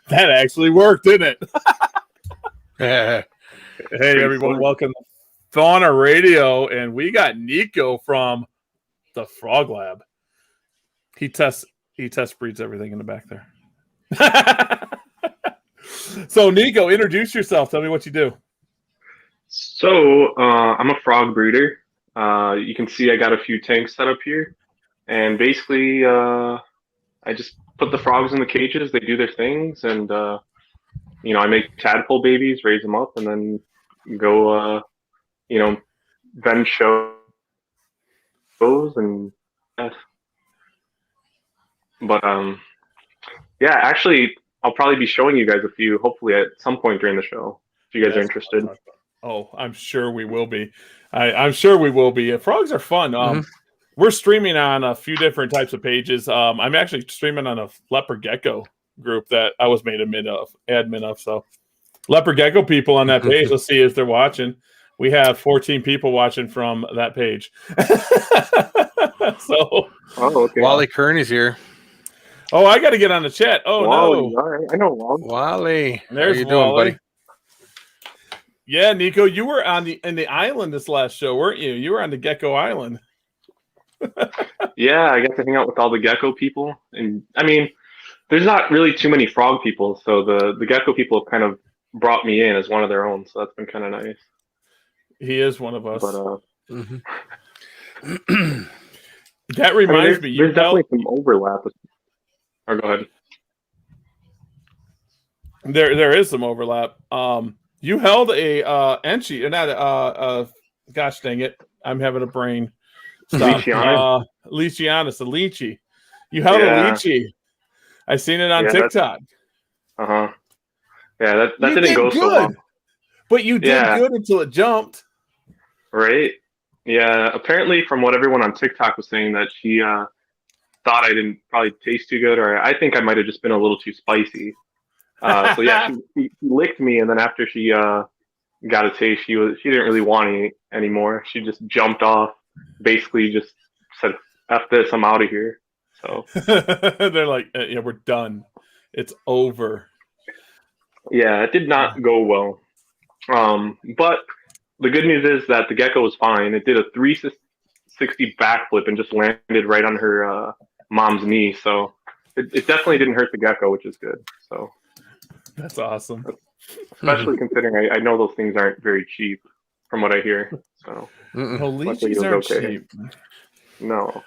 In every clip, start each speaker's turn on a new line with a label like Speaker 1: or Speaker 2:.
Speaker 1: That actually worked, didn't it?
Speaker 2: Yeah.
Speaker 1: Hey, everyone. Welcome to Fauna Radio. And we got Nico from the Frog Lab. He tests breeds everything in the back there. So, Nico, introduce yourself. Tell me what you do.
Speaker 3: So, I'm a frog breeder. You can see I got a few tanks set up here. And basically, I just put the frogs in the cages. They do their things. And, I make tadpole babies, raise them up, and then go, then shows. And, but, yeah, actually, I'll probably be showing you guys a few, hopefully, at some point during the show, if you guys are interested.
Speaker 1: Oh, I'm sure we will be. I'm sure we will be. Frogs are fun. We're streaming on a few different types of pages. I'm actually streaming on a leopard gecko group that I was made admin of. So leopard gecko people on that page, let's see if they're watching. We have 14 people watching from that page.
Speaker 3: Okay.
Speaker 2: Wally Kern is here.
Speaker 1: Oh, I got to get on the chat. Oh,
Speaker 3: Wally,
Speaker 1: no.
Speaker 3: all right. I know Wally.
Speaker 2: Wally.
Speaker 1: There's
Speaker 2: How you
Speaker 1: Wally.
Speaker 2: doing, buddy?
Speaker 1: Yeah, Nico, you were in the island this last show, weren't you? You were on the Gecko Island.
Speaker 3: Yeah, I got to hang out with all the gecko people. And, I mean, there's not really too many frog people, so the gecko people have kind of brought me in as one of their own, so that's been kind of nice.
Speaker 1: He is one of us.
Speaker 3: But,
Speaker 1: that reminds me.
Speaker 3: There's definitely some overlap. Or go ahead.
Speaker 1: There is some overlap. You held a Enchi, not gosh dang it, I'm having a brain stop. Lychee, a Lychee. You held a Lychee. I seen it on TikTok.
Speaker 3: Yeah, that didn't go so well.
Speaker 1: But you did good until it jumped.
Speaker 3: Right? Yeah, apparently from what everyone on TikTok was saying, that she thought I didn't probably taste too good, or I think I might have just been a little too spicy. So yeah, she licked me, and then after she got a taste, she didn't really want any anymore. She just jumped off, basically just said, "F this, I'm out of here." So
Speaker 1: they're like, "Yeah, we're done. It's over."
Speaker 3: Yeah, it did not go well. But the good news is that the gecko was fine. It did a 360 backflip and just landed right on her mom's knee. So it definitely didn't hurt the gecko, which is good. So
Speaker 1: that's awesome.
Speaker 3: Especially considering I know those things aren't very cheap, from what I hear. So
Speaker 1: Lychees aren't cheap.
Speaker 3: No.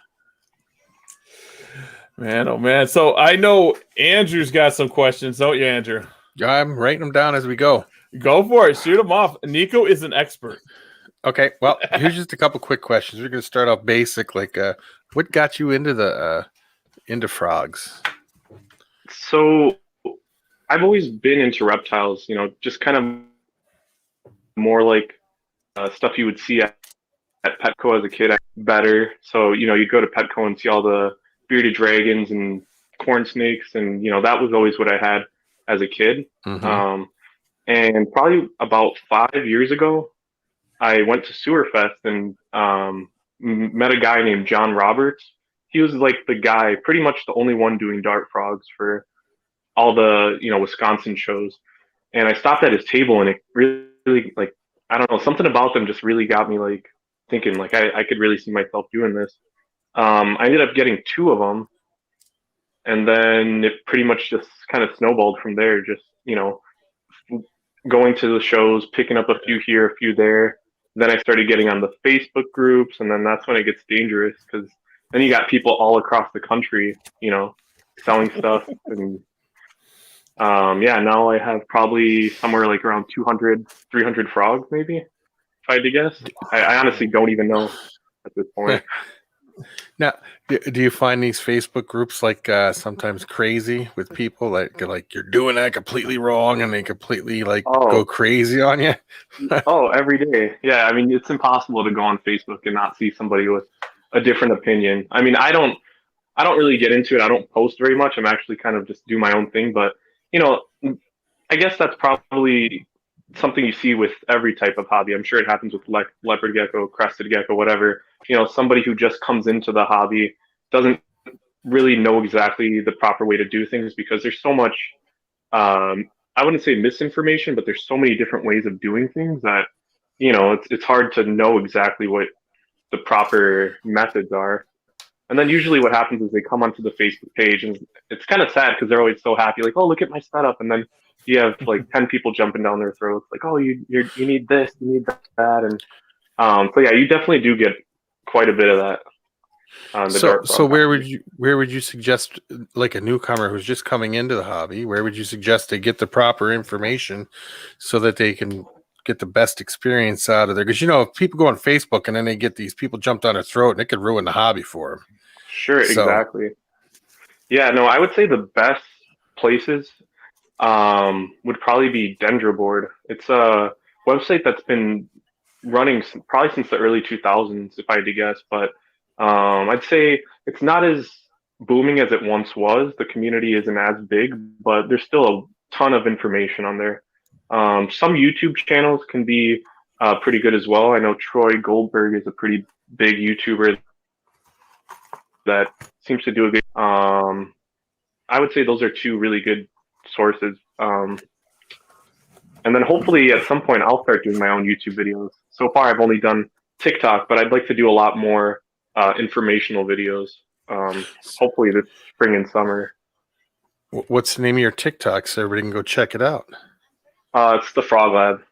Speaker 1: Man, oh man. So I know Andrew's got some questions, don't you, Andrew?
Speaker 2: I'm writing them down as we go.
Speaker 1: Go for it. Shoot them off. Nico is an expert.
Speaker 2: Okay. Well, here's just a couple quick questions. We're going to start off basic. Like, what got you into frogs?
Speaker 3: So I've always been into reptiles, just kind of more like stuff you would see at Petco as a kid better. So, you'd go to Petco and see all the bearded dragons and corn snakes. And, that was always what I had as a kid.
Speaker 2: Mm-hmm.
Speaker 3: And probably about 5 years ago, I went to Sewerfest and met a guy named John Roberts. He was like the guy, pretty much the only one doing dart frogs for all the, Wisconsin shows. And I stopped at his table, and it really, like, I don't know, something about them just really got me, like, thinking, like, I could really see myself doing this. I ended up getting 2 of them. And then it pretty much just kind of snowballed from there, just, going to the shows, picking up a few here, a few there. Then I started getting on the Facebook groups, and then that's when it gets dangerous, because then you got people all across the country, selling stuff. And now I have probably somewhere like around 200, 300 frogs, maybe, if I had to guess. I honestly don't even know at this point.
Speaker 2: Now, do you find these Facebook groups like sometimes crazy with people like you're doing that completely wrong, and they completely go crazy on you?
Speaker 3: Every day. Yeah, I mean, it's impossible to go on Facebook and not see somebody with a different opinion. I mean, I don't really get into it. I don't post very much. I'm actually kind of just do my own thing. But I guess that's probably something you see with every type of hobby. I'm sure it happens with leopard gecko, crested gecko, whatever. Somebody who just comes into the hobby doesn't really know exactly the proper way to do things, because there's so much I wouldn't say misinformation, but there's so many different ways of doing things that, you know, it's hard to know exactly what the proper methods are. And then usually what happens is they come onto the Facebook page, and it's kind of sad because they're always so happy, like, oh, look at my setup. And then you have like 10 people jumping down their throats, like, oh, you need this, you need that. And so yeah, you definitely do get quite a bit of that on the dark.
Speaker 2: So where would you suggest, like a newcomer who's just coming into the hobby, where would you suggest they get the proper information so that they can get the best experience out of there? Because, you know, if people go on Facebook and then they get these people jumped on their throat, and it could ruin the hobby for them.
Speaker 3: Sure, exactly. Yeah, no, I would say the best places would probably be Dendroboard. It's a website that's been running probably since the early 2000s, if I had to guess. But I'd say it's not as booming as it once was. The community isn't as big, but there's still a ton of information on there. Some YouTube channels can be pretty good as well. I know Troy Goldberg is a pretty big YouTuber that seems to do a good. I would say those are two really good sources. And then hopefully at some point I'll start doing my own YouTube videos. So far I've only done TikTok, but I'd like to do a lot more informational videos. Hopefully this spring and summer.
Speaker 2: What's the name of your TikTok so everybody can go check it out?
Speaker 3: It's the Frog Lab.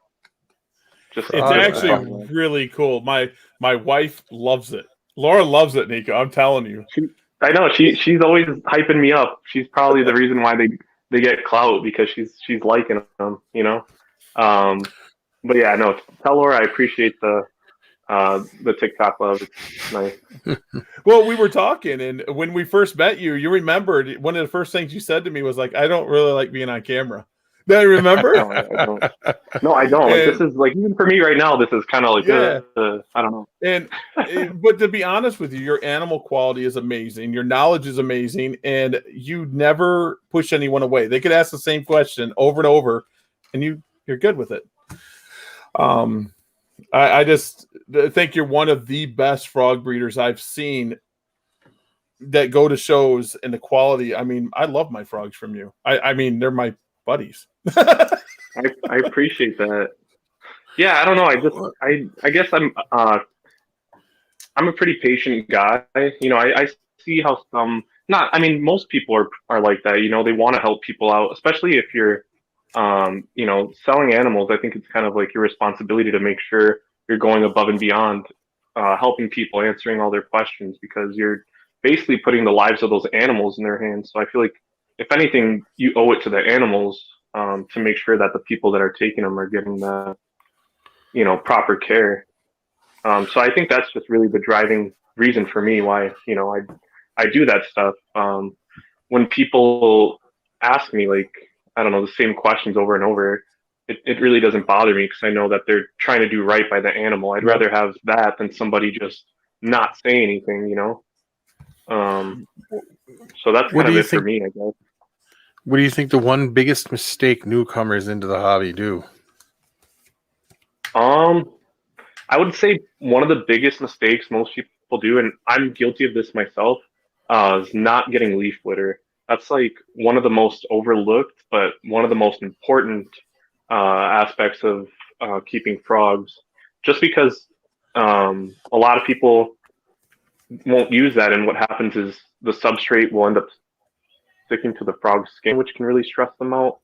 Speaker 1: It's actually really cool. My wife loves it. Laura loves it, Nico. I'm telling you.
Speaker 3: I know she's always hyping me up. She's probably the reason why they get clout, because she's liking them, you know. But yeah, no. Tell Laura I appreciate the TikTok love. It's nice.
Speaker 1: Well, we were talking, and when we first met you, you remembered one of the first things you said to me was like, "I don't really like being on camera." Do you remember?
Speaker 3: No, I don't. Like, this is like, even for me right now, this is kind of like, I don't know.
Speaker 1: And but to be honest with you, your animal quality is amazing. Your knowledge is amazing, and you never push anyone away. They could ask the same question over and over, and you're good with it. I just think you're one of the best frog breeders I've seen that go to shows, and the quality. I mean, I love my frogs from you. I mean, they're my buddies.
Speaker 3: I appreciate that. Yeah, I don't know. I guess I'm a pretty patient guy. You know, I see how most people are like that. You know, they want to help people out, especially if you're you know, selling animals. I think it's kind of like your responsibility to make sure you're going above and beyond, helping people, answering all their questions, because you're basically putting the lives of those animals in their hands. So I feel like, if anything, you owe it to the animals to make sure that the people that are taking them are getting the, you know, proper care. So I think that's just really the driving reason for me why, you know, I do that stuff. When people ask me, like, I don't know, the same questions over and over, it really doesn't bother me, because I know that they're trying to do right by the animal. I'd rather have that than somebody just not say anything, you know. So that's kind of it for me, I guess.
Speaker 2: What do you think the one biggest mistake newcomers into the hobby do?
Speaker 3: I would say one of the biggest mistakes most people do, and I'm guilty of this myself, is not getting leaf litter. That's like one of the most overlooked, but one of the most important aspects of keeping frogs. Just because a lot of people won't use that, and what happens is the substrate will end up sticking to the frog's skin, which can really stress them out.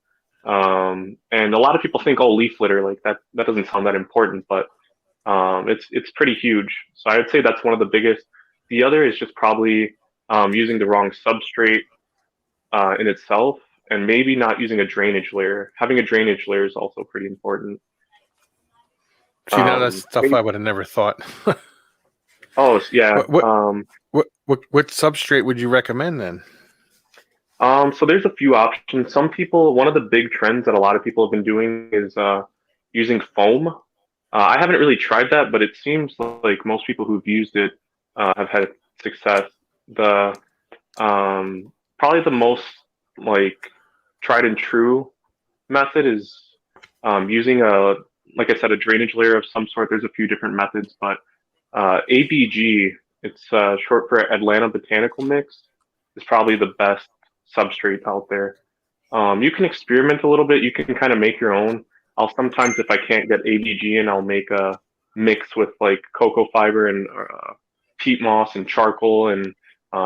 Speaker 3: And a lot of people think, oh, leaf litter, like that doesn't sound that important, but it's pretty huge. So I would say that's one of the biggest. The other is just probably using the wrong substrate in itself, and maybe not using a drainage layer. Having a drainage layer is also pretty important.
Speaker 2: See, now that's stuff I would have never thought.
Speaker 3: Oh yeah.
Speaker 2: What substrate would you recommend then?
Speaker 3: So there's a few options. One of the big trends that a lot of people have been doing is using foam. I haven't really tried that, but it seems like most people who've used it have had success. The probably the most like tried and true method is using like I said, a drainage layer of some sort. There's a few different methods, but ABG, it's short for Atlanta Botanical Mix, is probably the best substrate out there. You can experiment a little bit. You can kind of make your own. I'll sometimes, if I can't get ABG in, I'll make a mix with like cocoa fiber and peat moss and charcoal and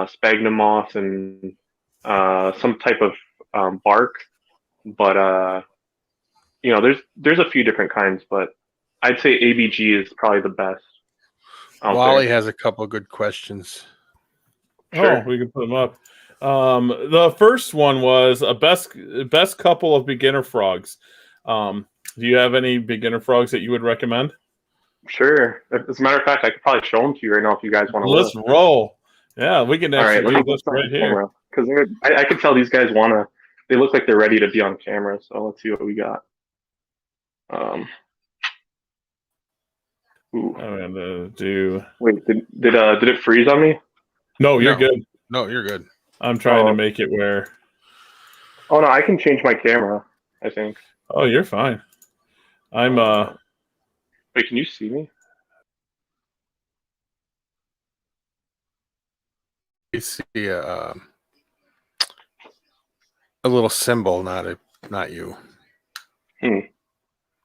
Speaker 3: sphagnum moss and some type of bark. But there's a few different kinds, but I'd say ABG is probably the best.
Speaker 2: Wally has a couple good questions.
Speaker 1: Sure. Oh, we can put them up. The first one was a best couple of beginner frogs. Do you have any beginner frogs that you would recommend?
Speaker 3: Sure. As a matter of fact, I could probably show them to you right now if you guys want to.
Speaker 1: Let's roll. Yeah, we can actually
Speaker 3: let me
Speaker 1: do this right here.
Speaker 3: Because I can tell these guys want to. They look like they're ready to be on camera. So let's see what we got.
Speaker 1: I'm gonna do.
Speaker 3: Wait, did it freeze on me?
Speaker 1: No, you're good.
Speaker 2: No, you're good.
Speaker 1: I'm trying to make it where.
Speaker 3: Oh no, I can change my camera. I think.
Speaker 1: Oh, you're fine. I'm
Speaker 3: Wait, can you see me?
Speaker 2: You see a little symbol, not you.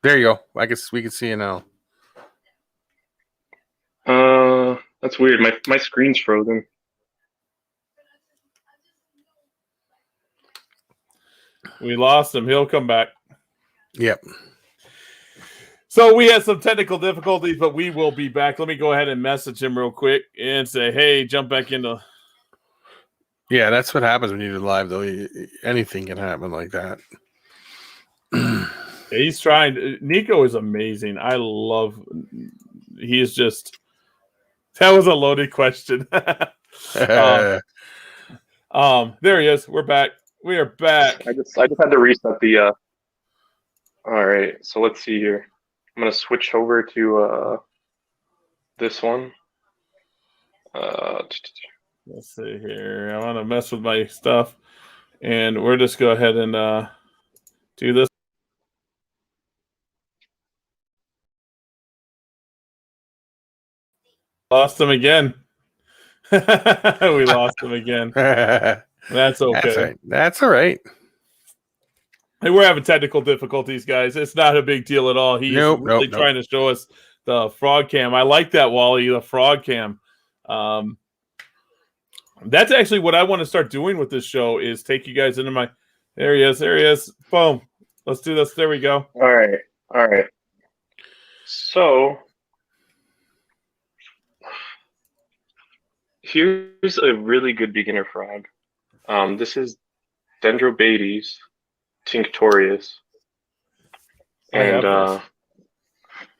Speaker 2: There you go. I guess we can see you now.
Speaker 3: That's weird. My screen's frozen.
Speaker 1: We lost him. He'll come back.
Speaker 2: Yep.
Speaker 1: So we had some technical difficulties, but we will be back. Let me go ahead and message him real quick and say, hey, jump back into.
Speaker 2: Yeah, that's what happens when you do live, though. Anything can happen like that.
Speaker 1: He's trying. Nico is amazing. I love. He is just. That was a loaded question. There he is. We're back. We are back.
Speaker 3: I just had to reset the. All right, so let's see here. I'm gonna switch over to this one.
Speaker 1: Let's see here. I want to mess with my stuff, and we're just go ahead and do this. Lost him again. We lost him again. That's okay.
Speaker 2: That's all right.
Speaker 1: Hey, we're having technical difficulties, guys. It's not a big deal at all. He's really trying to show us the frog cam. I like that, Wally, the frog cam. That's actually what I want to start doing with this show is take you guys into my... There he is. There he is. Boom. Let's do this. There we go.
Speaker 3: All right. So... here's a really good beginner frog. This is Dendrobates tinctorius, and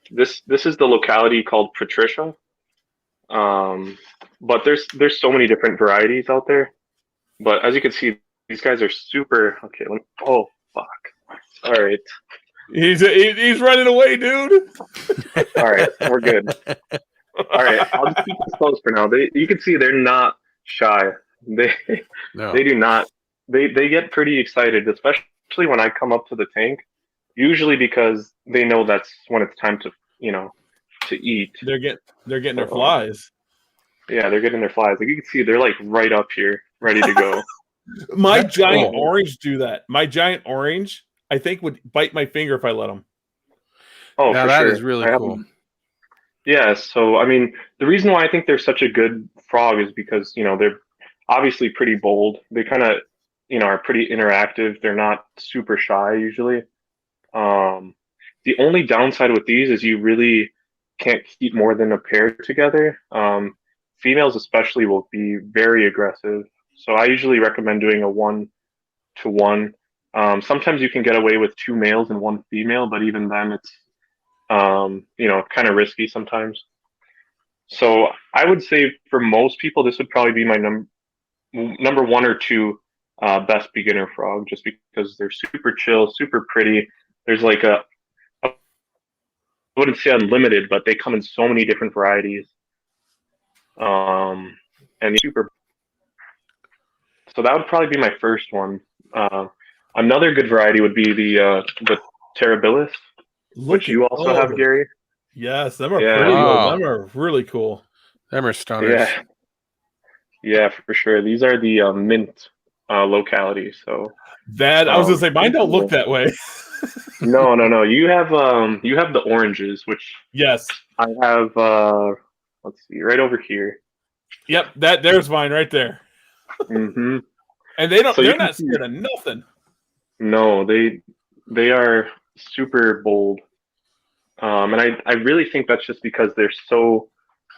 Speaker 3: this is the locality called Patricia. But there's so many different varieties out there. But as you can see, these guys are super. Okay. Oh fuck! All right.
Speaker 1: He's running away, dude.
Speaker 3: All right, we're good. All right, I'll just keep this close for now. You can see they're not shy. They do not. They get pretty excited, especially when I come up to the tank. Usually because they know that's when it's time to eat.
Speaker 1: They're getting their flies.
Speaker 3: Yeah, they're getting their flies. Like you can see, they're like right up here, ready to go.
Speaker 1: My giant orange do that. My giant orange, I think, would bite my finger if I let them.
Speaker 3: Oh,
Speaker 2: now
Speaker 3: for
Speaker 2: that
Speaker 3: sure.
Speaker 2: is really cool.
Speaker 3: Yeah, so I mean, the reason why I think they're such a good frog is because they're obviously pretty bold. They kind of are pretty interactive. They're not super shy usually. The only downside with these is you really can't keep more than a pair together. Females especially will be very aggressive. So I usually recommend doing a 1-to-1. Sometimes you can get away with 2 males and 1 female, but even then it's kind of risky sometimes. So I would say for most people, this would probably be my number 1 or 2 best beginner frog, just because they're super chill, super pretty. There's like I wouldn't say unlimited, but they come in so many different varieties. And super. So that would probably be my first one. Another good variety would be the Terribilis, which you also have, Gary.
Speaker 1: Yes, them are pretty cool. Them are really cool.
Speaker 2: Them are stunners.
Speaker 3: Yeah, for sure. These are the mint localities. So
Speaker 1: That I was gonna say mine don't look that way.
Speaker 3: No. You have the oranges, which
Speaker 1: Yes.
Speaker 3: I have. Let's see, right over here.
Speaker 1: Yep. There's mine right there.
Speaker 3: Mm-hmm.
Speaker 1: And they don't.
Speaker 3: So
Speaker 1: they're not scared of nothing.
Speaker 3: No, they are super bold. And I really think that's just because they're so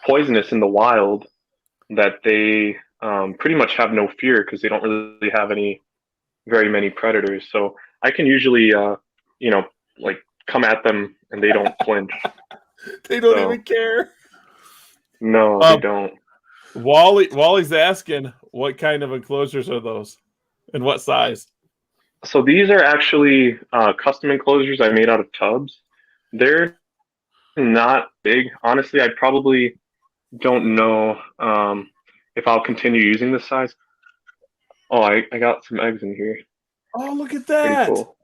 Speaker 3: poisonous in the wild that they pretty much have no fear because they don't really have very many predators. So I can usually, like come at them and they don't flinch.
Speaker 1: They don't even care.
Speaker 3: No, they don't.
Speaker 1: Wally's asking, what kind of enclosures are those, and what size?
Speaker 3: So these are actually custom enclosures I made out of tubs. They're not big. Honestly, I probably don't know if I'll continue using this size. Oh, I got some eggs in here.
Speaker 1: Oh, look at that.
Speaker 3: Pretty cool.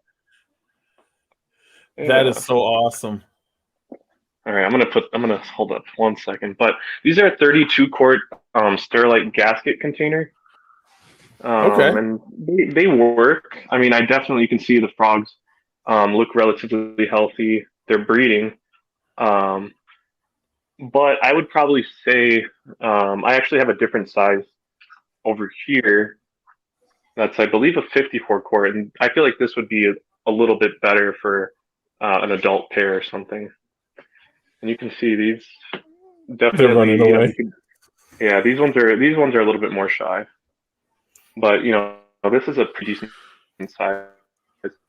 Speaker 1: That is so awesome.
Speaker 3: All right, I'm gonna hold up 1 second. But these are a 32 quart Sterlite gasket container.
Speaker 1: Okay.
Speaker 3: And they work. I mean, you can see the frogs look relatively healthy. They're breeding. But I would probably say I actually have a different size over here. That's, I believe, a 54 quart, and I feel like this would be a little bit better for an adult pair or something. And you can see these definitely.
Speaker 1: They're running away.
Speaker 3: Yeah, these ones are a little bit more shy, but this is a pretty decent size.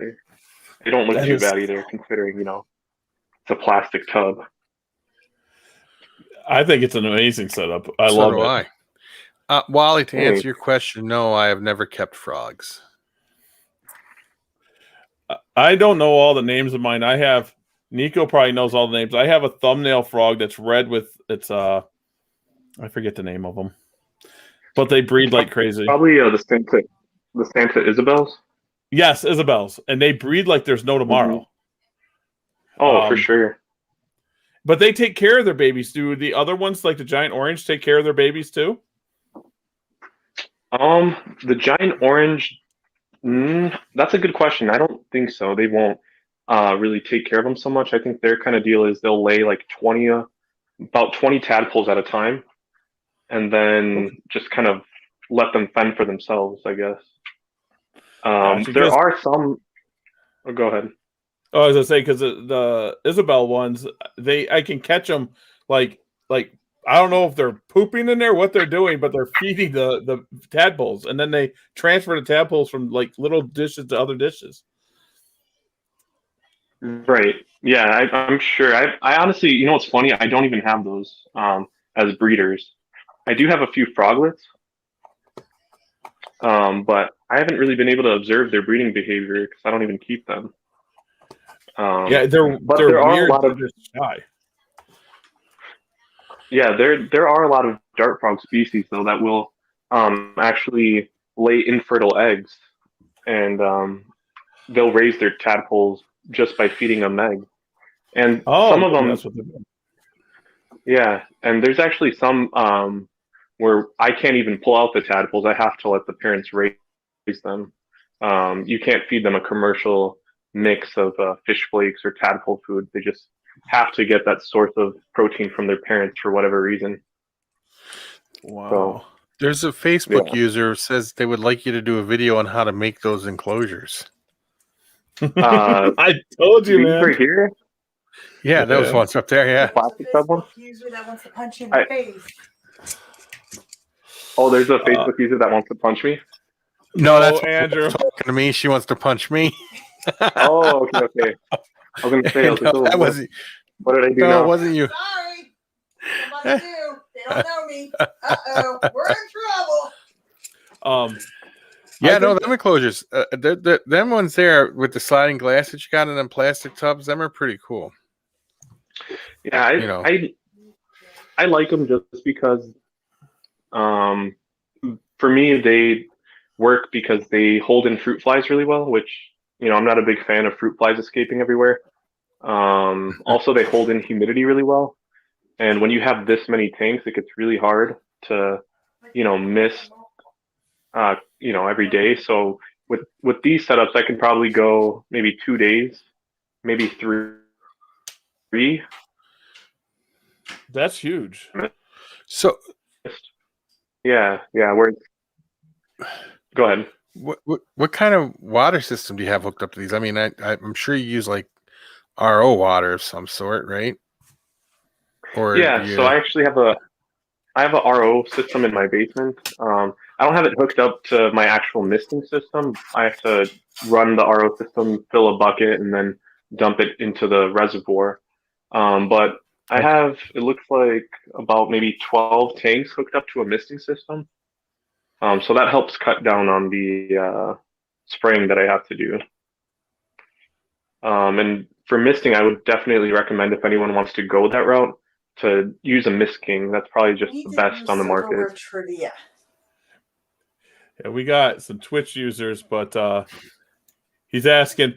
Speaker 3: They don't look too bad either, considering it's a plastic tub.
Speaker 1: I think it's an amazing setup. I love it.
Speaker 2: Wally, to answer your question, no, I have never kept frogs.
Speaker 1: I don't know all the names of mine. I have Nico probably knows all the names. I have a thumbnail frog that's red with I forget the name of them, but they breed like crazy.
Speaker 3: Probably the Santa Isabels.
Speaker 1: Yes, Isabels, and they breed like there's no tomorrow.
Speaker 3: Mm-hmm. Oh, for sure.
Speaker 1: But they take care of their babies. Do the other ones, like the giant orange, take care of their babies too?
Speaker 3: The giant orange. That's a good question. I don't think so. They won't really take care of them so much. I think their kind of deal is they'll lay like about 20 tadpoles at a time, and then just kind of let them fend for themselves, I guess. There are some. Oh, go ahead.
Speaker 1: Oh, I was gonna say, because the Isabel ones, I can catch them like I don't know if they're pooping in there, what they're doing, but they're feeding the tadpoles, and then they transfer the tadpoles from like little dishes to other dishes.
Speaker 3: Right. Yeah, I'm sure. I honestly, what's funny? I don't even have those as breeders. I do have a few froglets, but I haven't really been able to observe their breeding behavior because I don't even keep them.
Speaker 1: Yeah, they're
Speaker 3: there are
Speaker 1: weird.
Speaker 3: A lot of
Speaker 1: shy.
Speaker 3: Yeah, there are a lot of dart frog species though that will actually lay infertile eggs, and they'll raise their tadpoles just by feeding them eggs. And some of them,
Speaker 1: that's what they're doing.
Speaker 3: Yeah, and there's actually some where I can't even pull out the tadpoles. I have to let the parents raise them. You can't feed them a commercial mix of fish flakes or tadpole food. They just have to get that source of protein from their parents for whatever reason.
Speaker 1: Wow.
Speaker 3: So,
Speaker 2: there's a Facebook user who says they would like you to do a video on how to make those enclosures.
Speaker 1: I told you, man.
Speaker 3: Right here?
Speaker 2: Yeah, that was once up there, yeah.
Speaker 3: The plastic tub one?
Speaker 4: User that wants to punch you in the face.
Speaker 3: Oh, there's a Facebook user that wants to punch me?
Speaker 2: No, that's
Speaker 1: Andrew
Speaker 2: talking to me. She wants to punch me.
Speaker 3: Oh, okay. I was going to say,
Speaker 2: that wasn't.
Speaker 3: What did I do
Speaker 2: no,
Speaker 3: now?
Speaker 2: it wasn't you.
Speaker 4: Sorry. Somebody do. They don't know me. Uh-oh. We're in trouble.
Speaker 2: Yeah, no, them enclosures. Them ones there with the sliding glass that you got in them plastic tubs, them are pretty cool.
Speaker 3: Yeah, I like them just because for me, they work because they hold in fruit flies really well, which, I'm not a big fan of fruit flies escaping everywhere. Also, they hold in humidity really well. And when you have this many tanks, it gets really hard to, miss, every day. So with these setups, I can probably go maybe 2 days, maybe three.
Speaker 1: That's huge.
Speaker 2: So,
Speaker 3: yeah. Where? Go ahead.
Speaker 2: what kind of water system do you have hooked up to these? I mean, I'm sure you use like RO water of some sort, right? Or
Speaker 3: Yeah. So I actually have a RO system in my basement. I don't have it hooked up to my actual misting system. I have to run the RO system, fill a bucket, and then dump it into the reservoir. But I have, it looks like about maybe 12 tanks hooked up to a misting system. So that helps cut down on the spraying that I have to do. And for misting, I would definitely recommend if anyone wants to go that route to use a Mist King. That's probably just the best on the market.
Speaker 1: Yeah, we got some Twitch users, but he's asking,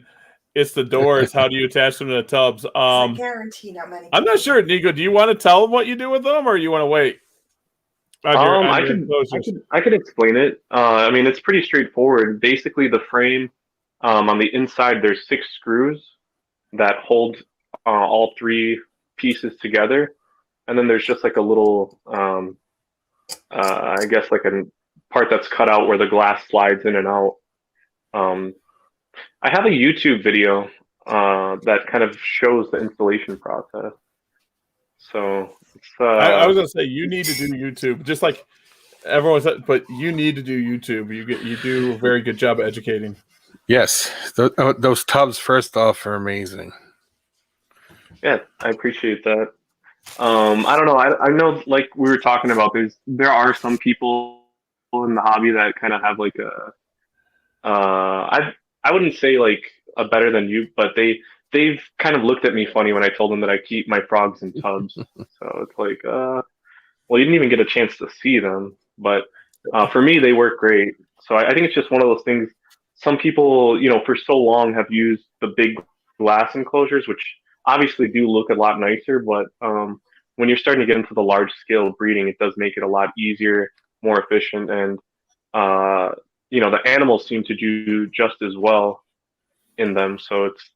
Speaker 1: it's the doors. How do you attach them to the tubs?
Speaker 4: I guarantee not many.
Speaker 1: I'm not sure, Nico. Do you want to tell them what you do with them, or you want to wait?
Speaker 3: I could explain it. I mean, it's pretty straightforward. Basically, the frame on the inside, there's 6 screws that hold all 3 pieces together, and then there's just like a little, I guess, like a part that's cut out where the glass slides in and out. I have a YouTube video that kind of shows the installation process. So it's,
Speaker 1: I was gonna say you need to do YouTube, just like everyone said, but you need to do YouTube. You do a very good job of educating.
Speaker 2: Yes, those tubs first off are amazing.
Speaker 3: Yeah, I appreciate that. I don't know. I know, like we were talking about, there are some people in the hobby that kind of have like I wouldn't say like a better than you, but they've kind of looked at me funny when I told them that I keep my frogs in tubs. So it's like, well, you didn't even get a chance to see them, but for me, they work great. So I think it's just one of those things. Some people, for so long have used the big glass enclosures, which obviously do look a lot nicer, but when you're starting to get into the large scale breeding, it does make it a lot easier, more efficient, and the animals seem to do just as well in them. So it's,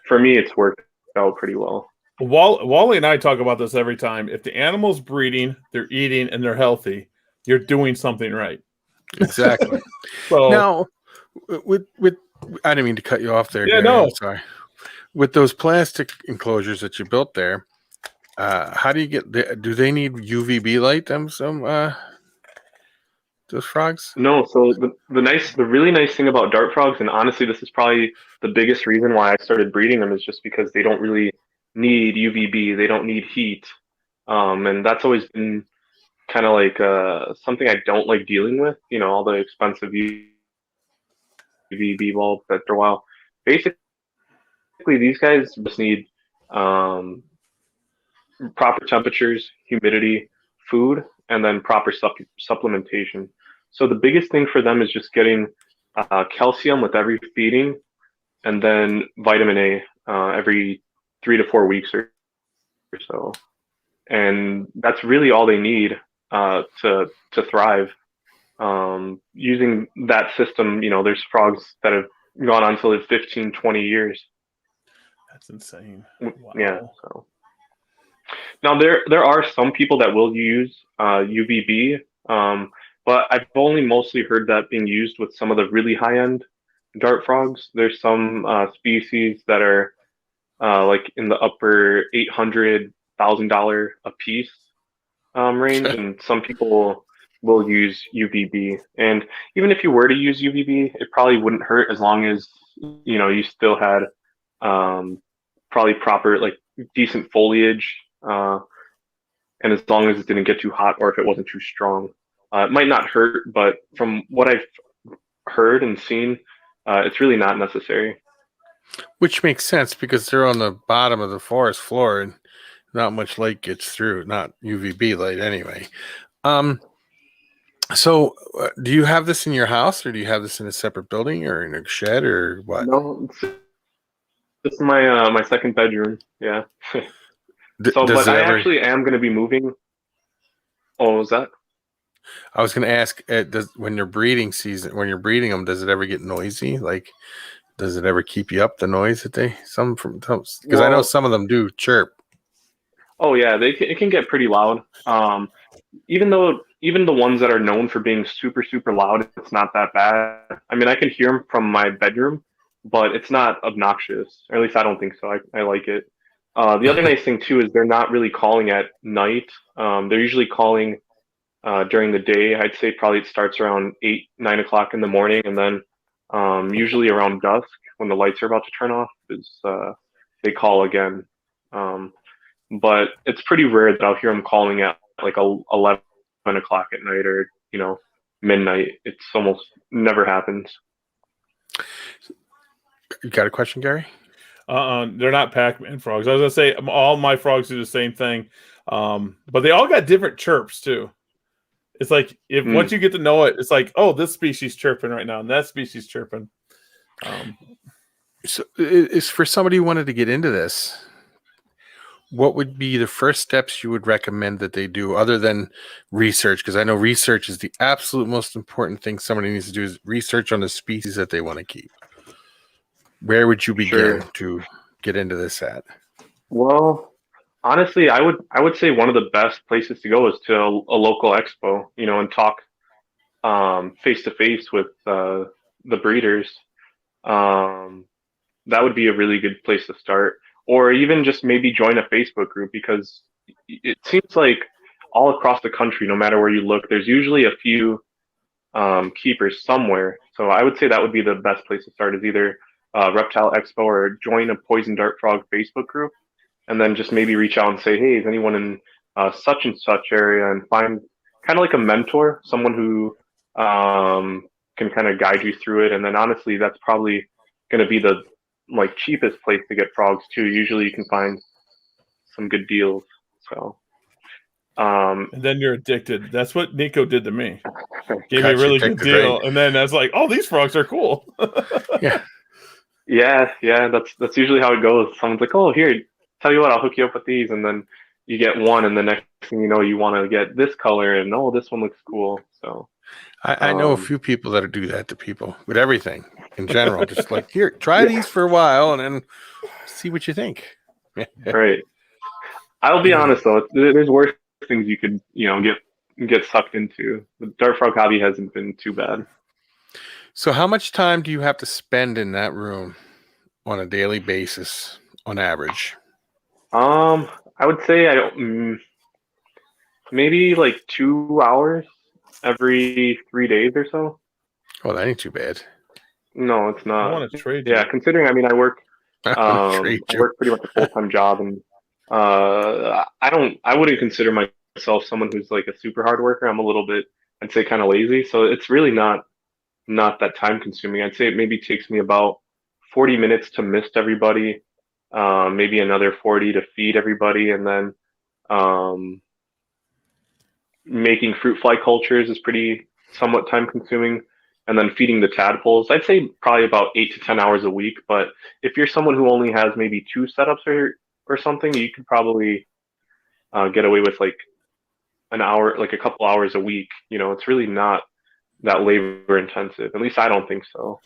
Speaker 3: for me, it's worked out pretty well.
Speaker 1: Wally and I talk about this every time. If the animal's breeding, they're eating, and they're healthy, you're doing something right.
Speaker 2: Exactly.
Speaker 1: So
Speaker 2: now, with I didn't mean to cut you off there.
Speaker 1: Yeah,
Speaker 2: Gary.
Speaker 1: no.
Speaker 2: I'm sorry. With those plastic enclosures that you built there, how do you get? Do they need UVB light? Those frogs?
Speaker 3: No. So the really nice thing about dart frogs, and honestly, this is probably the biggest reason why I started breeding them, is just because they don't really need UVB. They don't need heat, and that's always been kind of like something I don't like dealing with. All the expensive UVB bulbs after a while. Basically, these guys just need proper temperatures, humidity, food, and then proper supplementation. So the biggest thing for them is just getting calcium with every feeding, and then vitamin A every 3 to 4 weeks or so. And that's really all they need to thrive. Using that system, there's frogs that have gone on to live 15, 20 years.
Speaker 1: That's insane.
Speaker 3: Wow. Yeah. So now there are some people that will use UVB, but I've only mostly heard that being used with some of the really high-end dart frogs. There's some species that are like in the upper $800,000 a piece range, and some people will use UVB. And even if you were to use UVB, it probably wouldn't hurt, as long as you still had probably proper, like, decent foliage, and as long as it didn't get too hot, or if it wasn't too strong. It might not hurt, but from what I've heard and seen, it's really not necessary.
Speaker 2: Which makes sense, because they're on the bottom of the forest floor and not much light gets through, not UVB light anyway. So do you have this in your house, or do you have this in a separate building or in a shed, or what?
Speaker 3: No, it's my second bedroom. Yeah. So, but I actually am going to be moving. Oh, what was that?
Speaker 2: I was going to ask, when you're breeding them, does it ever get noisy? Like, does it ever keep you up, the noise that because I know some of them do chirp.
Speaker 3: Oh yeah, it can get pretty loud. Even the ones that are known for being super, super loud, it's not that bad. I mean, I can hear them from my bedroom, but it's not obnoxious. Or at least I don't think so. I like it. The other nice thing too is they're not really calling at night. They're usually calling during the day. I'd say probably it starts around 8, 9 o'clock in the morning, and then usually around dusk when the lights are about to turn off is they call again. But it's pretty rare that I'll hear them calling at like 11 o'clock at night or midnight. It's almost never happens.
Speaker 2: You got a question, Gary?
Speaker 1: They're not Pac-Man frogs. I was gonna say all my frogs do the same thing, but they all got different chirps too. It's like once you get to know it, it's like, oh, this species chirping right now, and that species chirping.
Speaker 2: So, is for somebody who wanted to get into this, what would be the first steps you would recommend that they do, other than research? Because I know research is the absolute most important thing somebody needs to do, is research on the species that they want to keep. Where would you begin to get into this at?
Speaker 3: Well, honestly, I would say one of the best places to go is to a local expo, and talk face to face with the breeders. That would be a really good place to start, or even just maybe join a Facebook group, because it seems like all across the country, no matter where you look, there's usually a few keepers somewhere. So I would say that would be the best place to start, is either Reptile Expo or join a Poison Dart Frog Facebook group, and then just maybe reach out and say, hey, is anyone in such and such area, and find kind of like a mentor, someone who can kind of guide you through it. And then honestly, that's probably going to be the cheapest place to get frogs too. Usually you can find some good deals. So and
Speaker 1: then you're addicted. That's what Nico did to me. Gave me a really good deal, and then I was like, oh, these frogs are cool.
Speaker 3: Yeah, that's usually how it goes. Someone's like, oh, here, tell you what, I'll hook you up with these, and then you get one, and the next thing you know, you want to get this color, and oh, this one looks cool. So
Speaker 2: I know a few people that do that to people with everything in general. Just like, here, try these for a while, and then see what you think.
Speaker 3: Right. I'll be honest though, there's worse things you could get sucked into. The dart frog hobby hasn't been too bad.
Speaker 2: So how much time do you have to spend in that room on a daily basis on average?
Speaker 3: I would say maybe like 2 hours every 3 days or so.
Speaker 2: Oh, that ain't too bad.
Speaker 3: No, it's not.
Speaker 1: I want to trade you.
Speaker 3: Yeah, considering I work I work pretty much a full-time job, and I wouldn't consider myself someone who's like a super hard worker. I'm a little bit, I'd say, kind of lazy. So it's really not that time consuming. I'd say it maybe takes me about 40 minutes to mist everybody, maybe another 40 to feed everybody, and then making fruit fly cultures is somewhat time consuming, and then feeding the tadpoles. I'd say probably about 8 to 10 hours a week. But if you're someone who only has maybe 2 setups or something, you could probably get away with like an hour, like a couple hours a week. It's really not that labor intensive. At least I don't think so.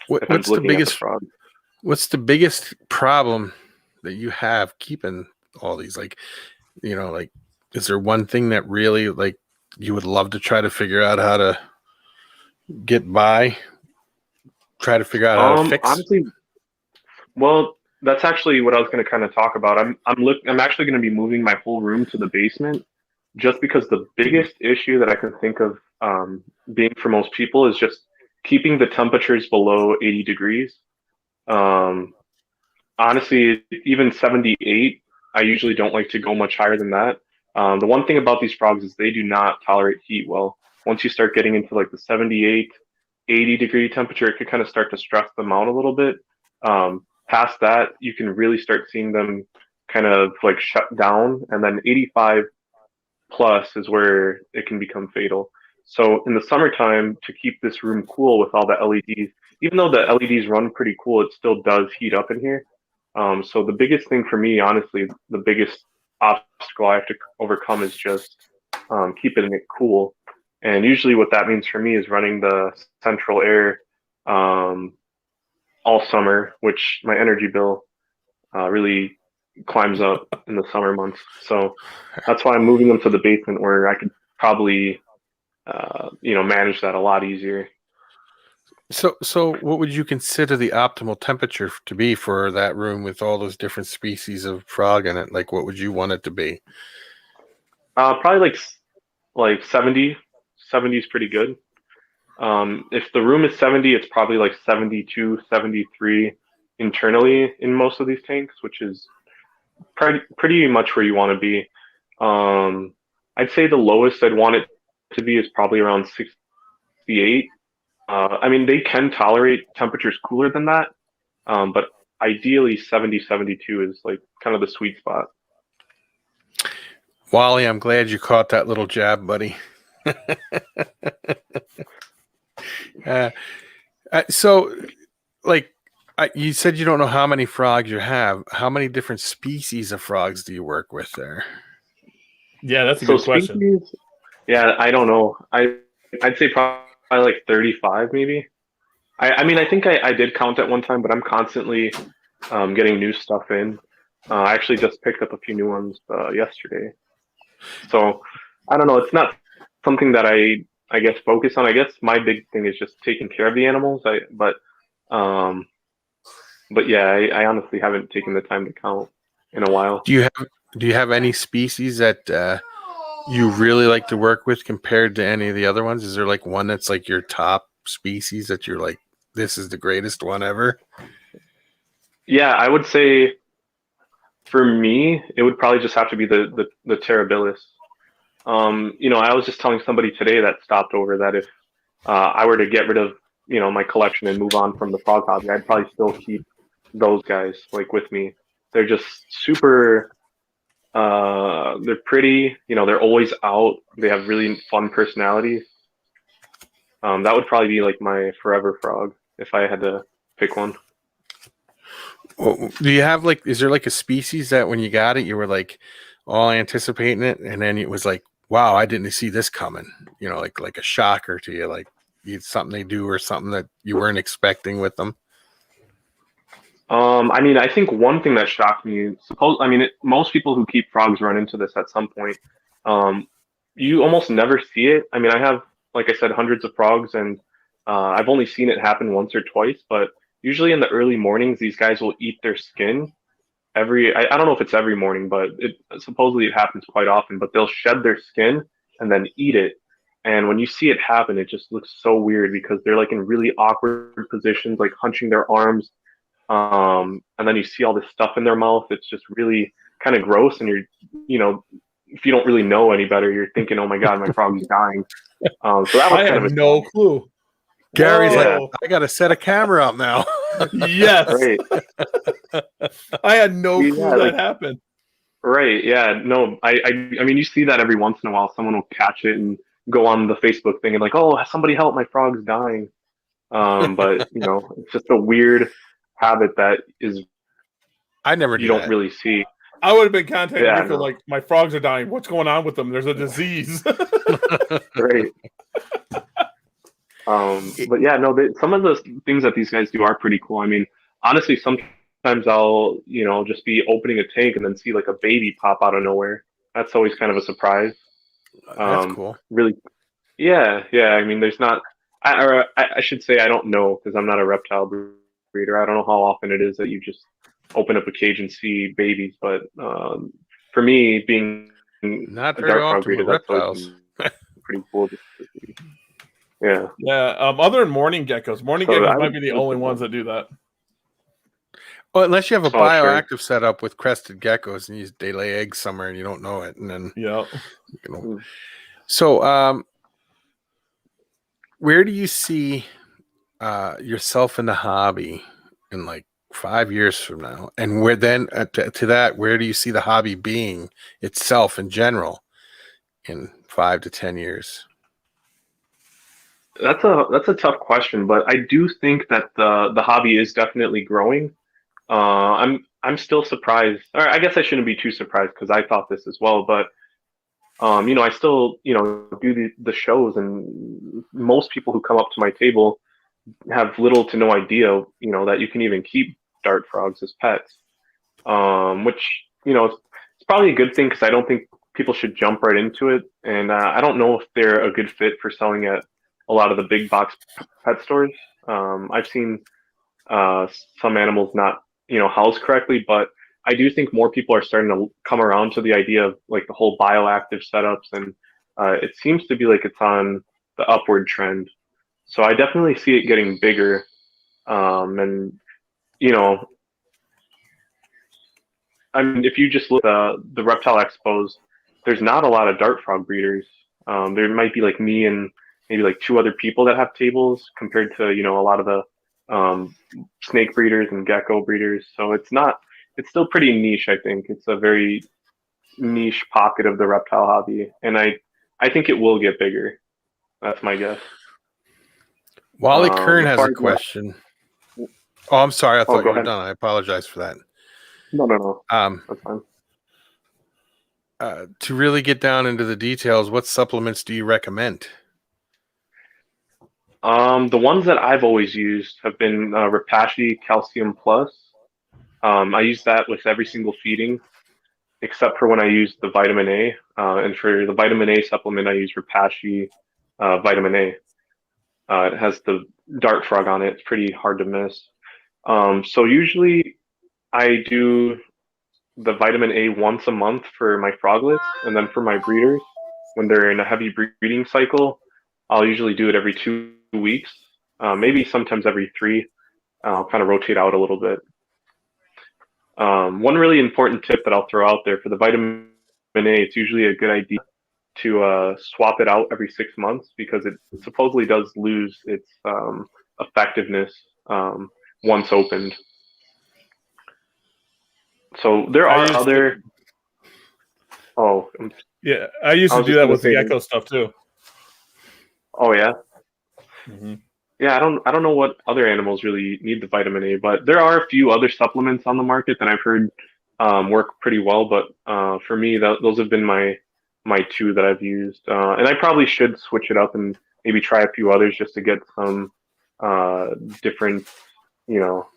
Speaker 2: What's the biggest problem that you have keeping all these? Is there one thing that really you would love to try to figure out how to get by? Try to figure out how to fix?
Speaker 3: Honestly, well, that's actually what I was going to kind of talk about. I'm actually going to be moving my whole room to the basement, just because the biggest issue that I can think of being for most people is just keeping the temperatures below 80 degrees. Honestly, even 78, I usually don't like to go much higher than that. The one thing about these frogs is they do not tolerate heat well. Once you start getting into like the 78, 80 degree temperature, it could kind of start to stress them out a little bit. Past that, you can really start seeing them kind of like shut down, and then 85 plus is where it can become fatal. So in the summertime, to keep this room cool with all the LEDs, even though the LEDs run pretty cool, it still does heat up in here. So the biggest thing for me, honestly, the biggest obstacle I have to overcome is just keeping it cool. And usually what that means for me is running the central air all summer, which my energy bill really climbs up in the summer months. So that's why I'm moving them to the basement where I could probably, manage that a lot easier.
Speaker 2: So what would you consider the optimal temperature to be for that room with all those different species of frog in it? Like, what would you want it to be?
Speaker 3: Probably like 70. 70 is pretty good. If the room is 70, it's probably like 72, 73 internally in most of these tanks, which is pretty much where you want to be. I'd say the lowest I'd want it to be is probably around 68. I mean, they can tolerate temperatures cooler than that, but ideally 70, 72 is like kind of the sweet spot.
Speaker 2: Wally, I'm glad you caught that little jab, buddy. So, like, you said you don't know how many frogs you have. How many different species of frogs do you work with there?
Speaker 1: Yeah, that's a good question.
Speaker 3: Yeah, I don't know. I'd say probably like 35, maybe. I mean, I think I did count at one time, but I'm constantly getting new stuff in. I actually just picked up a few new ones yesterday. So I don't know. It's not something that I guess focus on. I guess my big thing is just taking care of the animals. But yeah, I honestly haven't taken the time to count in a while.
Speaker 2: Do you have any species that you really like to work with compared to any of the other ones? Is there like one that's like your top species that you're like, this is the greatest one ever?
Speaker 3: Yeah, I would say for me, it would probably just have to be the terribilis. I was just telling somebody today that stopped over that if I were to get rid of, my collection and move on from the frog hobby, I'd probably still keep those guys like with me. They're just super, they're pretty, they're always out. They have really fun personalities. That would probably be like my forever frog if I had to pick one.
Speaker 2: Well, do you have is there like a species that when you got it, you were like all anticipating it, and then it was like, wow, I didn't see this coming, like a shocker to you, like something they do or something that you weren't expecting with them?
Speaker 3: I mean, I think one thing that shocked me, most people who keep frogs run into this at some point. You almost never see it. I mean, I have, like I said, hundreds of frogs, and I've only seen it happen once or twice, but usually in the early mornings, these guys will eat their skin. I don't know if it's every morning, but supposedly it happens quite often, but they'll shed their skin and then eat it. And when you see it happen, it just looks so weird because they're like in really awkward positions, like hunching their arms. And then you see all this stuff in their mouth. It's just really kind of gross. And if you don't really know any better, you're thinking, oh my God, my frog's dying. So that was
Speaker 1: I have no clue.
Speaker 2: Gary's like, I got to set a camera up now.
Speaker 1: Yes.
Speaker 3: Right.
Speaker 1: I had no clue that happened.
Speaker 3: Right. Yeah. No, I mean, you see that every once in a while. Someone will catch it and go on the Facebook thing and like, oh, somebody help, my frog's dying. But it's just a weird habit that is
Speaker 2: I never
Speaker 3: you don't really see.
Speaker 1: I would have been contacting Nico like, my frogs are dying. What's going on with them? There's a disease.
Speaker 3: Right. But yeah, no, some of the things that these guys do are pretty cool. I mean, honestly, sometimes I'll, just be opening a tank and then see like a baby pop out of nowhere. That's always kind of a surprise.
Speaker 2: That's cool.
Speaker 3: Really. Yeah. I mean, there's not, I should say I don't know because I'm not a reptile breeder. I don't know how often it is that you just open up a cage and see babies, but for me, being
Speaker 2: not
Speaker 3: a
Speaker 2: very
Speaker 3: dark frog
Speaker 2: often
Speaker 3: breeder, that's always pretty cool. Yeah.
Speaker 1: Other than morning geckos might be the only ones that do that.
Speaker 2: Well, unless you have a bioactive setup with crested geckos and they lay eggs somewhere and you don't know it, and then So, where do you see yourself in the hobby in like 5 years from now? And where then to that, where do you see the hobby being itself in general in 5 to 10 years?
Speaker 3: That's a tough question, but I do think that the hobby is definitely growing. I'm still surprised, or I guess I shouldn't be too surprised because I thought this as well. But I still do the shows, and most people who come up to my table have little to no idea that you can even keep dart frogs as pets. Which it's probably a good thing because I don't think people should jump right into it, and I don't know if they're a good fit for selling at a lot of the big box pet stores. I've seen some animals not housed correctly, but I do think more people are starting to come around to the idea of like the whole bioactive setups, and it seems to be like it's on the upward trend. So I definitely see it getting bigger, and I mean, if you just look at the reptile expos, there's not a lot of dart frog breeders. There might be like me and maybe like two other people that have tables compared to a lot of the snake breeders and gecko breeders. So it's still pretty niche. I think it's a very niche pocket of the reptile hobby, and I think it will get bigger. That's my guess.
Speaker 2: Wally Kern has a question. Oh, I'm sorry. I thought you were done. I apologize for that.
Speaker 3: No. That's fine.
Speaker 2: To really get down into the details, what supplements do you recommend?
Speaker 3: The ones that I've always used have been Repashy Calcium Plus. I use that with every single feeding, except for when I use the vitamin A. And for the vitamin A supplement, I use Repashy Vitamin A. It has the dart frog on it. It's pretty hard to miss. So usually I do the vitamin A once a month for my froglets, and then for my breeders, when they're in a heavy breeding cycle, I'll usually do it every 2 weeks, maybe sometimes every 3. I'll kind of rotate out a little bit. One really important tip that I'll throw out there for the vitamin A, it's usually a good idea to swap it out every 6 months because it supposedly does lose its effectiveness once opened. So there are other.
Speaker 1: Yeah, I used to do that with the gecko stuff too.
Speaker 3: Oh yeah.
Speaker 1: Mm-hmm.
Speaker 3: Yeah, I don't know what other animals really need the vitamin A, but there are a few other supplements on the market that I've heard work pretty well. But for me, those have been my two that I've used, and I probably should switch it up and maybe try a few others just to get some different nutrients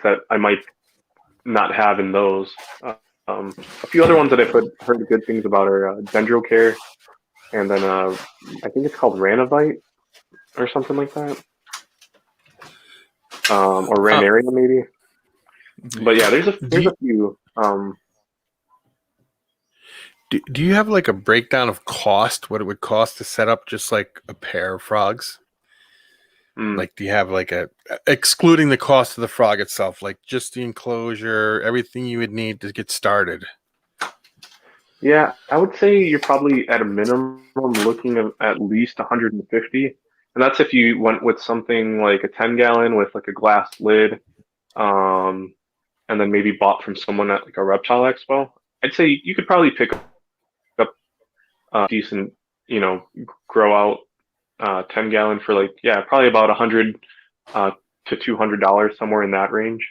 Speaker 3: that I might not have in those. A few other ones that I've heard good things about are Dendrocare, and then I think it's called Ranovite or something like that, or Ranaria maybe. But yeah, there's a few.
Speaker 2: Do you have like a breakdown of cost? What it would cost to set up just like a pair of frogs? Like, do you have like excluding the cost of the frog itself, like just the enclosure, everything you would need to get started?
Speaker 3: Yeah, I would say you're probably at a minimum looking at least 150, and that's if you went with something like a 10-gallon with like a glass lid, and then maybe bought from someone at like a reptile expo. I'd say you could probably pick up a decent, grow out 10-gallon for like probably about $100 to $200, somewhere in that range.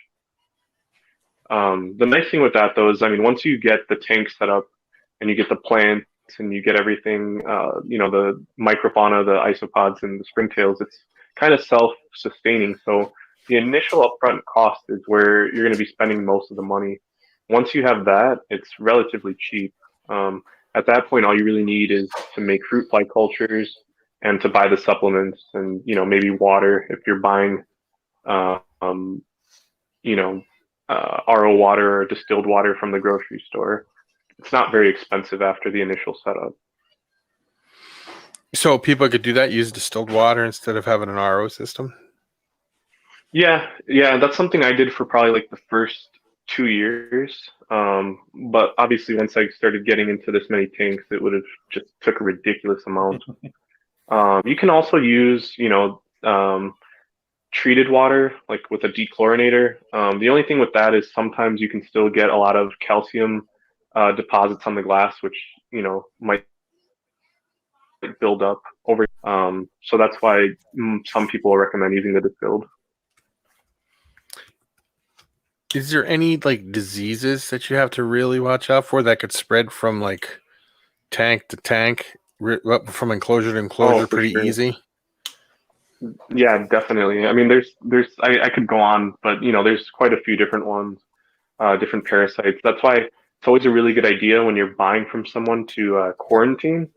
Speaker 3: The nice thing with that though is, I mean, once you get the tank set up and you get the plants and you get everything, the microfauna, the isopods and the springtails, it's kind of self-sustaining. So the initial upfront cost is where you're going to be spending most of the money. Once you have that, it's relatively cheap. At that point, all you really need is to make fruit fly cultures and to buy the supplements and, maybe water if you're buying, RO water or distilled water from the grocery store. It's not very expensive after the initial setup.
Speaker 2: So people could do that, use distilled water instead of having an RO system?
Speaker 3: Yeah, that's something I did for probably like the first 2 years. But obviously once I started getting into this many tanks, it would have just took a ridiculous amount. You can also use, treated water, like with a dechlorinator. The only thing with that is sometimes you can still get a lot of calcium deposits on the glass, which, might build up over. So that's why some people recommend using the distilled.
Speaker 2: Is there any like diseases that you have to really watch out for that could spread from like tank to tank, from enclosure to enclosure,
Speaker 3: for
Speaker 2: pretty
Speaker 3: sure.
Speaker 2: easy?
Speaker 3: Yeah, definitely. I mean, I could go on, but there's quite a few different ones, different parasites. That's why it's always a really good idea when you're buying from someone to quarantine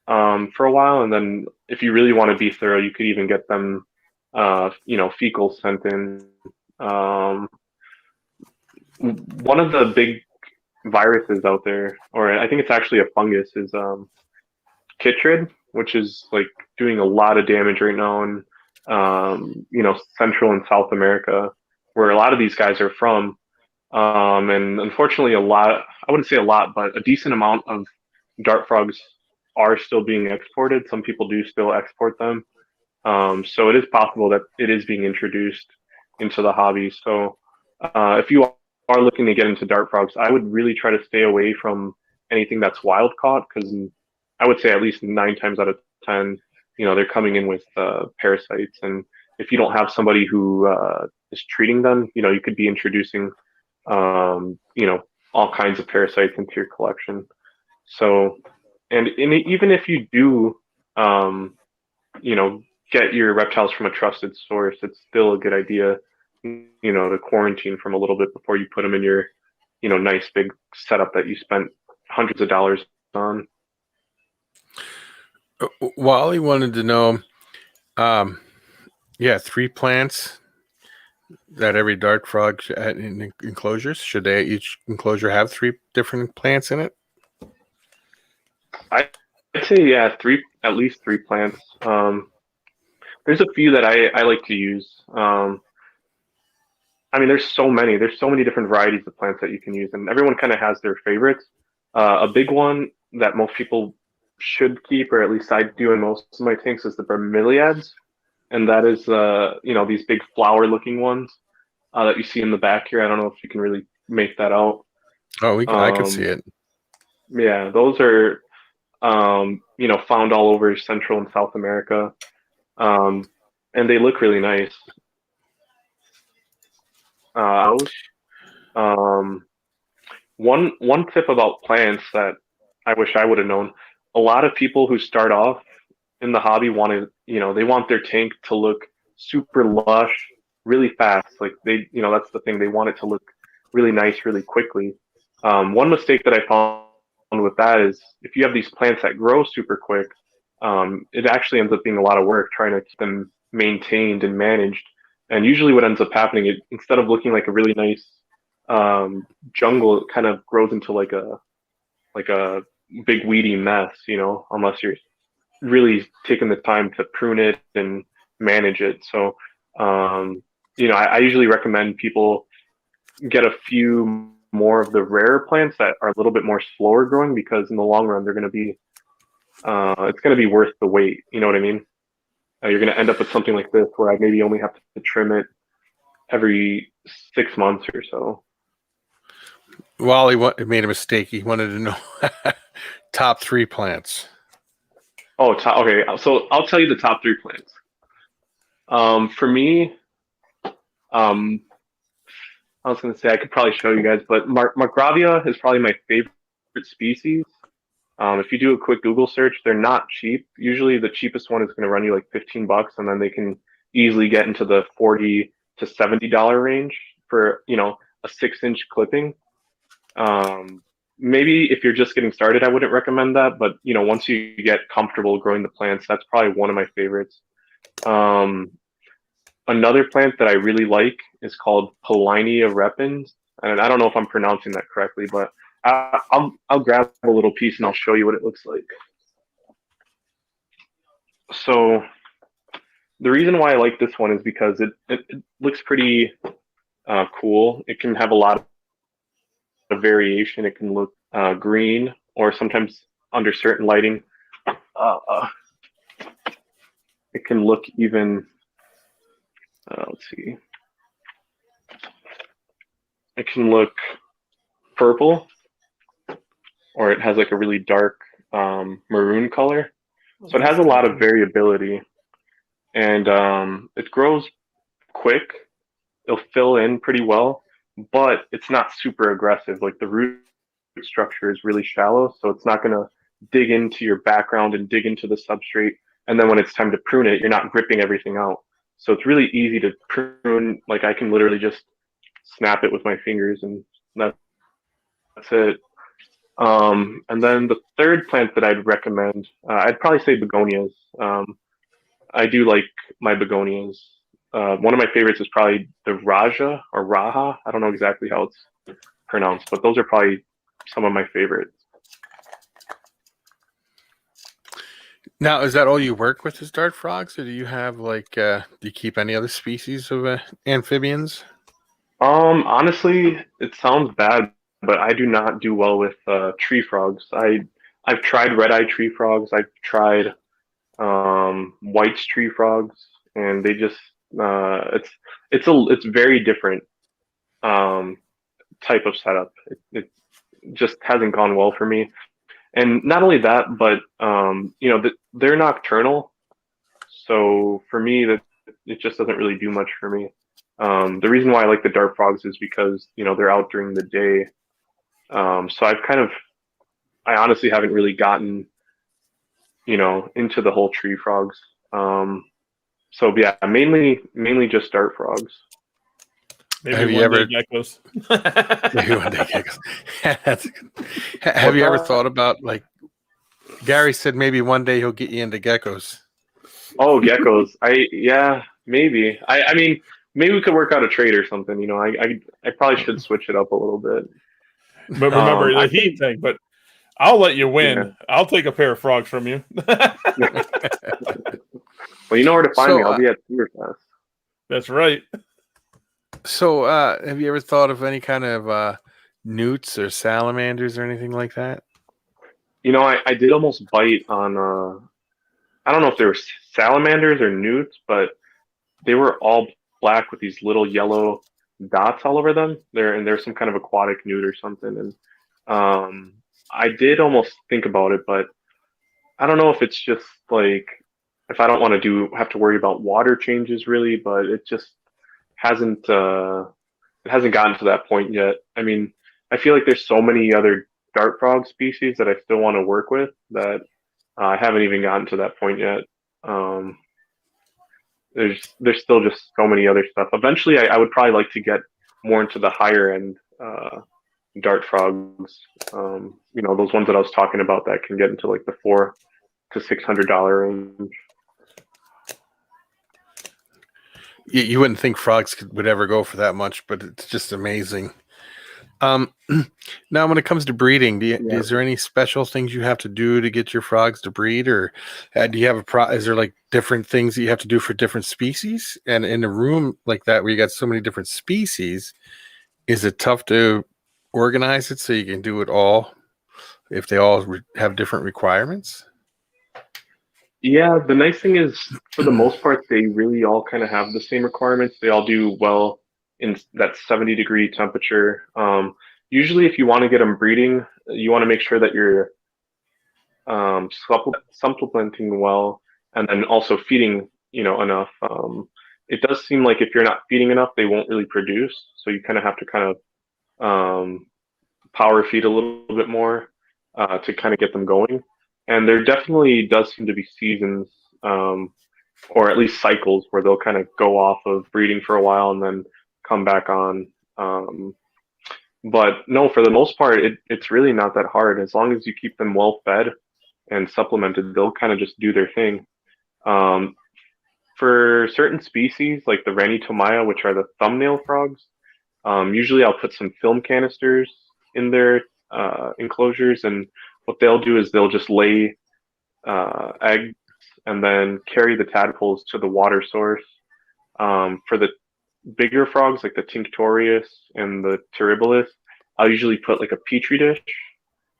Speaker 3: for a while, and then if you really want to be thorough, you could even get them, fecal sent in. Um, One of the big viruses out there, or I think it's actually a fungus, is chytrid, which is like doing a lot of damage right now in Central and South America, where a lot of these guys are from. And unfortunately, I wouldn't say a lot, but a decent amount of dart frogs are still being exported. Some people do still export them. So it is possible that it is being introduced into the hobby. So if you are looking to get into dart frogs, I would really try to stay away from anything that's wild caught, because I would say at least 9 times out of 10, they're coming in with parasites. And if you don't have somebody who is treating them, you could be introducing, all kinds of parasites into your collection. So, and even if you do, get your reptiles from a trusted source, it's still a good idea, to quarantine from a little bit before you put them in your, nice big setup that you spent hundreds of dollars on.
Speaker 2: Wally wanted to know, 3 plants that every dart frog in enclosures. Should each enclosure have 3 different plants in it?
Speaker 3: I'd say at least 3 plants. There's a few that I like to use. I mean, there's so many different varieties of plants that you can use, and everyone kind of has their favorites. A big one that most people should keep, or at least I do in most of my tanks, is the bromeliads, and that is these big flower-looking ones that you see in the back here. I don't know if you can really make that out.
Speaker 2: Oh, I can see it.
Speaker 3: Yeah, those are found all over Central and South America, and they look really nice. One tip about plants that I wish I would have known: a lot of people who start off in the hobby they want their tank to look super lush, really fast. Like that's the thing. They want it to look really nice, really quickly. One mistake that I found with that is if you have these plants that grow super quick, it actually ends up being a lot of work trying to keep them maintained and managed. And usually what ends up happening, instead of looking like a really nice jungle, it kind of grows into like a big weedy mess, unless you're really taking the time to prune it and manage it. So, I usually recommend people get a few more of the rarer plants that are a little bit more slower growing, because in the long run, they're going to be, it's going to be worth the wait. You know what I mean? You're going to end up with something like this where I maybe only have to trim it every 6 months or so.
Speaker 2: Wally made a mistake. He wanted to know top 3 plants.
Speaker 3: Oh, okay. So I'll tell you the top 3 plants. For me, I was going to say I could probably show you guys, but Margravia is probably my favorite species. If you do a quick Google search, they're not cheap. Usually the cheapest one is going to run you like $15, and then they can easily get into the $40 to $70 range for, a 6-inch clipping. Maybe if you're just getting started, I wouldn't recommend that, but once you get comfortable growing the plants, that's probably one of my favorites. Another plant that I really like is called Polinia repens, and I don't know if I'm pronouncing that correctly, but I'll grab a little piece and I'll show you what it looks like. So the reason why I like this one is because it looks pretty cool. It can have a lot of variation. It can look green, or sometimes under certain lighting, it can look even. Let's see. It can look purple, or it has like a really dark maroon color. So it has a lot of variability, and it grows quick. It'll fill in pretty well. but it's not super aggressive. Like the root structure is really shallow, so it's not going to dig into your background and dig into the substrate. And then when it's time to prune it, you're not ripping everything out. So it's really easy to prune. Like I can literally just snap it with my fingers, and that's it. And then the third plant that I'd recommend, I'd probably say begonias. I do like my begonias. One of my favorites is probably the Raja or Raha. I don't know exactly how it's pronounced, but those are probably some of my favorites.
Speaker 2: Now, is that all you work with is dart frogs, or do you have do you keep any other species of amphibians?
Speaker 3: Honestly, it sounds bad, but I do not do well with tree frogs. I've tried red-eye tree frogs. I've tried White's tree frogs, and they just it's very different type of setup. It just hasn't gone well for me. And not only that, but they're nocturnal, so for me that it just doesn't really do much for me. The reason why I like the dart frogs is because they're out during the day. So I honestly haven't really gotten into the whole tree frogs. So yeah, mainly just dart frogs.
Speaker 1: Maybe
Speaker 2: have you
Speaker 1: one
Speaker 2: ever
Speaker 1: day geckos?
Speaker 2: Maybe one day geckos. Have you ever thought about Gary said maybe one day he'll get you into geckos?
Speaker 3: Oh, geckos! Maybe. I mean, maybe we could work out a trade or something. I probably should switch it up a little bit.
Speaker 1: But remember the heat thing. But I'll let you win.
Speaker 3: Yeah.
Speaker 1: I'll take a pair of frogs from you.
Speaker 3: Well, you know where to find me. I'll be at Sewerfest.
Speaker 1: That's right.
Speaker 2: So, have you ever thought of any kind of newts or salamanders or anything like that?
Speaker 3: I did almost bite on, I don't know if they were salamanders or newts, but they were all black with these little yellow dots all over them. They're some kind of aquatic newt or something. And I did almost think about it, but I don't know if it's just if I don't want to have to worry about water changes really, but it just hasn't gotten to that point yet. I mean, I feel like there's so many other dart frog species that I still want to work with that I haven't even gotten to that point yet. There's still just so many other stuff. Eventually, I would probably like to get more into the higher end dart frogs. Those ones that I was talking about that can get into the $400 to $600 range.
Speaker 2: You wouldn't think frogs would ever go for that much, but it's just amazing. Now, when it comes to breeding, is there any special things you have to do to get your frogs to breed, or do you have is there different things that you have to do for different species? And in a room like that where you got so many different species, is it tough to organize it so you can do it all if they all have different requirements?
Speaker 3: Yeah, the nice thing is, for the most part, they really all kind of have the same requirements. They all do well in that 70-degree temperature. Usually, if you want to get them breeding, you want to make sure that you're supplementing well, and then also feeding, enough. It does seem like if you're not feeding enough, they won't really produce. So you kind of have to power feed a little bit more to kind of get them going. And there definitely does seem to be seasons, or at least cycles, where they'll kind of go off of breeding for a while and then come back on. But no, for the most part, it's really not that hard. As long as you keep them well fed and supplemented, they'll kind of just do their thing. For certain species, like the Ranitomaya, which are the thumbnail frogs, usually I'll put some film canisters in their enclosures, and what they'll do is they'll just lay eggs and then carry the tadpoles to the water source. For the bigger frogs, like the Tinctorius and the Terribilis, I'll usually put a petri dish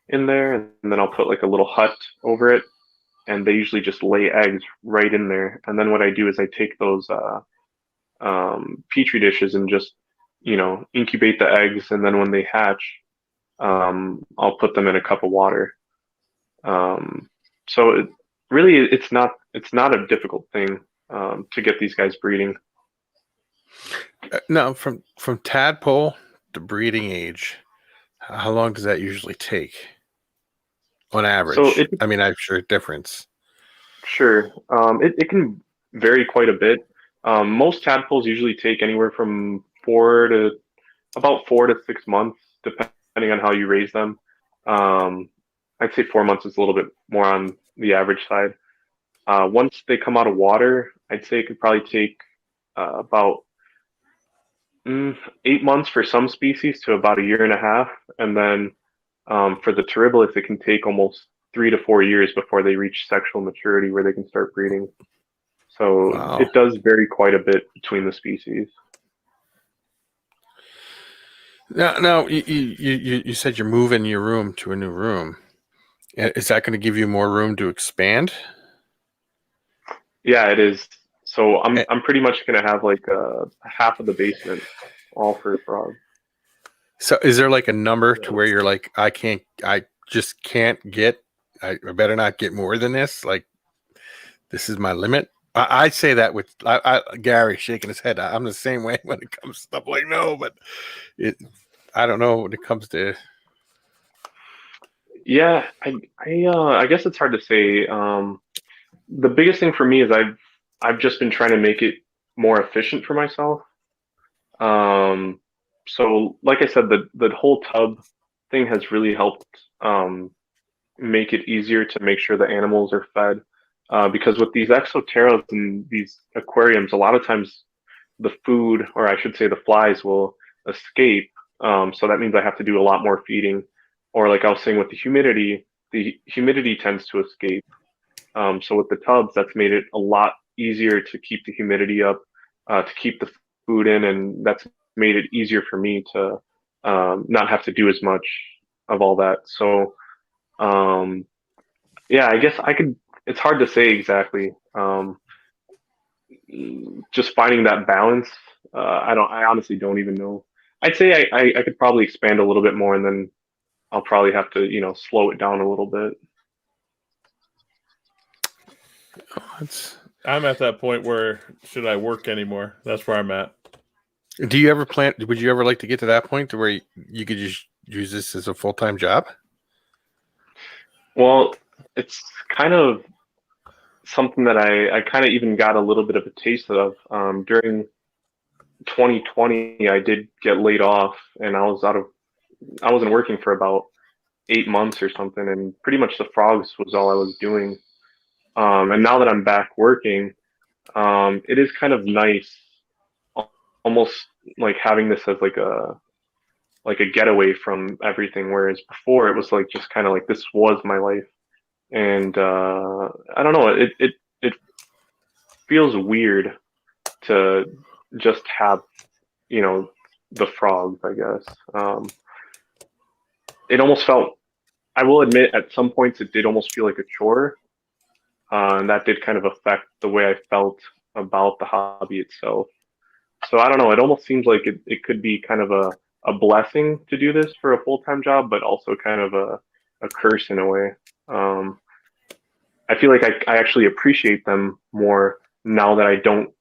Speaker 3: in there, and then I'll put a little hut over it, and they usually just lay eggs right in there. And then what I do is I take those petri dishes and just incubate the eggs, and then when they hatch, I'll put them in a cup of water. So it's not a difficult thing to get these guys breeding.
Speaker 2: Now, from tadpole the breeding age, how long does that usually take on average?
Speaker 3: So
Speaker 2: I'm sure difference.
Speaker 3: Sure. It can vary quite a bit. Most tadpoles usually take anywhere from 4 to 6 months, depending on how you raise them. I'd say 4 months is a little bit more on the average side. Once they come out of water, I'd say it could probably take about 8 months for some species to about a year and a half. And then for the terribilis, it can take almost 3 to 4 years before they reach sexual maturity where they can start breeding. So
Speaker 2: Wow.
Speaker 3: it does vary quite a bit between the species.
Speaker 2: Now you said you're moving your room to a new room. Is that going to give you more room to expand?
Speaker 3: Yeah, it is. So I'm pretty much gonna have like half of the basement all for frogs.
Speaker 2: So is there like a number to where you're like, I just can't get, I better not get more than this? Like, this is my limit? I say that with Gary shaking his head. I'm the same way when it comes to stuff like no, but I don't know when it comes to.
Speaker 3: Yeah, I guess it's hard to say. The biggest thing for me is I've just been trying to make it more efficient for myself. So like I said, the whole tub thing has really helped make it easier to make sure the animals are fed. Because with these exoterras and these aquariums, a lot of times the food, or I should say the flies, will escape. So that means I have to do a lot more feeding. Or like I was saying with the humidity tends to escape. So with the tubs, that's made it a lot easier to keep the humidity up, to keep the food in, and that's made it easier for me to not have to do as much of all that. So yeah, I guess it's hard to say exactly. Just finding that balance. I honestly don't even know. I'd say I could probably expand a little bit more, and then I'll probably have to, slow it down a little bit.
Speaker 1: I'm at that point where should I work anymore? That's where I'm at.
Speaker 2: Do you ever would you ever like to get to that point to where you could just use this as a full-time job?
Speaker 3: Well, it's kind of something that I kind of even got a little bit of a taste of. During 2020, I did get laid off, and I wasn't working for about 8 months or something, and pretty much the frogs was all I was doing. And now that I'm back working, it is kind of nice, almost like having this as like a getaway from everything. Whereas before it was like just kind of like this was my life, and I don't know, it feels weird to just have the frogs, I guess. It almost felt, I will admit, at some points it did almost feel like a chore. And that did kind of affect the way I felt about the hobby itself. So I don't know. It almost seems like it could be kind of a blessing to do this for a full-time job, but also kind of a curse in a way. I feel like I actually appreciate them more now that I don't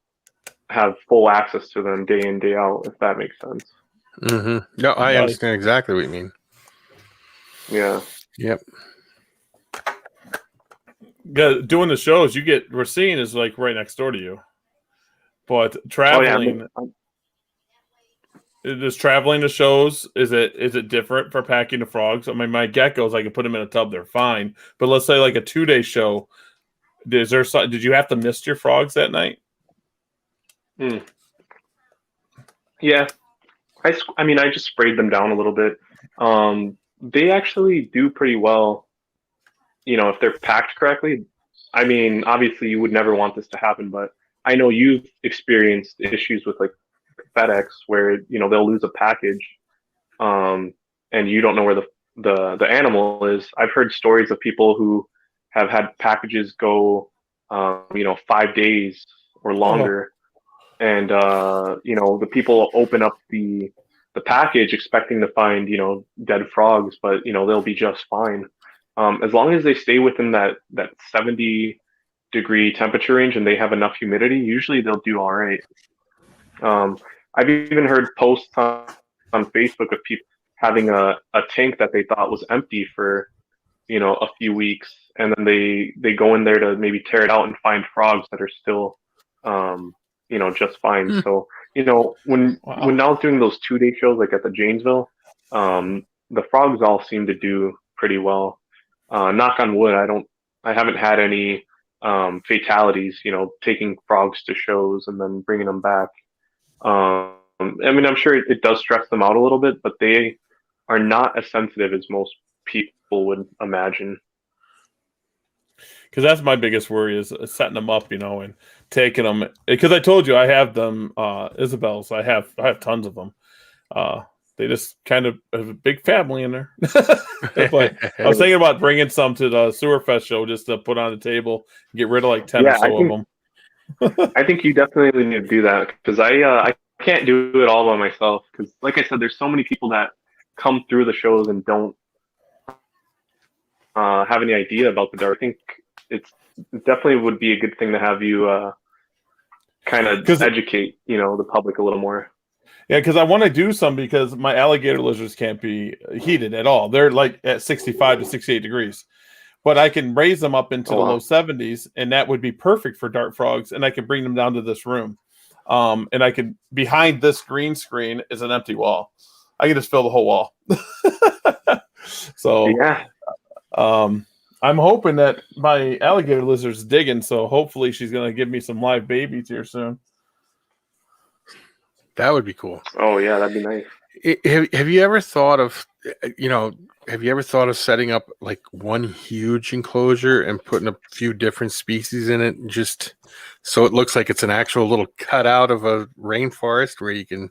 Speaker 3: have full access to them day in, day out, if that makes sense.
Speaker 2: Mm-hmm. No, I understand exactly what you mean.
Speaker 3: Yeah.
Speaker 2: Yep.
Speaker 1: Doing the shows, Racine is like right next door to you. But traveling, does traveling to shows, is it different for packing the frogs? I mean, my geckos, I can put them in a tub, they're fine. But let's say like a 2-day show, did you have to mist your frogs that night?
Speaker 3: Yeah. I mean, I just sprayed them down a little bit. They actually do pretty well, if they're packed correctly. I mean, obviously you would never want this to happen, but I know you've experienced issues with like FedEx where, they'll lose a package, and you don't know where the animal is. I've heard stories of people who have had packages go, 5 days or longer. And, the people open up the package expecting to find, dead frogs, but, they'll be just fine. As long as they stay within that 70-degree temperature range and they have enough humidity, usually they'll do all right. I've even heard posts on on Facebook of people having a tank that they thought was empty for, a few weeks, and then they go in there to maybe tear it out and find frogs that are still, just fine. So, when I was doing those 2-day shows, like at the Janesville, the frogs all seem to do pretty well. Knock on wood, I haven't had any fatalities, taking frogs to shows and then bringing them back. I'm sure it does stress them out a little bit, but they are not as sensitive as most people would imagine.
Speaker 1: Because that's my biggest worry is setting them up, and taking them. Because I told you I have them, Isabels. I have tons of them. They just kind of have a big family in there. But I was thinking about bringing some to the Sewerfest show just to put on the table and get rid of like 10 or so of them.
Speaker 3: I think you definitely need to do that, because I can't do it all by myself. Because like I said, there's so many people that come through the shows and don't have any idea about the dart. I think it definitely would be a good thing to have you kind of educate the public a little more.
Speaker 1: Yeah, because I want to do some, because my alligator lizards can't be heated at all. They're like at 65 to 68 degrees. But I can raise them up into the low 70s, and that would be perfect for dart frogs, and I can bring them down to this room. And I can, behind this green screen is an empty wall. I can just fill the whole wall. So
Speaker 3: yeah.
Speaker 1: I'm hoping that my alligator lizard's digging, so hopefully she's going to give me some live babies here soon.
Speaker 2: That would be cool.
Speaker 3: Oh yeah, that'd be nice.
Speaker 2: Have you ever thought of, setting up like one huge enclosure and putting a few different species in it, just so it looks like it's an actual little cutout of a rainforest where you can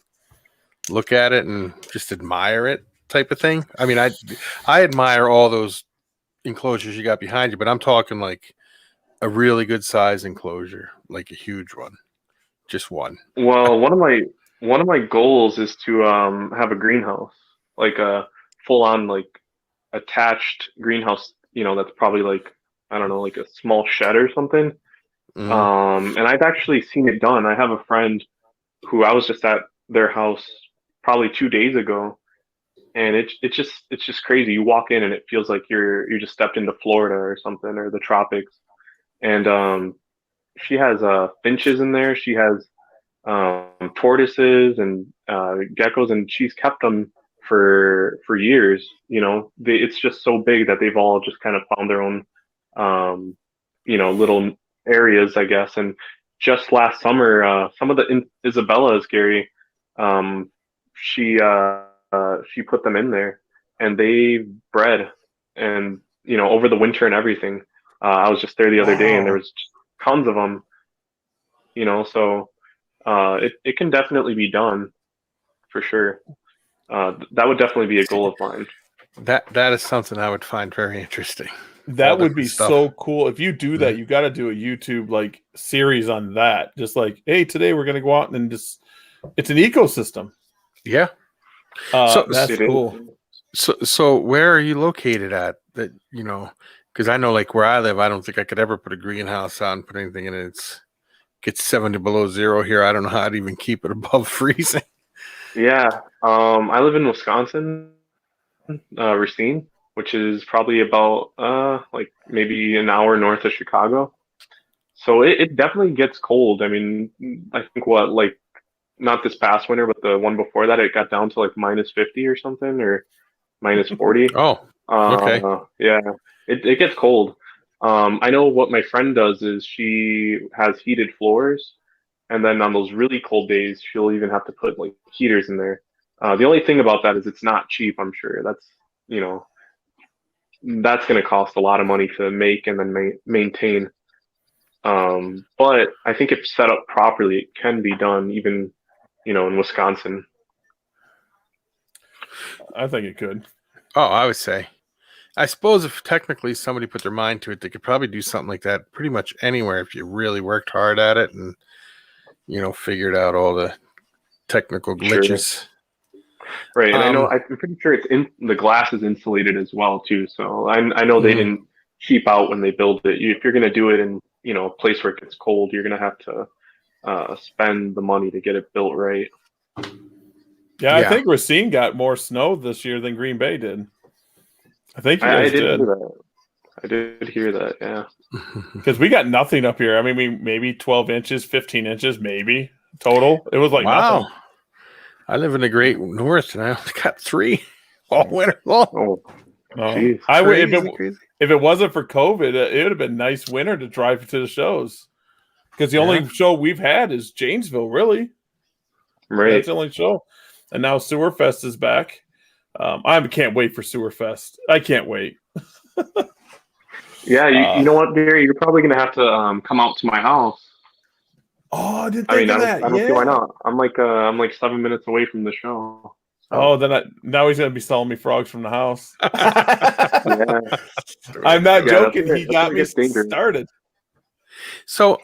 Speaker 2: look at it and just admire it, type of thing? I mean, I admire all those enclosures you got behind you, but I'm talking like a really good size enclosure, like a huge one, just one.
Speaker 3: Well, one of my goals is to have a greenhouse, like a full-on like attached greenhouse. That's probably like, I don't know, like a small shed or something. And I've actually seen it done. I have a friend who I was just at their house probably 2 days ago, and it's just crazy. You walk in and it feels like you just stepped into Florida or something, or the tropics. And she has finches in there. She has tortoises and geckos, and she's kept them for years. It's just so big that they've all just kind of found their own little areas, I guess. And just last summer, some of the Isabellas, Gary, she put them in there, and they bred, and over the winter and everything. I was just there the other day, and there was tons of them. So it can definitely be done, for sure. That would definitely be a goal of mine.
Speaker 2: That is something I would find very interesting.
Speaker 1: That would be so cool. If you do that, you got to do a YouTube like series on that. Just like, hey, today we're going to go out and just, it's an ecosystem.
Speaker 2: Yeah.
Speaker 1: That's cool.
Speaker 2: So where are you located at? That, because I know like where I live, I don't think I could ever put a greenhouse out and put anything in it. It gets 70 below zero here. I don't know how to even keep it above freezing.
Speaker 3: Yeah. I live in Wisconsin, Racine, which is probably about like maybe an hour north of Chicago. So it definitely gets cold. I mean, I think like not this past winter, but the one before that, it got down to like minus 50 or something, or minus 40.
Speaker 2: Oh, okay.
Speaker 3: Yeah, it gets cold. I know what my friend does is she has heated floors, and then on those really cold days, she'll even have to put like heaters in there. The only thing about that is it's not cheap. I'm sure that's going to cost a lot of money to make and then maintain. But I think if set up properly, it can be done even, in Wisconsin.
Speaker 1: I think it could.
Speaker 2: Oh, I would say. I suppose if technically somebody put their mind to it, they could probably do something like that pretty much anywhere if you really worked hard at it and, figured out all the technical glitches.
Speaker 3: Sure. Right, and I'm pretty sure the glass is insulated as well too. So I know they didn't cheap out when they build it. If you're going to do it in a place where it gets cold, you're going to have to spend the money to get it built right.
Speaker 1: Yeah, I think Racine got more snow this year than Green Bay did. I think you guys did.
Speaker 3: Hear that. I did hear that, yeah.
Speaker 1: Because we got nothing up here. I mean, maybe 12 inches, 15 inches, maybe total. It was like nothing.
Speaker 2: I live in the Great North, and I only got 3 all winter long.
Speaker 1: If it wasn't for COVID, it would have been a nice winter to drive to the shows. Because the only show we've had is Janesville, really.
Speaker 3: Right.
Speaker 1: That's the only show. And now Sewerfest is back. I can't wait for Sewerfest. I can't wait.
Speaker 3: Yeah, you know what, Gary? You're probably going to have to come out to my house.
Speaker 1: Oh, I didn't think of that.
Speaker 3: I don't see why not. I'm like 7 minutes away from the show. So.
Speaker 1: Oh, then now he's going to be selling me frogs from the house. I'm not joking. He got me started.
Speaker 2: So,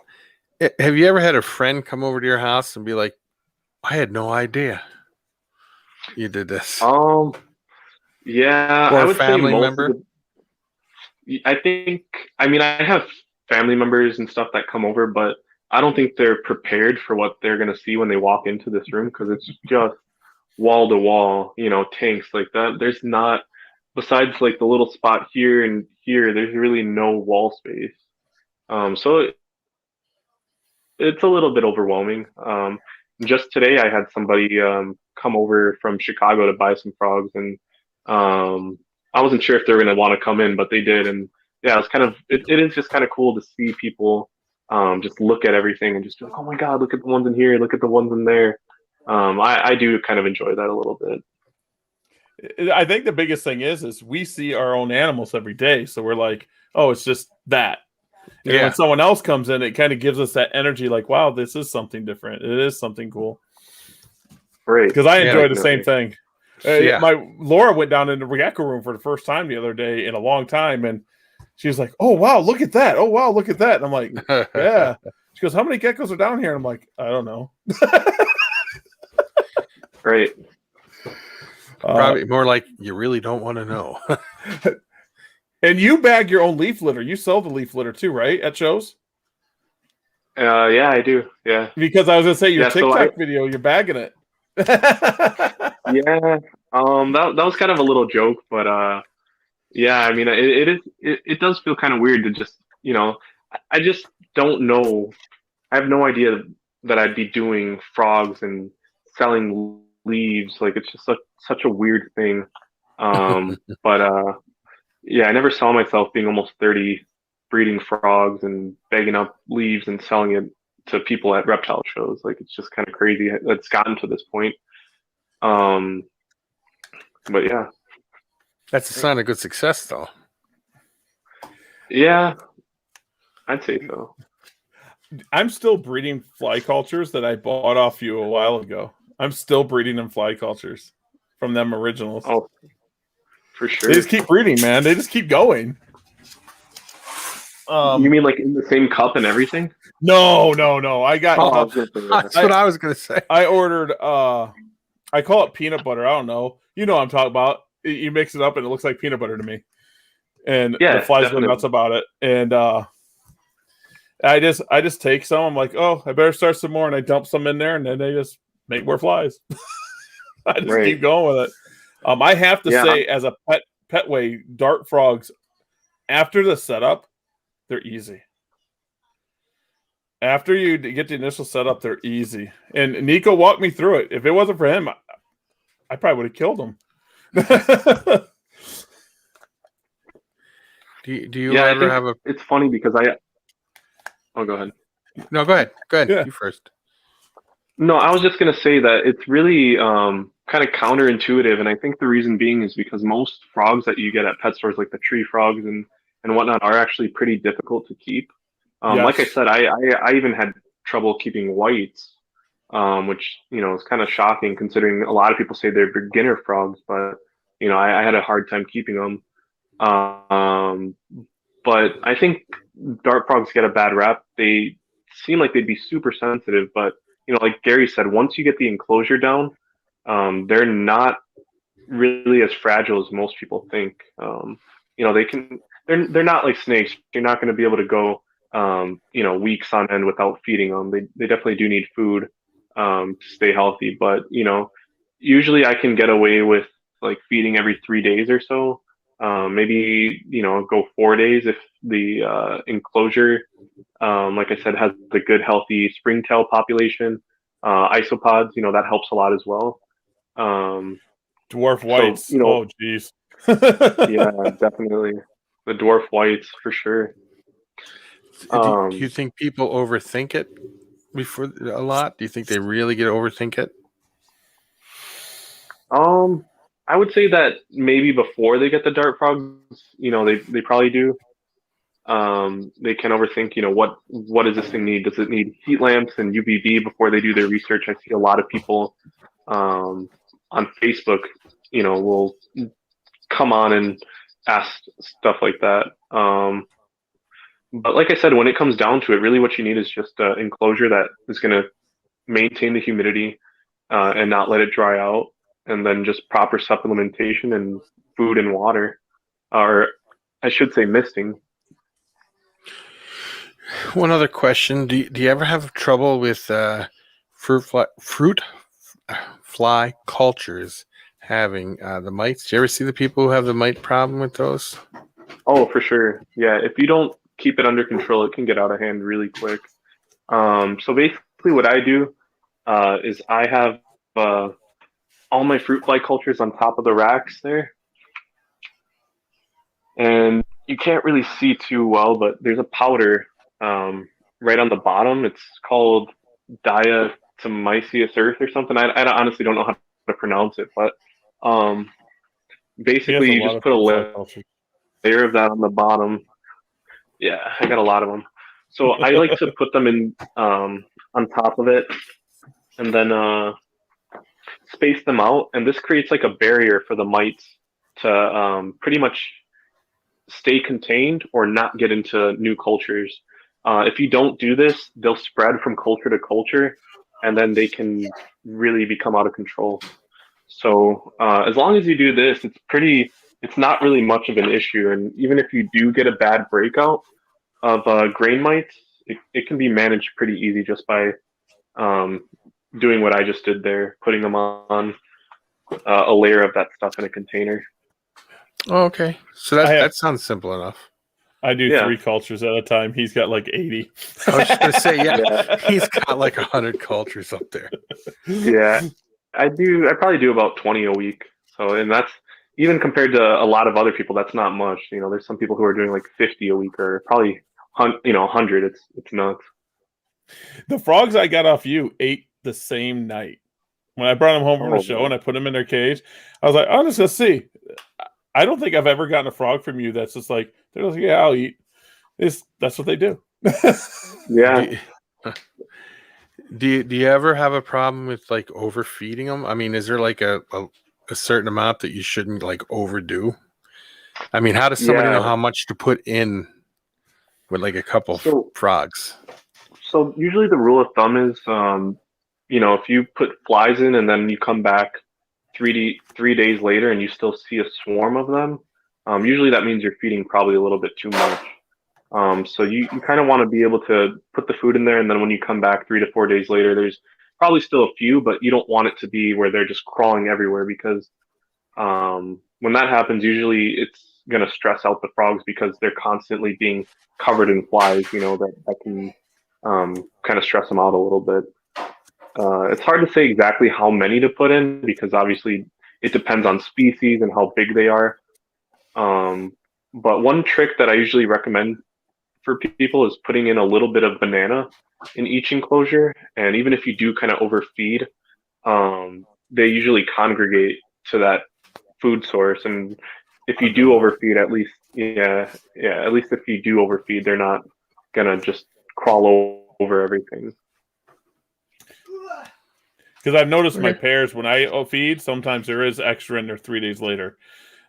Speaker 2: have you ever had a friend come over to your house and be like, I had no idea you did this?
Speaker 3: Yeah.
Speaker 2: Or
Speaker 3: I
Speaker 2: a
Speaker 3: would
Speaker 2: family
Speaker 3: say
Speaker 2: member?
Speaker 3: I have family members and stuff that come over, but I don't think they're prepared for what they're going to see when they walk into this room, because it's just wall to wall, tanks like that. There's not, besides like the little spot here and here, there's really no wall space. So it's a little bit overwhelming. Just today I had somebody come over from Chicago to buy some frogs, and I wasn't sure if they were going to want to come in, but they did. And yeah, it is just kind of cool to see people just look at everything and just be like, oh my God, look at the ones in here, look at the ones in there. I do kind of enjoy that a little bit.
Speaker 1: I think the biggest thing is we see our own animals every day. So we're like, oh, it's just that. And when someone else comes in, it kind of gives us that energy like, wow, this is something different. It is something cool.
Speaker 3: Right.
Speaker 1: Because I enjoy the same thing. My Laura went down in the gecko room for the first time the other day in a long time, and she was like, oh wow, look at that. Oh wow, look at that. And I'm like, yeah. She goes, how many geckos are down here? And I'm like, I don't know.
Speaker 3: Right.
Speaker 2: Probably more like you really don't want to know.
Speaker 1: And you bag your own leaf litter. You sell the leaf litter too, right? At shows?
Speaker 3: Yeah, I do. Yeah.
Speaker 1: Because I was gonna say your TikTok video, you're bagging it.
Speaker 3: Yeah. That was kind of a little joke, but yeah, I mean it does feel kind of weird to just, I just don't know. I have no idea that I'd be doing frogs and selling leaves. Like, it's just such a weird thing. But yeah, I never saw myself being almost 30 breeding frogs and bagging up leaves and selling it to people at reptile shows. Like, it's just kind of crazy. It's gotten to this point. But yeah.
Speaker 2: That's a sign of good success, though.
Speaker 3: Yeah, I'd say so.
Speaker 1: I'm still breeding fly cultures that I bought off you a while ago. I'm still breeding them fly cultures from them originals.
Speaker 3: Oh, for sure.
Speaker 1: They just keep breeding, man. They just keep going.
Speaker 3: You mean like in the same cup and everything?
Speaker 1: No. I got.
Speaker 2: That's what I was gonna say.
Speaker 1: I ordered. I call it peanut butter. I don't know. You know what I'm talking about. You mix it up and it looks like peanut butter to me. And the flies go nuts about it. And I just take some. I'm like, oh, I better start some more, and I dump some in there, and then they just make more flies. I just keep going with it. I have to say, as a pet way, dart frogs, after the setup, they're easy. After you get the initial setup, they're easy. And Nico walked me through it. If it wasn't for him, I probably would have killed him.
Speaker 2: Do you ever have a?
Speaker 3: It's funny because Oh, go ahead.
Speaker 2: No, go ahead.
Speaker 1: Yeah.
Speaker 2: You first.
Speaker 3: No, I was just gonna say that it's really kind of counterintuitive, and I think the reason being is because most frogs that you get at pet stores, like the tree frogs and whatnot, are actually pretty difficult to keep. Like I said, I even had trouble keeping whites, which is kind of shocking considering a lot of people say they're beginner frogs, but I had a hard time keeping them. But I think dart frogs get a bad rap. They seem like they'd be super sensitive, but like Gary said, once you get the enclosure down, they're not really as fragile as most people think. They're not like snakes. You're not going to be able to go weeks on end without feeding them. They definitely do need food to stay healthy, but usually I can get away with like feeding every 3 days or so. Maybe go 4 days if the enclosure, like I said, has a good healthy springtail population. Isopods, that helps a lot as well.
Speaker 1: Dwarf whites. Oh, geez.
Speaker 3: Yeah, definitely the dwarf whites for sure.
Speaker 2: Do you think people overthink it before a lot? Do you think they really overthink it?
Speaker 3: I would say that maybe before they get the dart frogs, they probably do. They can overthink, what does this thing need? Does it need heat lamps and UVB before they do their research? I see a lot of people on Facebook, will come on and ask stuff like that. But like I said, when it comes down to it, really what you need is just an enclosure that is going to maintain the humidity and not let it dry out, and then just proper supplementation and food and water, or I should say misting.
Speaker 2: One other question: Do you ever have trouble with fruit fly cultures having the mites? Do you ever see the people who have the mite problem with those?
Speaker 3: Oh, for sure. Yeah, if you don't keep it under control, it can get out of hand really quick. So basically, what I do is I have all my fruit fly cultures on top of the racks there, and you can't really see too well, but there's a powder right on the bottom. It's called diatomyceous earth or something. I honestly don't know how to pronounce it, but basically you just put a layer of that on the bottom. Yeah, I got a lot of them. So I like to put them in on top of it, and then space them out, and this creates like a barrier for the mites to pretty much stay contained or not get into new cultures. If you don't do this, they'll spread from culture to culture, and then they can really become out of control. So as long as you do this, it's not really much of an issue. And even if you do get a bad breakout of grain mites, it can be managed pretty easy just by doing what I just did there, putting them on a layer of that stuff in a container.
Speaker 2: Oh, okay. So that sounds simple enough.
Speaker 1: I do 3 cultures at a time. He's got like 80.
Speaker 2: I was just going to say, yeah, he's got like 100 cultures up there.
Speaker 3: Yeah, I probably do about 20 a week. So, and that's even compared to a lot of other people, that's not much. There's some people who are doing like 50 a week or probably 100. It's nuts.
Speaker 1: The frogs I got off you ate the same night. When I brought them home from the show and I put them in their cage, I was like, I'm just going to see. I don't think I've ever gotten a frog from you that's just like, they're like, yeah, I'll eat. That's what they do.
Speaker 3: Yeah.
Speaker 2: Do you ever have a problem with like overfeeding them? I mean, is there like a certain amount that you shouldn't like overdo? I mean, how does somebody know how much to put in with like a couple frogs?
Speaker 3: So usually the rule of thumb is, if you put flies in and then you come back 3 days later and you still see a swarm of them, usually that means you're feeding probably a little bit too much. So you kind of want to be able to put the food in there, and then when you come back 3 to 4 days later, there's probably still a few, but you don't want it to be where they're just crawling everywhere, because when that happens, usually it's going to stress out the frogs because they're constantly being covered in flies, that can kind of stress them out a little bit. It's hard to say exactly how many to put in because obviously it depends on species and how big they are. But one trick that I usually recommend for people is putting in a little bit of banana in each enclosure. And even if you do kind of overfeed, they usually congregate to that food source. And if you do overfeed, at least if you do overfeed, they're not gonna just crawl over everything.
Speaker 1: Because I've noticed my pairs, when I feed, sometimes there is extra in there 3 days later.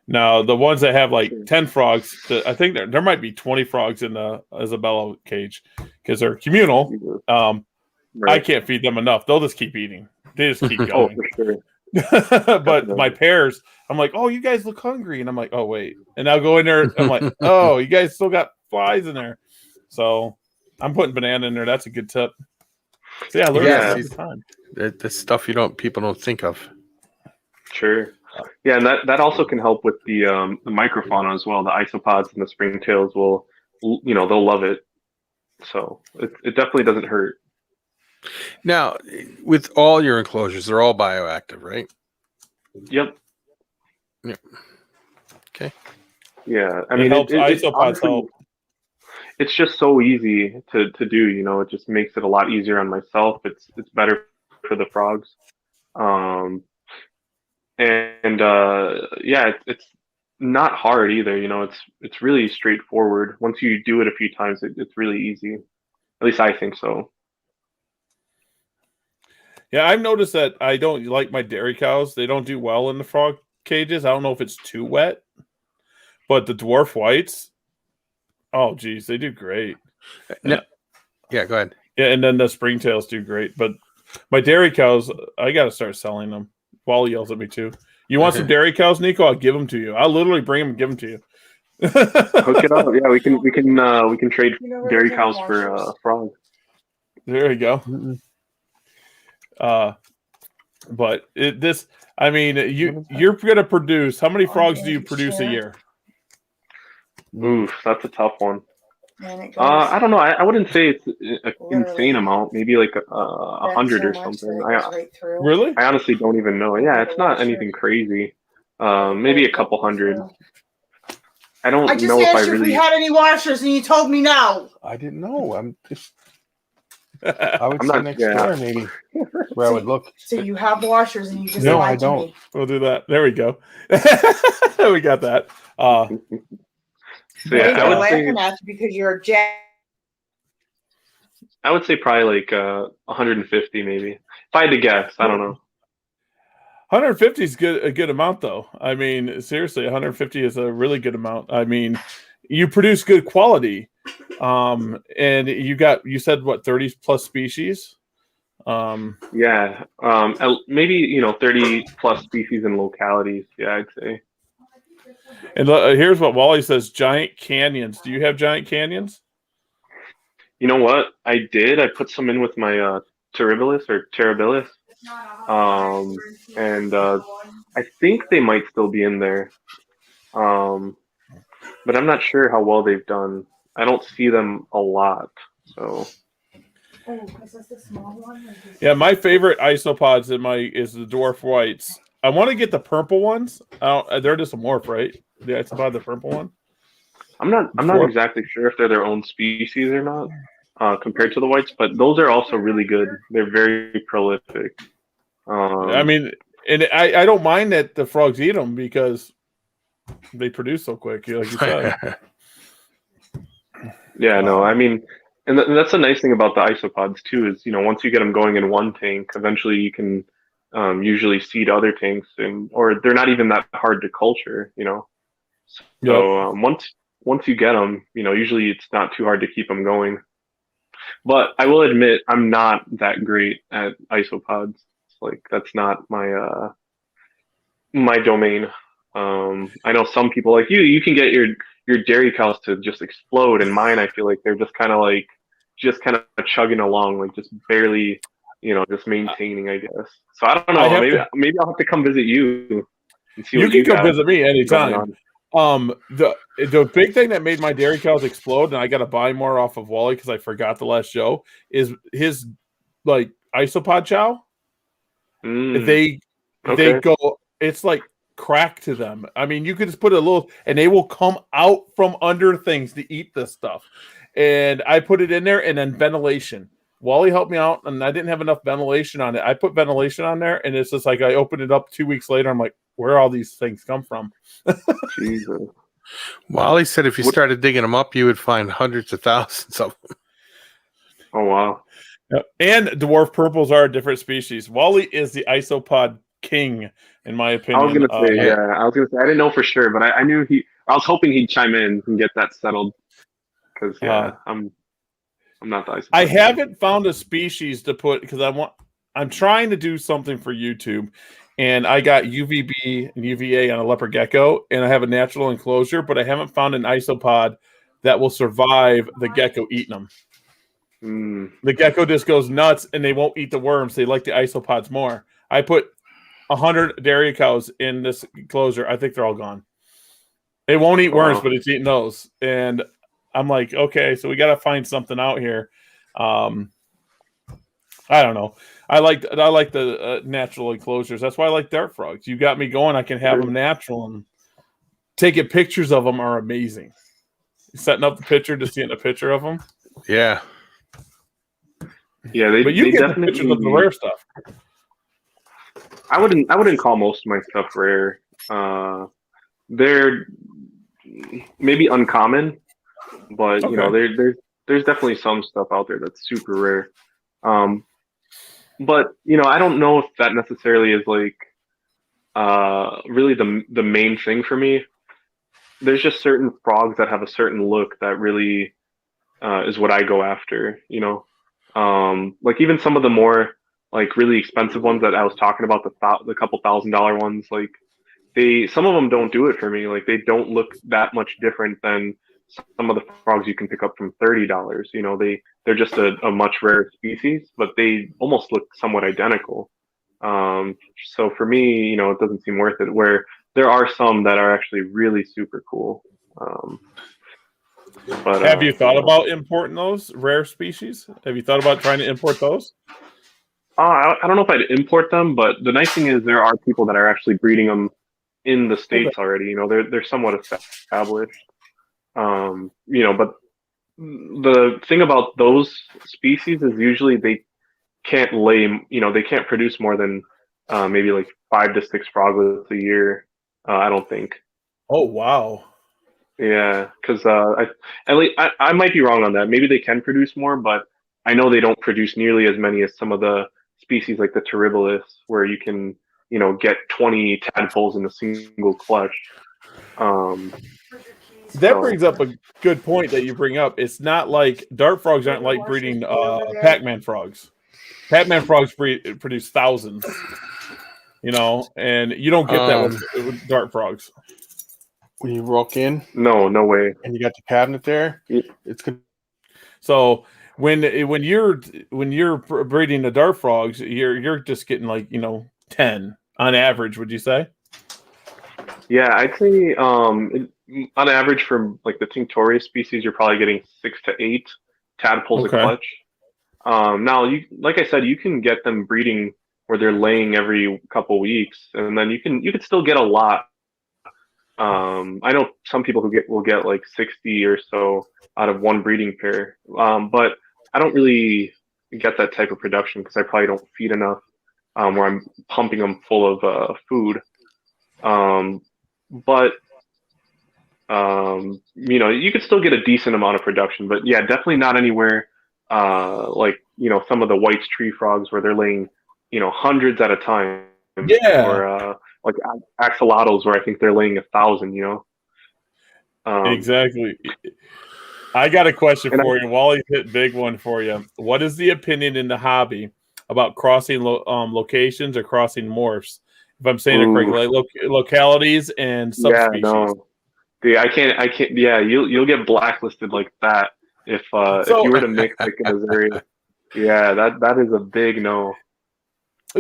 Speaker 1: Now, the ones that have like 10 frogs, I think there might be 20 frogs in the Isabella cage because they're communal. Right. I can't feed them enough. They'll just keep eating. They just keep going.
Speaker 3: For sure.
Speaker 1: But my pairs, I'm like, oh, you guys look hungry. And I'm like, oh, wait. And I'll go in there. I'm like, oh, you guys still got flies in there. So I'm putting banana in there. That's a good tip. So yeah, I learned that all the time.
Speaker 2: The stuff people don't think of.
Speaker 3: Sure. Yeah, and that also can help with the microfauna as well. The isopods and the springtails will, they'll love it. So it definitely doesn't hurt.
Speaker 2: Now, with all your enclosures, they're all bioactive, right?
Speaker 3: Yep.
Speaker 2: Yep. Okay.
Speaker 3: Yeah, I mean,
Speaker 1: isopods help.
Speaker 3: It's just so easy to do. It just makes it a lot easier on myself. It's better for the frogs. Yeah, it's not hard either. It's really straightforward. Once you do it a few times, it's really easy. At least I think so.
Speaker 1: Yeah, I've noticed that I don't like my dairy cows. They don't do well in the frog cages. I don't know if it's too wet, but the dwarf whites, oh geez, they do great.
Speaker 2: Yeah, go ahead.
Speaker 1: Yeah, and then the springtails do great. But my dairy cows, I got to start selling them. Wally yells at me too. You want some dairy cows, Nico? I'll give them to you. I'll literally bring them and give them to you.
Speaker 3: Hook it up. Yeah, we can trade dairy cows for frogs.
Speaker 1: There you go. But you're gonna produce. How many frogs do you produce a year?
Speaker 3: Oof, that's a tough one. I don't know. I wouldn't say it's an insane amount. Maybe like 100 or something.
Speaker 1: Really?
Speaker 3: I honestly don't even know. Yeah, it's not anything crazy. Maybe a couple hundred. I don't know if I really.
Speaker 4: I just asked you if we had any washers, and you told me no.
Speaker 2: I didn't know. I would say next door, maybe, where I would look.
Speaker 4: So you have washers, and you just
Speaker 2: no,
Speaker 4: lied
Speaker 2: I don't.
Speaker 4: To me.
Speaker 1: We'll do that. There we go. We got that.
Speaker 3: So yeah,
Speaker 4: I would laughing at you because you're a jack.
Speaker 3: I would say probably like 150, maybe. If I had to guess, I don't know.
Speaker 1: 150 is a good amount, though. I mean, seriously, 150 is a really good amount. I mean, you produce good quality, and you said what, 30 plus species?
Speaker 3: Yeah, maybe 30 plus species and localities. Yeah, I'd say.
Speaker 1: And here's what Wally says: giant canyons. Do you have giant canyons?
Speaker 3: You know what? I did. I put some in with my terribilis, and I think they might still be in there. But I'm not sure how well they've done. I don't see them a lot. So.
Speaker 4: Oh, is this the small one?
Speaker 1: Yeah, my favorite isopods is the dwarf whites. I want to get the purple ones. They're just a morph, right? The isopod, the purple one.
Speaker 3: I'm not exactly sure if they're their own species or not, compared to the whites, but those are also really good. They're very prolific.
Speaker 1: I mean, and I don't mind that the frogs eat them because they produce so quick, like you said.
Speaker 3: Yeah, no, I mean, and that's the nice thing about the isopods too is once you get them going in one tank, eventually you can usually seed other tanks, or they're not even that hard to culture, So once you get them, usually it's not too hard to keep them going. But I will admit, I'm not that great at isopods. Like that's not my my domain. I know some people like you can get your dairy cows to just explode, and mine I feel like they're just kind of chugging along, like just barely, just maintaining, I guess. So I don't know. Maybe I'll have to come visit you and see.
Speaker 1: You can come visit me anytime. The big thing that made my dairy cows explode, and I got to buy more off of Wally because I forgot the last show, is his like isopod chow. They go. It's like crack to them. I mean, you could just put a little, and they will come out from under things to eat this stuff. And I put it in there, and then ventilation. Wally helped me out, and I didn't have enough ventilation on it. I put ventilation on there, and it's just like I opened it up 2 weeks later. I'm like, where all these things come from?
Speaker 3: Jesus.
Speaker 2: Wally said if you started digging them up, you would find hundreds of thousands of them.
Speaker 3: Oh, wow.
Speaker 1: Yep. And dwarf purples are a different species. Wally is the isopod king, in my opinion.
Speaker 3: I was gonna say, I didn't know for sure, but I knew I was hoping he'd chime in and get that settled. Because I'm not the isopod.
Speaker 1: I haven't found a species to put because I'm trying to do something for YouTube, and I got UVB and UVA on a leopard gecko, and I have a natural enclosure, but I haven't found an isopod that will survive the gecko eating them. The gecko just goes nuts, and they won't eat the worms. They like the isopods more. I put 100 dairy cows in this enclosure. I think they're all gone. It won't eat worms, but it's eating those. And I'm like, okay, so we got to find something out here. I don't know. I like the natural enclosures. That's why I like dart frogs. You got me going. I can have them natural, and taking pictures of them are amazing. Setting up the picture to seeing a picture of them.
Speaker 2: Yeah.
Speaker 3: Yeah,
Speaker 1: but you get the pictures of the rare stuff.
Speaker 3: I wouldn't call most of my stuff rare. They're maybe uncommon, but you know, there's definitely some stuff out there that's super rare. But you know, I don't know if that necessarily is like really the main thing for me. There's just certain frogs that have a certain look that really is what I go after, you know. Like even some of the more like really expensive ones that I was talking about, the couple $1,000 ones, like some of them don't do it for me. Like they don't look that much different than some of the frogs you can pick up from $30. You know, they're just a much rarer species, but they almost look somewhat identical. So for me, you know, it doesn't seem worth it. Where there are some that are actually really super cool. But
Speaker 1: have you thought about importing those rare species? Have you thought about trying to import those?
Speaker 3: I don't know if I'd import them, but the nice thing is there are people that are actually breeding them in the States already. You know, they're somewhat established. You know, but the thing about those species is usually they can't lay, you know, they can't produce more than maybe like 5 to 6 froglets a year. I don't think.
Speaker 1: Oh, wow.
Speaker 3: Yeah, because I might be wrong on that. Maybe they can produce more, but I know they don't produce nearly as many as some of the species like the Terribilis, where you can, you know, get 20 tadpoles in a single clutch.
Speaker 1: That brings up a good point that you bring up. It's not like dart frogs aren't like breeding Pac-Man frogs. Pac-Man frogs produce thousands, you know, and you don't get that with dart frogs.
Speaker 2: When you walk in,
Speaker 3: no way,
Speaker 2: and you got the cabinet there, it's good.
Speaker 1: So when you're breeding the dart frogs, you're just getting like, you know, 10 on average. Would you say?
Speaker 3: Yeah, I'd say on average for like the Tinctorius species, you're probably getting 6 to 8 tadpoles a clutch. Now, like I said, you can get them breeding where they're laying every couple weeks, and then you could still get a lot. I know some people who will get like 60 or so out of one breeding pair, but I don't really get that type of production because I probably don't feed enough, where I'm pumping them full of food. But you know, you could still get a decent amount of production, but yeah, definitely not anywhere like, you know, some of the White's tree frogs where they're laying, you know, hundreds at a time.
Speaker 1: Yeah.
Speaker 3: Or like axolotls where I think they're laying 1,000. You know.
Speaker 1: Exactly. I got a question for you. Wally's hit big one for you. What is the opinion in the hobby about crossing locations or crossing morphs? If I'm saying it correctly, like localities and subspecies.
Speaker 3: Yeah, no. Dude, I can't. Yeah, you'll get blacklisted like that if you were to mix like in this area. Yeah, that is a big no.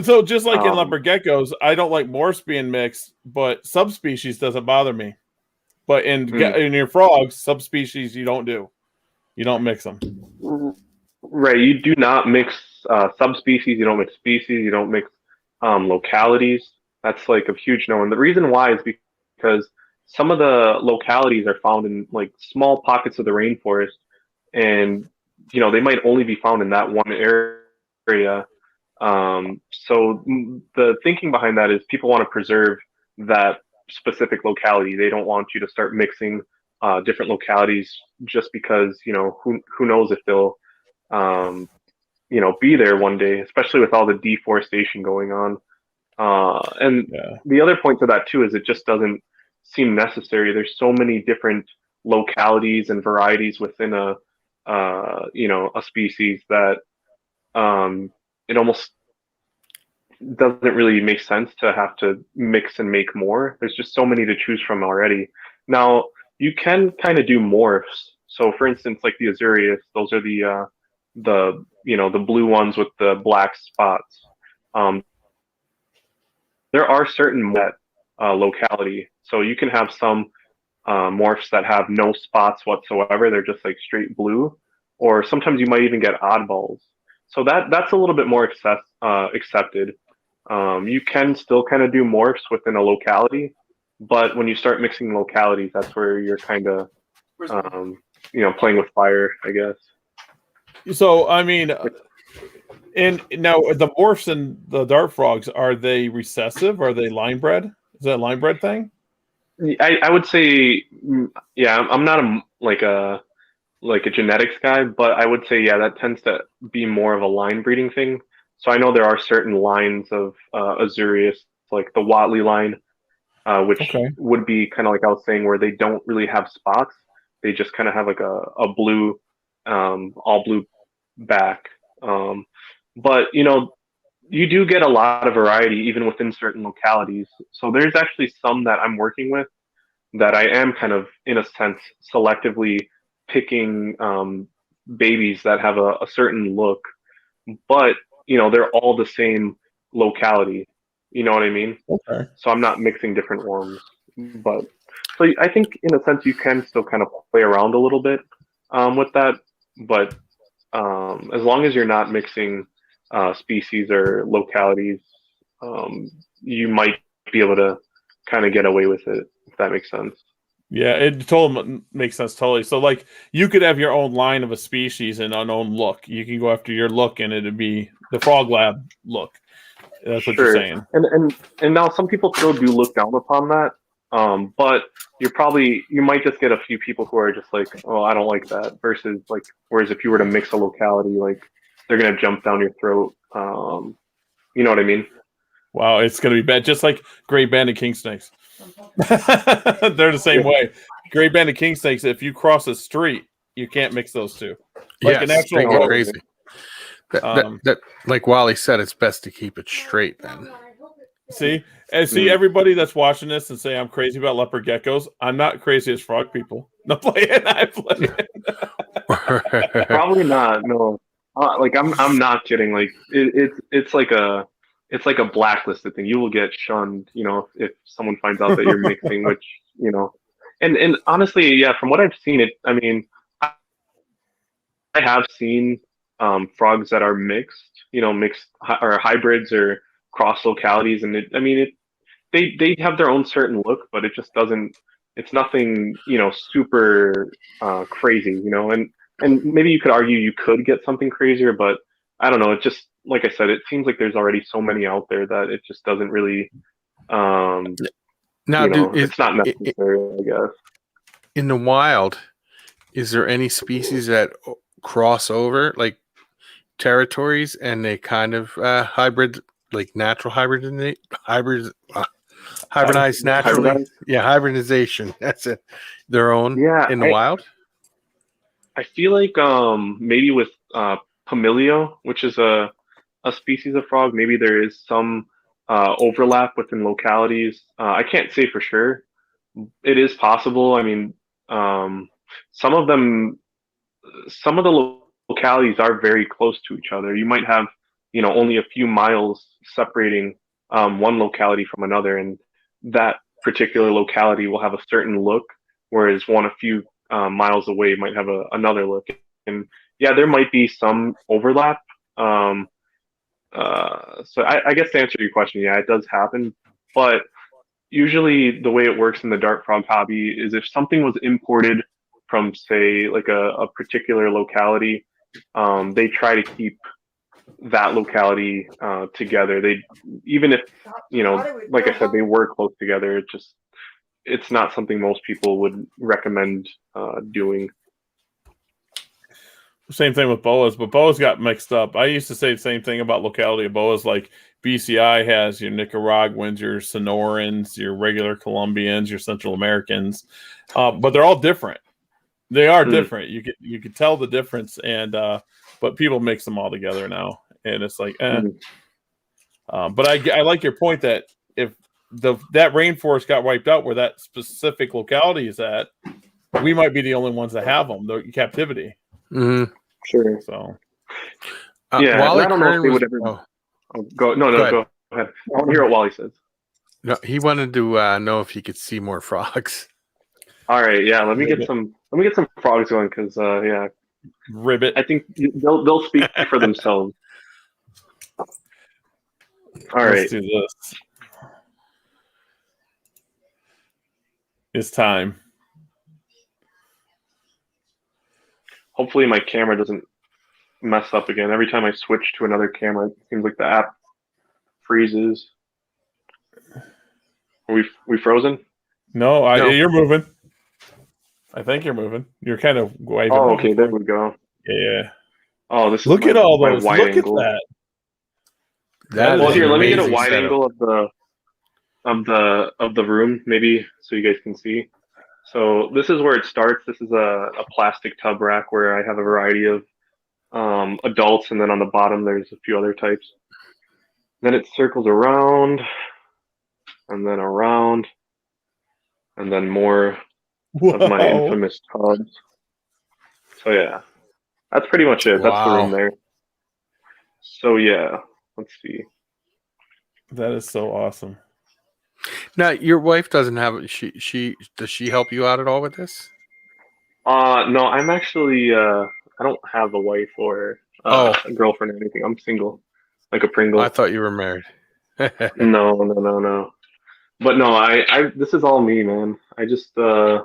Speaker 1: So just like in leopard geckos, I don't like morphs being mixed, but subspecies doesn't bother me. But in your frogs, subspecies you don't mix them.
Speaker 3: Right, you do not mix subspecies. You don't mix species. You don't mix localities. That's like a huge no. And the reason why is because some of the localities are found in like small pockets of the rainforest, and you know they might only be found in that one area. So the thinking behind that is people want to preserve that specific locality. They don't want you to start mixing different localities just because, you know, who knows if they'll you know, be there one day, especially with all the deforestation going on. And the other point to that too is it just doesn't seem necessary. There's so many different localities and varieties within a you know, a species that it almost doesn't really make sense to have to mix and make more. There's just so many to choose from already. Now, you can kind of do morphs. So for instance, like the Azurius, those are the you know, the blue ones with the black spots. They're there are certain locality. So you can have some morphs that have no spots whatsoever. They're just like straight blue, or sometimes you might even get oddballs. So that's a little bit more accepted. You can still kind of do morphs within a locality, but when you start mixing localities, that's where you're kind of, playing with fire, I guess.
Speaker 1: So, I mean, and now the morphs and the dart frogs, are they recessive? Are they line bred? Is that a line bred thing?
Speaker 3: I would say, yeah, I'm not a genetics guy, but I would say, yeah, that tends to be more of a line breeding thing. So I know there are certain lines of Azurius, like the Watley line, which would be kind of like I was saying, where they don't really have spots. They just kind of have like a blue, all blue back. But, you do get a lot of variety even within certain localities. So there's actually some that I'm working with that I am kind of, in a sense, selectively picking babies that have a certain look, but they're all the same locality. You know what I mean?
Speaker 1: Okay.
Speaker 3: So I'm not mixing different worms, but so I think in a sense you can still kind of play around a little bit with that, but as long as you're not mixing species or localities, you might be able to kind of get away with it, if that makes sense.
Speaker 1: Yeah, it totally makes sense. Totally. So, like, you could have your own line of a species and an own look. You can go after your look, and it'd be the Frog Lab look. That's what you're saying.
Speaker 3: And now some people still do look down upon that, but you might just get a few people who are just like, oh, I don't like that. Versus like, whereas if you were to mix a locality, like they're gonna jump down your throat. You know what I mean?
Speaker 1: Wow, it's gonna be bad. Just like gray banded king snakes. They're the same way. Gray banded king snakes, if you cross a street, you can't mix those two. Like an actual
Speaker 2: go crazy. That like Wally said, it's best to keep it straight then.
Speaker 1: See? And see everybody that's watching this and say I'm crazy about leopard geckos. I'm not crazy as frog people. No playing, I play.
Speaker 3: Probably not. No. Like I'm not kidding. Like it's like a blacklisted thing. You will get shunned, if someone finds out that you're mixing, which, and honestly, yeah, from what I've seen I mean, I have seen frogs that are mixed or hybrids or cross localities, and they have their own certain look, but it just doesn't. It's nothing, super crazy, and maybe you could argue you could get something crazier, but I don't know. It just, like I said, it seems like there's already so many out there that it just doesn't really. It's not necessary, I guess.
Speaker 2: In the wild, is there any species that cross over like territories and they kind of hybridize naturally? Yeah, hybridization. That's it. Their own in the wild.
Speaker 3: I feel like maybe with Pamilio, which is a species of frog, maybe there is some overlap within localities. I can't say for sure. It is possible. I mean, some of the localities are very close to each other. You might have, only a few miles separating one locality from another, and that particular locality will have a certain look, whereas one a few miles away might have another look. And yeah, there might be some overlap. So I guess to answer your question, yeah, it does happen. But usually the way it works in the dart frog hobby is if something was imported from, say, like a particular locality, they try to keep that locality together. Even if, like I said, they were close together, it's not something most people would recommend doing.
Speaker 1: Same thing with boas, but boas got mixed up. I used to say the same thing about locality of boas. Like BCI has your Nicaraguans, your Sonorans, your regular Colombians, your Central Americans, but they're all different. They are different. You could tell the difference, and but people mix them all together now, and it's like, But I like your point that if that rainforest got wiped out where that specific locality is at, we might be the only ones that have them. The captivity.
Speaker 2: Mm-hmm.
Speaker 3: Sure.
Speaker 1: So,
Speaker 3: yeah, I don't know if they would ever. Go ahead. I want to hear what Wally says.
Speaker 2: No, he wanted to know if he could see more frogs.
Speaker 3: All right, yeah. Let me get some frogs going because yeah,
Speaker 1: Ribbit.
Speaker 3: I think they'll speak for themselves. All right.
Speaker 1: Let's do this. It's time.
Speaker 3: Hopefully my camera doesn't mess up again. Every time I switch to another camera, it seems like the app freezes. Are we frozen?
Speaker 1: No, you're moving. I think you're moving. You're kind of waving.
Speaker 3: Oh, okay. There we go.
Speaker 1: Yeah.
Speaker 3: Oh, this is
Speaker 1: Look at all those.
Speaker 3: wide
Speaker 1: Look
Speaker 3: angle.
Speaker 1: at
Speaker 2: That
Speaker 3: Well,
Speaker 2: is
Speaker 3: here,
Speaker 2: an
Speaker 3: let me get a
Speaker 2: amazing
Speaker 3: wide
Speaker 2: setup.
Speaker 3: angle of the room, maybe, so you guys can see. So this is where it starts. This is a plastic tub rack where I have a variety of adults, and then on the bottom there's a few other types. Then it circles around, and then around, and then more of my
Speaker 1: Whoa.
Speaker 3: infamous tubs. So yeah, that's pretty much it. That's the room there. So yeah, let's see.
Speaker 1: That is so awesome.
Speaker 2: Now, your wife doesn't have she does she help you out at all with this?
Speaker 3: No, I'm actually I don't have a wife or a girlfriend or anything. I'm single, like a Pringle.
Speaker 2: I thought you were married.
Speaker 3: No. But no, I this is all me, man. I just do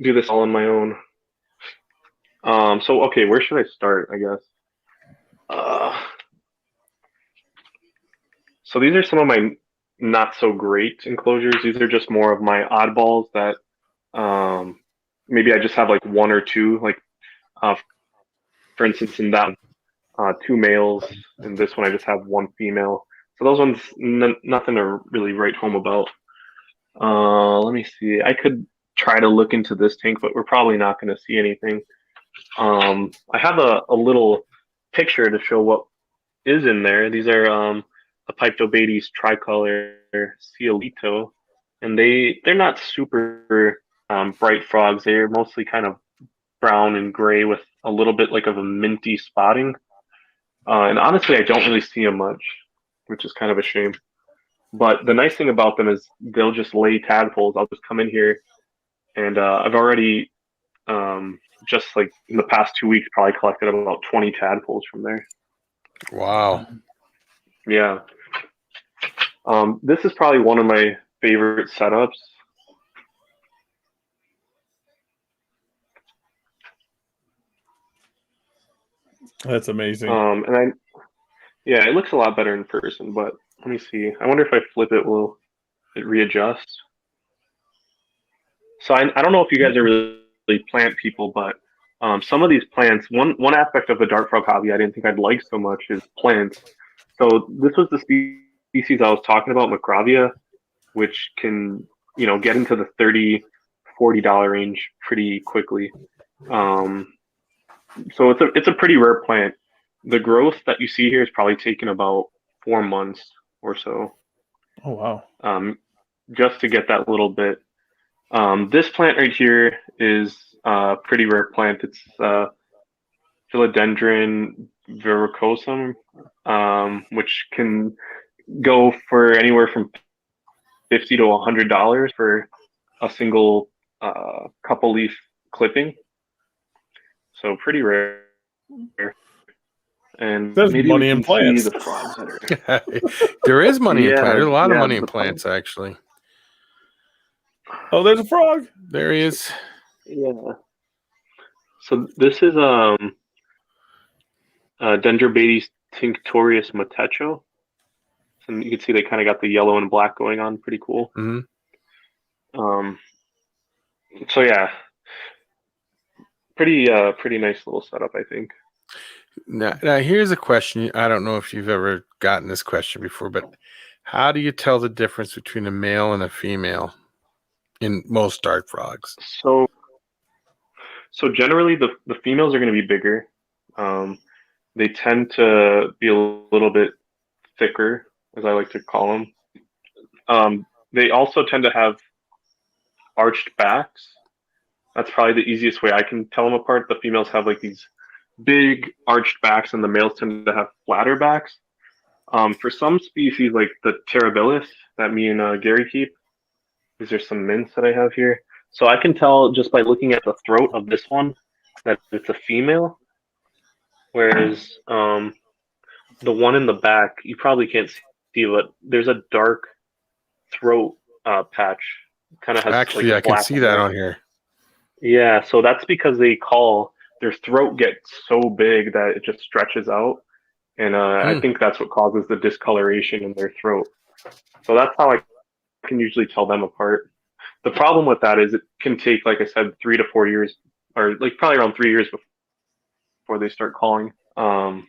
Speaker 3: this all on my own. So okay, where should I start? I guess. So these are some of my not so great enclosures. These are just more of my oddballs that maybe I just have like one or two. Like for instance, in that two males, in this one I just have one female. So those ones, nothing to really write home about. Let me see. I could try to look into this tank, but we're probably not going to see anything. I have a little picture to show what is in there. These are the Piptobates tricolor Cielito, and they're not super bright frogs. They're mostly kind of brown and gray with a little bit like of a minty spotting. And honestly, I don't really see them much, which is kind of a shame. But the nice thing about them is they'll just lay tadpoles. I'll just come in here, and I've already just like in the past 2 weeks probably collected about 20 tadpoles from there.
Speaker 2: Wow.
Speaker 3: Yeah. This is probably one of my favorite setups.
Speaker 1: That's amazing.
Speaker 3: Yeah, it looks a lot better in person, but let me see. I wonder if I flip it, will it readjust? So I don't know if you guys are really plant people, but some of these plants, one aspect of the dart frog hobby I didn't think I'd like so much is plants. So this was the species I was talking about, Macravia, which can, get into the $30, $40 range pretty quickly. So it's a pretty rare plant. The growth that you see here is probably taken about 4 months or so.
Speaker 1: Oh wow!
Speaker 3: Just to get that little bit. This plant right here is a pretty rare plant. It's Philodendron verrucosum, which can go for anywhere from $50 to $100 for a single couple leaf clipping. So pretty rare. And
Speaker 1: there's
Speaker 3: maybe
Speaker 1: money
Speaker 3: we can
Speaker 1: in plants.
Speaker 3: see the frogs that are...
Speaker 2: There is money in plants. There's a lot of money in
Speaker 3: the
Speaker 2: plants, actually.
Speaker 1: Oh, there's a frog.
Speaker 2: There he is.
Speaker 3: Yeah. So this is Dendrobates tinctorius motecho. And you can see they kind of got the yellow and black going on. Pretty cool.
Speaker 2: Mm-hmm.
Speaker 3: So yeah, pretty nice little setup, I think.
Speaker 2: Now here's a question. I don't know if you've ever gotten this question before, but how do you tell the difference between a male and a female in most dart frogs?
Speaker 3: So generally the females are going to be bigger. They tend to be a little bit thicker, as I like to call them. They also tend to have arched backs. That's probably the easiest way I can tell them apart. The females have like these big arched backs, and the males tend to have flatter backs. For some species like the terribilis that me and Gary keep, these are some mints that I have here. So I can tell just by looking at the throat of this one that it's a female, whereas the one in the back you probably can't see, but there's a dark throat patch. Kind of has
Speaker 2: Actually,
Speaker 3: like a
Speaker 2: I can
Speaker 3: black
Speaker 2: see that
Speaker 3: there.
Speaker 2: on here.
Speaker 3: Yeah, so that's because their throat gets so big that it just stretches out, and I think that's what causes the discoloration in their throat. So that's how I can usually tell them apart. The problem with that is it can take, like I said, 3 to 4 years, or like probably around 3 years before they start calling. Well,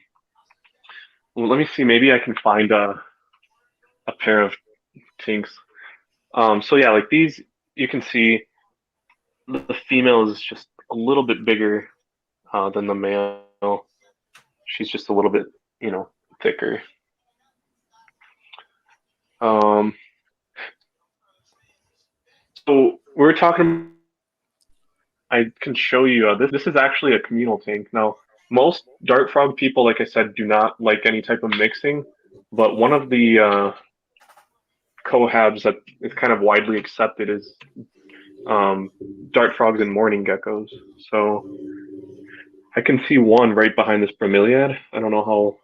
Speaker 3: let me see. Maybe I can find a pair of tinks. So yeah, like these, you can see the female is just a little bit bigger than the male. She's just a little bit, thicker. So we're talking. I can show you. This is actually a communal tank. Now, most dart frog people, like I said, do not like any type of mixing. But one of the cohabs that is kind of widely accepted is dart frogs and mourning geckos. So I can see one right behind this bromeliad. I don't know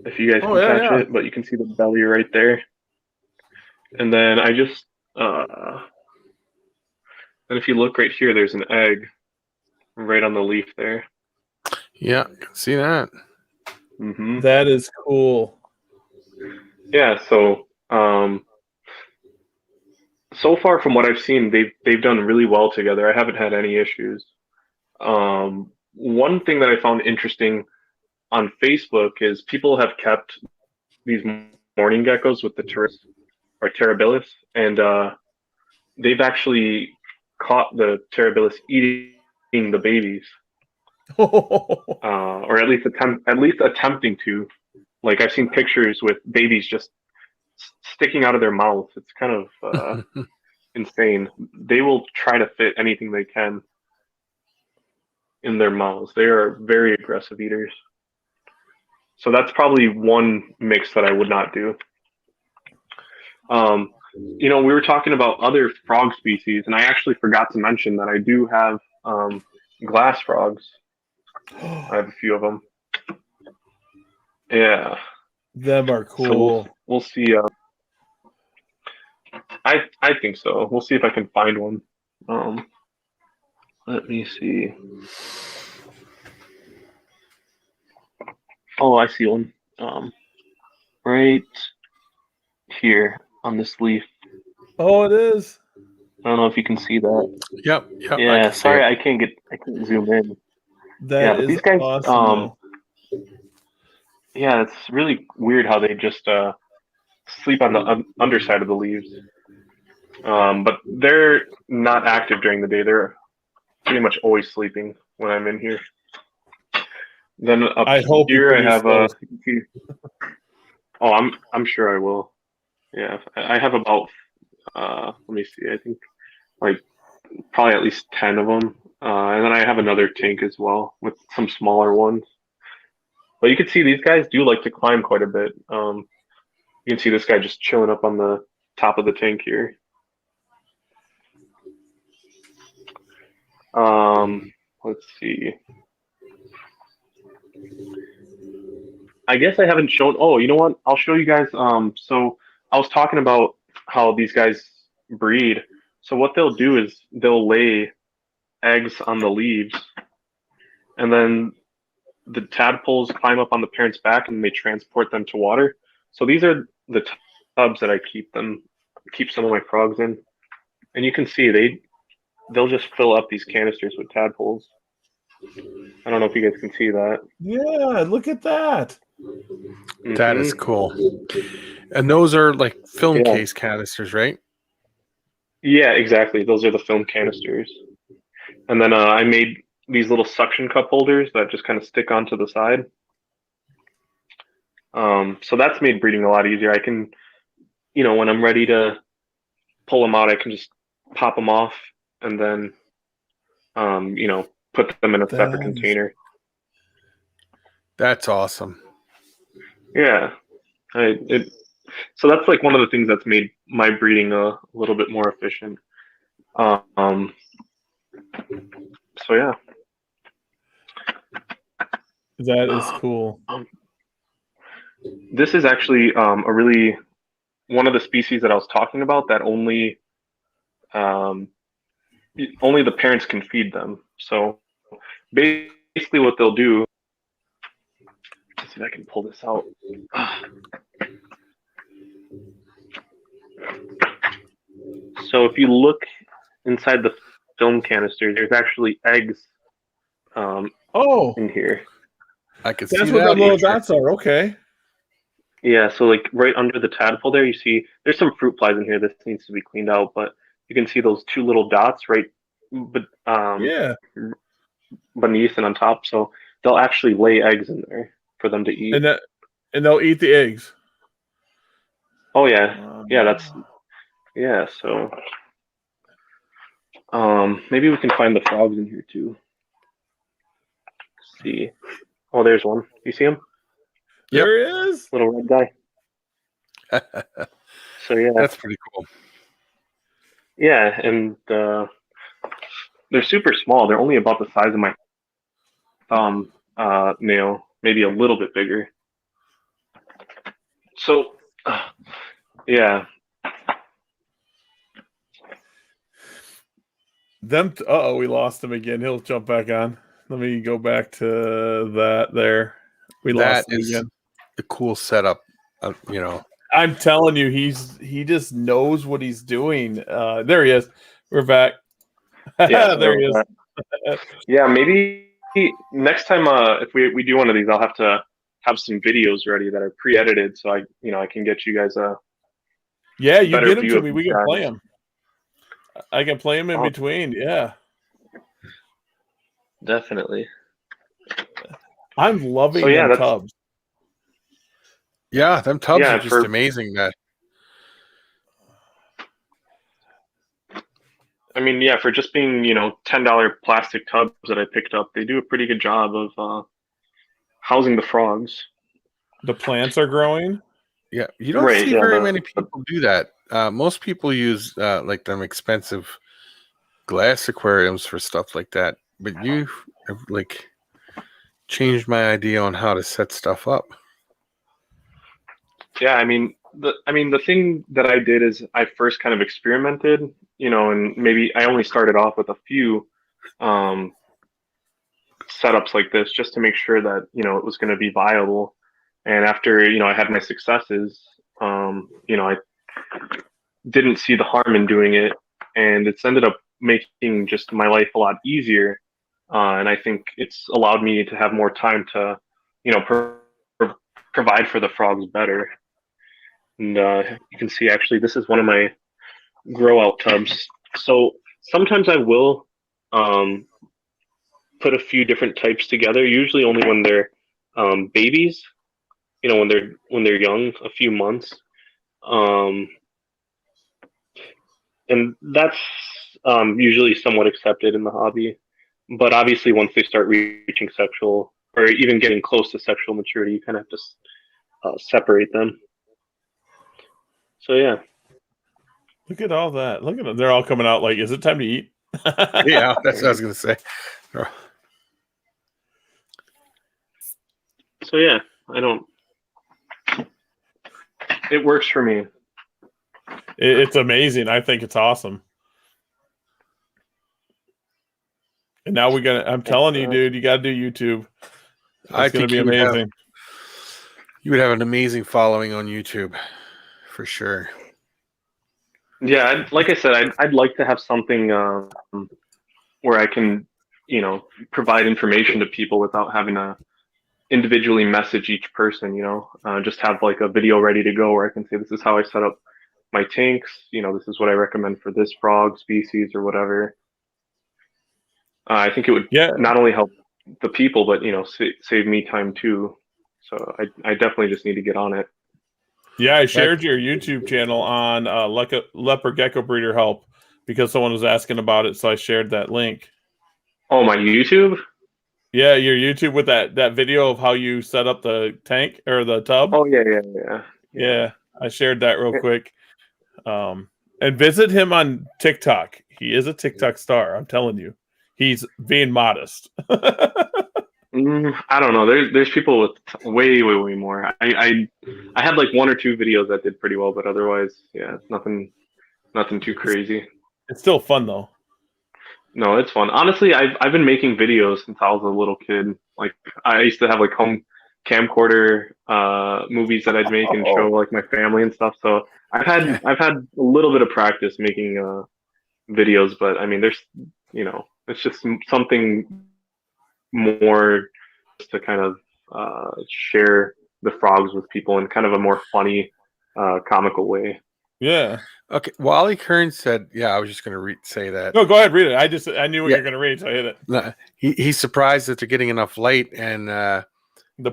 Speaker 3: if you guys can catch it, but you can see the belly right there. And then and if you look right here, there's an egg right on the leaf there.
Speaker 2: Yeah, I can see that.
Speaker 3: Mm-hmm.
Speaker 1: That is cool.
Speaker 3: Yeah, so so far from what I've seen, they've done really well together. I haven't had any issues. One thing that I found interesting on Facebook is people have kept these mourning geckos with the terribilis, and they've actually caught the terribilis eating the babies, or at least attempting to. Like I've seen pictures with babies just sticking out of their mouths. It's kind of insane. They will try to fit anything they can in their mouths. They are very aggressive eaters. So that's probably one mix that I would not do. We were talking about other frog species, and I actually forgot to mention that I do have glass frogs. I have a few of them. Yeah.
Speaker 1: Them are cool.
Speaker 3: So we'll see. I think so. We'll see if I can find one. Let me see. Oh, I see one. Right here on this leaf.
Speaker 1: Oh, it is.
Speaker 3: I don't know if you can see that.
Speaker 2: Yep.
Speaker 3: Yeah, sorry, I can't zoom in.
Speaker 1: But these guys, awesome.
Speaker 3: Yeah, it's really weird how they just sleep on the underside of the leaves. But they're not active during the day. They're pretty much always sleeping when I'm in here. Then up here I have oh, I'm sure I will. Yeah, I have about let me see. I think like probably at least 10 of them, and then I have another tank as well with some smaller ones. But you can see these guys do like to climb quite a bit. You can see this guy just chilling up on the top of the tank here. Let's see. I guess I haven't shown. Oh, you know what? I'll show you guys. So I was talking about how these guys breed. So what they'll do is they'll lay eggs on the leaves, and then the tadpoles climb up on the parent's back and they transport them to water. So these are the tubs that I keep some of my frogs in, and you can see they'll just fill up these canisters with tadpoles. I don't know if you guys can see that.
Speaker 1: Yeah, look at that.
Speaker 2: That is cool. And those are like film case canisters, right?
Speaker 3: Yeah, exactly. Those are the film canisters. And then I made these little suction cup holders that just kind of stick onto the side. So that's made breeding a lot easier. I can, when I'm ready to pull them out, I can just pop them off and then, put them in a separate container.
Speaker 2: That's awesome.
Speaker 3: Yeah. So that's like one of the things that's made my breeding a little bit more efficient. So yeah,
Speaker 1: that is cool.
Speaker 3: This is actually one of the species that I was talking about that only the parents can feed them. So basically, what they'll do. Let's see if I can pull this out. So if you look inside the film canister, there's actually eggs in here.
Speaker 2: I can see
Speaker 1: That's what
Speaker 2: that.
Speaker 1: the little dots are. Okay.
Speaker 3: Yeah, so like right under the tadpole there, you see there's some fruit flies in here. This needs to be cleaned out, but you can see those two little dots right beneath and on top. So they'll actually lay eggs in there for them to eat.
Speaker 1: And they'll eat the eggs.
Speaker 3: Oh yeah. So maybe we can find the frogs in here too. Let's see. Oh, there's one. You see him?
Speaker 1: Yep. There he is.
Speaker 3: Little red guy. So yeah.
Speaker 2: That's pretty cool.
Speaker 3: Yeah, and they're super small. They're only about the size of my thumb nail, maybe a little bit bigger. So yeah.
Speaker 1: We lost him again. He'll jump back on. Let me go back to that there. We lost him again.
Speaker 2: A cool setup,
Speaker 1: I'm telling you, he just knows what he's doing. There he is. We're back.
Speaker 3: Yeah,
Speaker 1: there he is.
Speaker 3: Yeah, maybe next time if we do one of these, I'll have to have some videos ready that are pre-edited, so I can get you guys a
Speaker 1: you get them to me. We can play them. I can play them in between. Yeah,
Speaker 3: definitely.
Speaker 1: I'm loving them tubs.
Speaker 2: Yeah, them tubs are just amazing.
Speaker 3: I mean, yeah, for just being $10 plastic tubs that I picked up, they do a pretty good job of housing the frogs.
Speaker 1: The plants are growing.
Speaker 2: Yeah, you don't see very many people do that. Most people use like them expensive glass aquariums for stuff like that. But you have changed my idea on how to set stuff up.
Speaker 3: Yeah, I mean the thing that I did is I first kind of experimented, and maybe I only started off with a few setups like this just to make sure that it was going to be viable. And after I had my successes, I didn't see the harm in doing it, and it's ended up making just my life a lot easier. And I think it's allowed me to have more time to provide for the frogs better. And you can see actually this is one of my grow out tubs. So sometimes I will put a few different types together, usually only when they're babies, when they're young, a few months. And that's usually somewhat accepted in the hobby. But obviously once they start reaching sexual or even getting close to sexual maturity, you kind of have to separate them. So yeah.
Speaker 1: Look at all that. Look at them. They're all coming out like, is it time to eat?
Speaker 2: Yeah, that's what I was going to say.
Speaker 3: So yeah, it works for me.
Speaker 1: It's amazing. I think it's awesome. And now I'm telling you, dude, you got to do YouTube. It's going to be amazing.
Speaker 2: You would have an amazing following on YouTube. For sure.
Speaker 3: Yeah, like I said, I'd like to have something where I can, provide information to people without having to individually message each person. Just have like a video ready to go where I can say this is how I set up my tanks. This is what I recommend for this frog species or whatever. I think it would not only help the people, but save me time too. So I definitely just need to get on it.
Speaker 1: Yeah, I shared your YouTube channel on Leopard Gecko Breeder Help because someone was asking about it, so I shared that link.
Speaker 3: Oh, my YouTube?
Speaker 1: Yeah, your YouTube with that video of how you set up the tank or the tub.
Speaker 3: Oh, yeah.
Speaker 1: Yeah, I shared that real quick. And visit him on TikTok. He is a TikTok star. I'm telling you, he's being modest.
Speaker 3: I don't know. There's people with way more. I had like 1 or 2 videos that did pretty well, but otherwise, yeah, it's nothing too crazy.
Speaker 1: It's still fun though.
Speaker 3: No, it's fun. Honestly, I've been making videos since I was a little kid. Like I used to have like home camcorder movies that I'd make and show like my family and stuff. So I've had a little bit of practice making videos, but I mean, there's it's just something more to kind of share the frogs with people in kind of a more funny, comical way.
Speaker 1: Yeah.
Speaker 2: Okay. Wally Kern said, "Yeah, I was just going to say that."
Speaker 1: No, go ahead, read it. I knew what you're going to read, so I hit it.
Speaker 2: No, he's surprised that they're getting enough light and
Speaker 1: the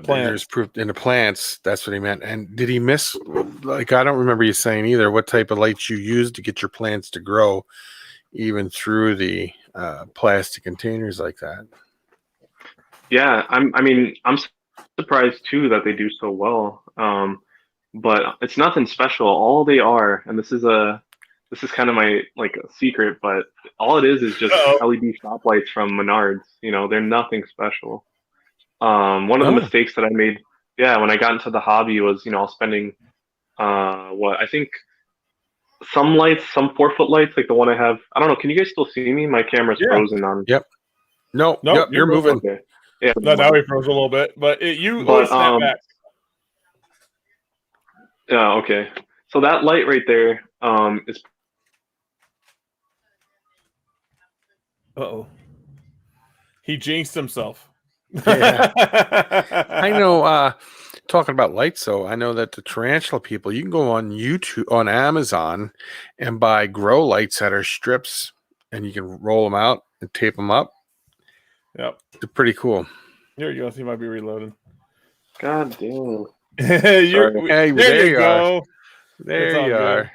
Speaker 1: plants.
Speaker 2: There's proof in the plants. That's what he meant. And did he miss? Like, I don't remember you saying either. What type of lights you use to get your plants to grow, even through the plastic containers like that?
Speaker 3: Yeah, I'm surprised too that they do so well. But it's nothing special. All they are, and this is kind of my like a secret, but all it is just LED shop lights from Menards. They're nothing special. One of the mistakes that I made, when I got into the hobby was, I was spending I think some lights, some 4-foot lights, like the one I have. I don't know. Can you guys still see me? My camera's frozen on.
Speaker 2: Yep. No. Yep, you're moving.
Speaker 3: Okay. Yeah.
Speaker 1: Now we froze a little bit, but always snap back.
Speaker 3: Yeah. Okay. So that light right there is.
Speaker 1: Uh-oh. He jinxed himself.
Speaker 2: Yeah. I know. Talking about lights, though, I know that the tarantula people, you can go on YouTube, on Amazon, and buy grow lights that are strips, and you can roll them out and tape them up.
Speaker 1: Yep.
Speaker 2: They're pretty cool.
Speaker 1: Here you go. He might be reloading.
Speaker 3: God damn.
Speaker 1: There you go.
Speaker 2: There you are.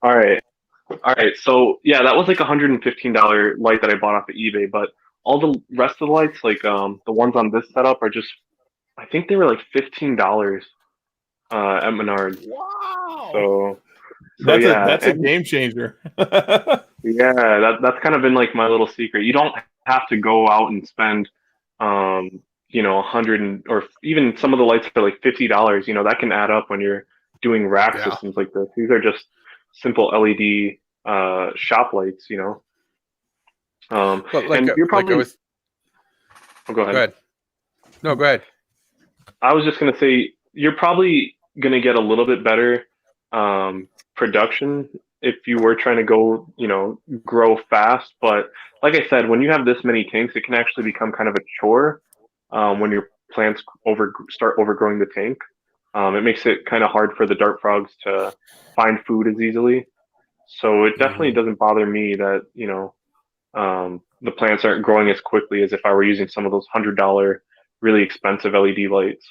Speaker 3: All right. So yeah, that was like $115 light that I bought off of eBay, but all the rest of the lights, like the ones on this setup, are just, I think they were like $15 at Menards.
Speaker 1: Wow.
Speaker 3: So
Speaker 1: that's a game changer.
Speaker 3: Yeah, that's kind of been like my little secret. You don't have to go out and spend 100 or even some of the lights are like $50. That can add up when you're doing rack systems like this. These are just simple LED shop lights,
Speaker 2: But like,
Speaker 3: and you're probably.
Speaker 2: Go ahead. No, go ahead.
Speaker 3: I was just gonna say you're probably gonna get a little bit better production if you were trying to go, grow fast. But like I said, when you have this many tanks, it can actually become kind of a chore when your plants start overgrowing the tank. It makes it kind of hard for the dart frogs to find food as easily. So it definitely doesn't bother me that, the plants aren't growing as quickly as if I were using some of those $100 really expensive LED lights.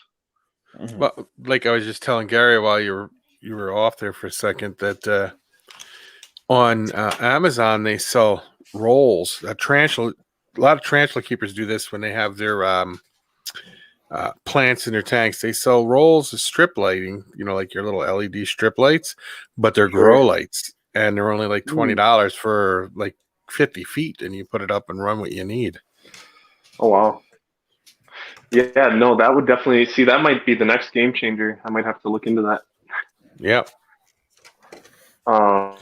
Speaker 2: Well, like I was just telling Gary while you were off there for a second, that on Amazon they sell rolls. A lot of tarantula keepers do this when they have their plants in their tanks. They sell rolls of strip lighting, like your little LED strip lights, but they're grow lights, and they're only like $20 for like 50 feet, and you put it up and run what you need.
Speaker 3: Oh wow. Yeah, no, that would definitely that might be the next game changer. I might have to look into that.
Speaker 2: Yep.
Speaker 3: Yeah,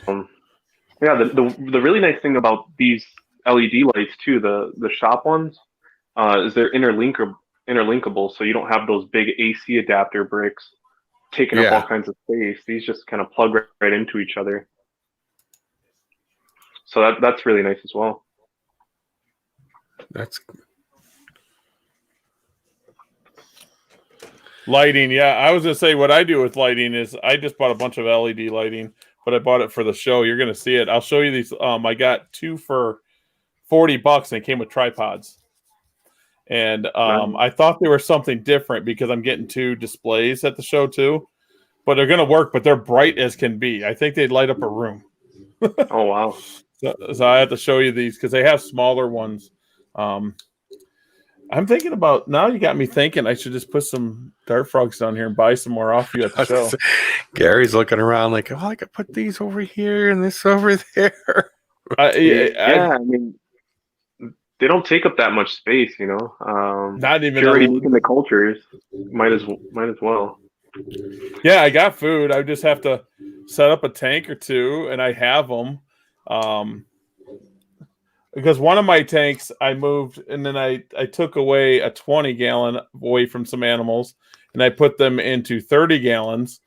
Speaker 3: the really nice thing about these LED lights too, the shop ones, is they're interlinkable, so you don't have those big AC adapter bricks taking up all kinds of space. These just kind of plug right into each other. So that's really nice as well.
Speaker 2: That's
Speaker 1: lighting. Yeah, I was gonna say what I do with lighting is I just bought a bunch of LED lighting, but I bought it for the show. You're gonna see it. I'll show you these. I got 2 for $40, and it came with tripods. And I thought they were something different because I'm getting 2 displays at the show too, but they're gonna work. But they're bright as can be. I think they'd light up a room.
Speaker 3: Oh wow!
Speaker 1: So I have to show you these because they have smaller ones. I'm thinking about now. You got me thinking. I should just put some dart frogs down here and buy some more off you at the show.
Speaker 2: Gary's looking around like, oh, I could put these over here and this over there.
Speaker 3: I mean, they don't take up that much space, you know.
Speaker 1: Not even
Speaker 3: if you're already making the cultures, might as well.
Speaker 1: Yeah, I got food. I just have to set up a tank or two, and I have them. Because one of my tanks I moved, and then I took away a 20-gallon away from some animals, and I put them into 30 gallons.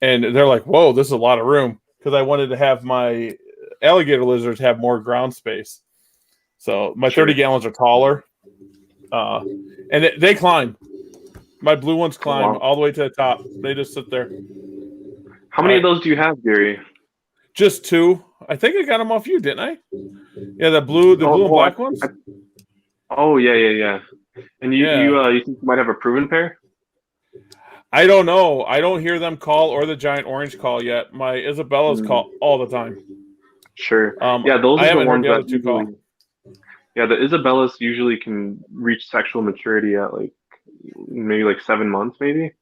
Speaker 1: And they're like, "Whoa, this is a lot of room." Because I wanted to have my alligator lizards have more ground space. So my 30 gallons are taller, and they climb. My blue ones climb all the way to the top. They just sit there.
Speaker 3: How many of those do you have, Gary?
Speaker 1: Just 2. I think I got them off you, didn't I? Yeah, the blue and black ones.
Speaker 3: Yeah. And you think you might have a proven pair?
Speaker 1: I don't know. I don't hear them call or the giant orange call yet. My Isabella's call all the time.
Speaker 3: Sure. Those are the ones that
Speaker 1: usually call.
Speaker 3: Yeah, the Isabellas usually can reach sexual maturity at maybe 7 months, maybe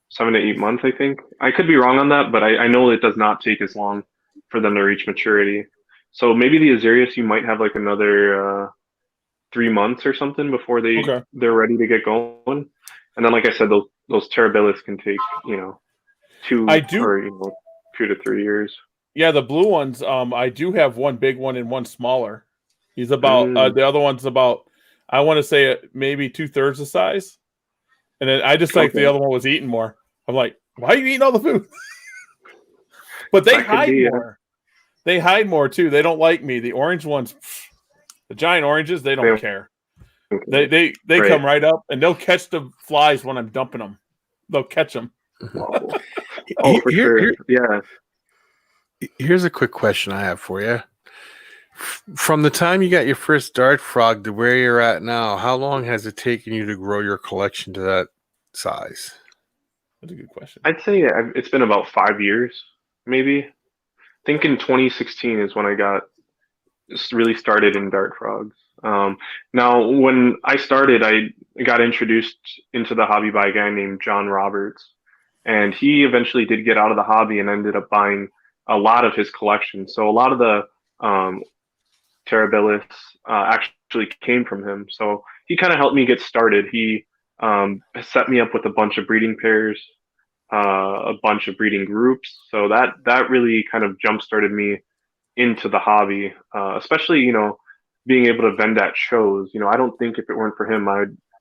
Speaker 3: 7 to 8 months. I think I could be wrong on that, but I know it does not take as long for them to reach maturity. So maybe the Azarius, you might have another 3 months or something before they're ready to get going. And then, like I said, those Terribilis can take 2 to 3 years.
Speaker 1: Yeah, the blue ones. I do have one big one and one smaller. He's about the other one's about, I want to say maybe 2/3 the size. And then I just the other one was eating more. I'm like, why are you eating all the food? But they hide more. They hide more too. They don't like me. The orange ones, the giant oranges, they don't care. They come right up and they'll catch the flies when I'm dumping them. They'll catch them.
Speaker 3: For sure. Yeah.
Speaker 2: Here's a quick question I have for you. From the time you got your first dart frog to where you're at now, how long has it taken you to grow your collection to that size?
Speaker 1: That's a good question.
Speaker 3: I'd say it's been about 5 years, maybe. I think in 2016 is when I got really started in dart frogs. Now, when I started, I got introduced into the hobby by a guy named John Roberts, and he eventually did get out of the hobby and ended up buying a lot of his collection. So a lot of the Terribilis actually came from him. So he kind of helped me get started. He set me up with a bunch of breeding pairs, a bunch of breeding groups. So that really kind of jump-started me into the hobby, especially, being able to vend at shows. I don't think if it weren't for him,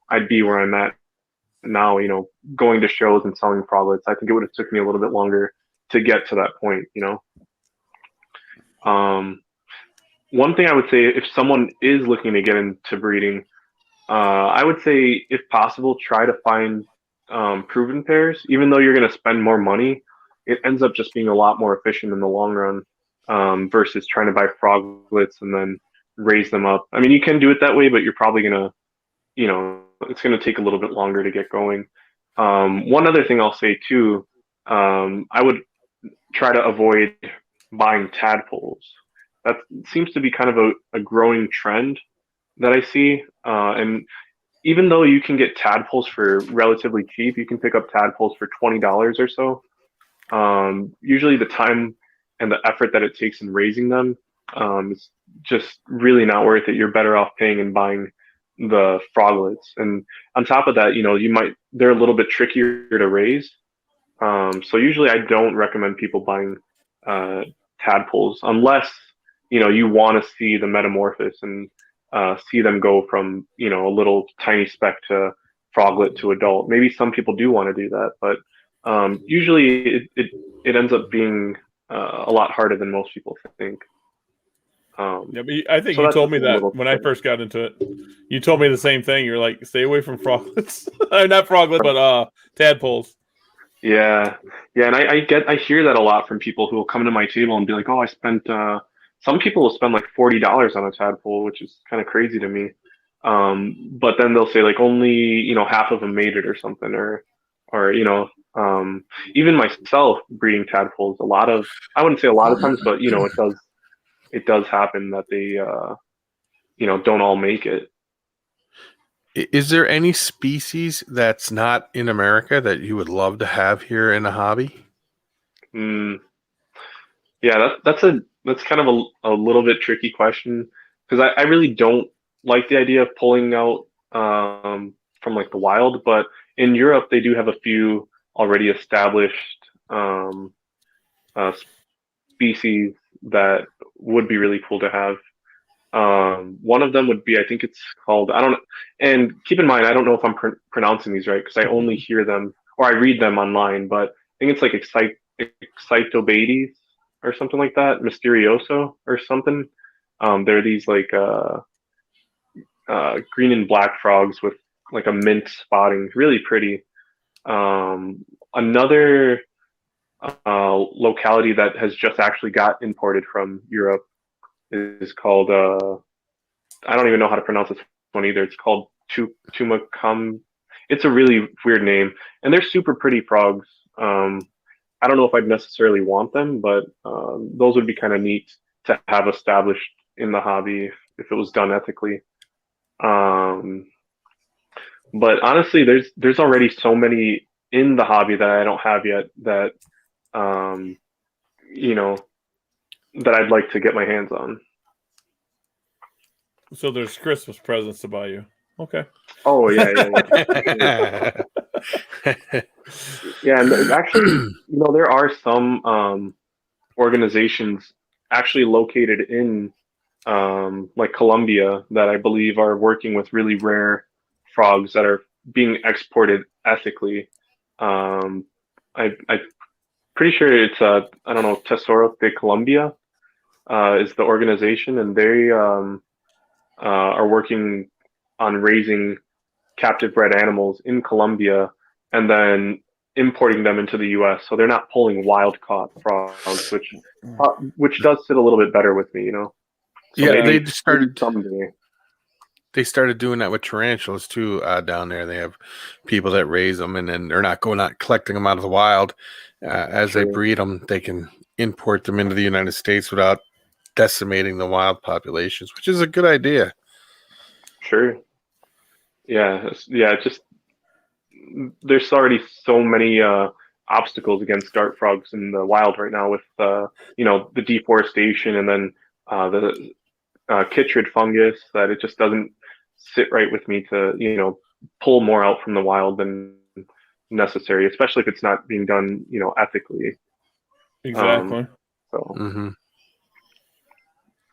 Speaker 3: I'd be where I'm at now, going to shows and selling froglets. I think it would have took me a little bit longer to get to that point, One thing I would say, if someone is looking to get into breeding, I would say, if possible, try to find proven pairs. Even though you're going to spend more money, it ends up just being a lot more efficient in the long run versus trying to buy froglets and then raise them up. I mean, you can do it that way, but you're probably going to, it's going to take a little bit longer to get going. One other thing I'll say too, I would try to avoid buying tadpoles. That seems to be kind of a growing trend that I see. And even though you can get tadpoles for relatively cheap, you can pick up tadpoles for $20 or so. Usually the time and the effort that it takes in raising them is just really not worth it. You're better off paying and buying the froglets. And on top of that, they're a little bit trickier to raise. So usually I don't recommend people buying tadpoles unless you want to see the metamorphosis and see them go from a little tiny speck to froglet to adult. Maybe some people do want to do that, but usually it ends up being a lot harder than most people think.
Speaker 1: Yeah, but I think you told me that when I first got into it. You told me the same thing. You're like, stay away from froglets. Not froglets, but tadpoles.
Speaker 3: Yeah, and I hear that a lot from people who will come to my table and be like, oh, I spent. Some people will spend like $40 on a tadpole, which is kind of crazy to me. But then they'll say like only half of them made it or something, or even myself breeding tadpoles. I wouldn't say a lot of times, but it does happen that they don't all make it.
Speaker 2: Is there any species that's not in America that you would love to have here in the hobby?
Speaker 3: Yeah, that's kind of a little bit tricky question because I really don't like the idea of pulling out from like the wild, but in Europe they do have a few already established uh, species that would be really cool to have. One of them would be, I think it's called, I don't know, and keep in mind, I don't know if I'm pronouncing these right because I only hear them or I read them online, but I think it's like Excitobades or something like that, Mysterioso or something. They're these like green and black frogs with like a mint spotting, really pretty. Another locality that has just actually got imported from Europe is called I don't even know how to pronounce this one either. It's called Tumacum. It's a really weird name, and they're super pretty frogs. I don't know if I'd necessarily want them, but those would be kind of neat to have established in the hobby if it was done ethically. But honestly, there's already so many in the hobby that I don't have yet that you know that I'd like to get my hands on.
Speaker 1: So there's Christmas presents to buy you. Okay.
Speaker 3: Oh yeah. Yeah, and actually, there are some organizations actually located in like Colombia that I believe are working with really rare frogs that are being exported ethically. I'm pretty sure it's I don't know, Tesoro de Colombia is the organization, and they are working on raising captive bred animals in Colombia and then importing them into the U.S. So they're not pulling wild caught frogs, which does sit a little bit better with me, So
Speaker 2: yeah,
Speaker 3: maybe
Speaker 2: they just started.
Speaker 3: Someday.
Speaker 2: They started doing that with tarantulas too down there. They have people that raise them, and then they're not going out collecting them out of the wild. As they breed them, they can import them into the United States without decimating the wild populations, which is a good idea.
Speaker 3: Sure. Yeah. It's just there's already so many obstacles against dart frogs in the wild right now with the deforestation and then the chytrid fungus that it just doesn't sit right with me to pull more out from the wild than necessary, especially if it's not being done ethically.
Speaker 1: Exactly.
Speaker 2: Mm-hmm.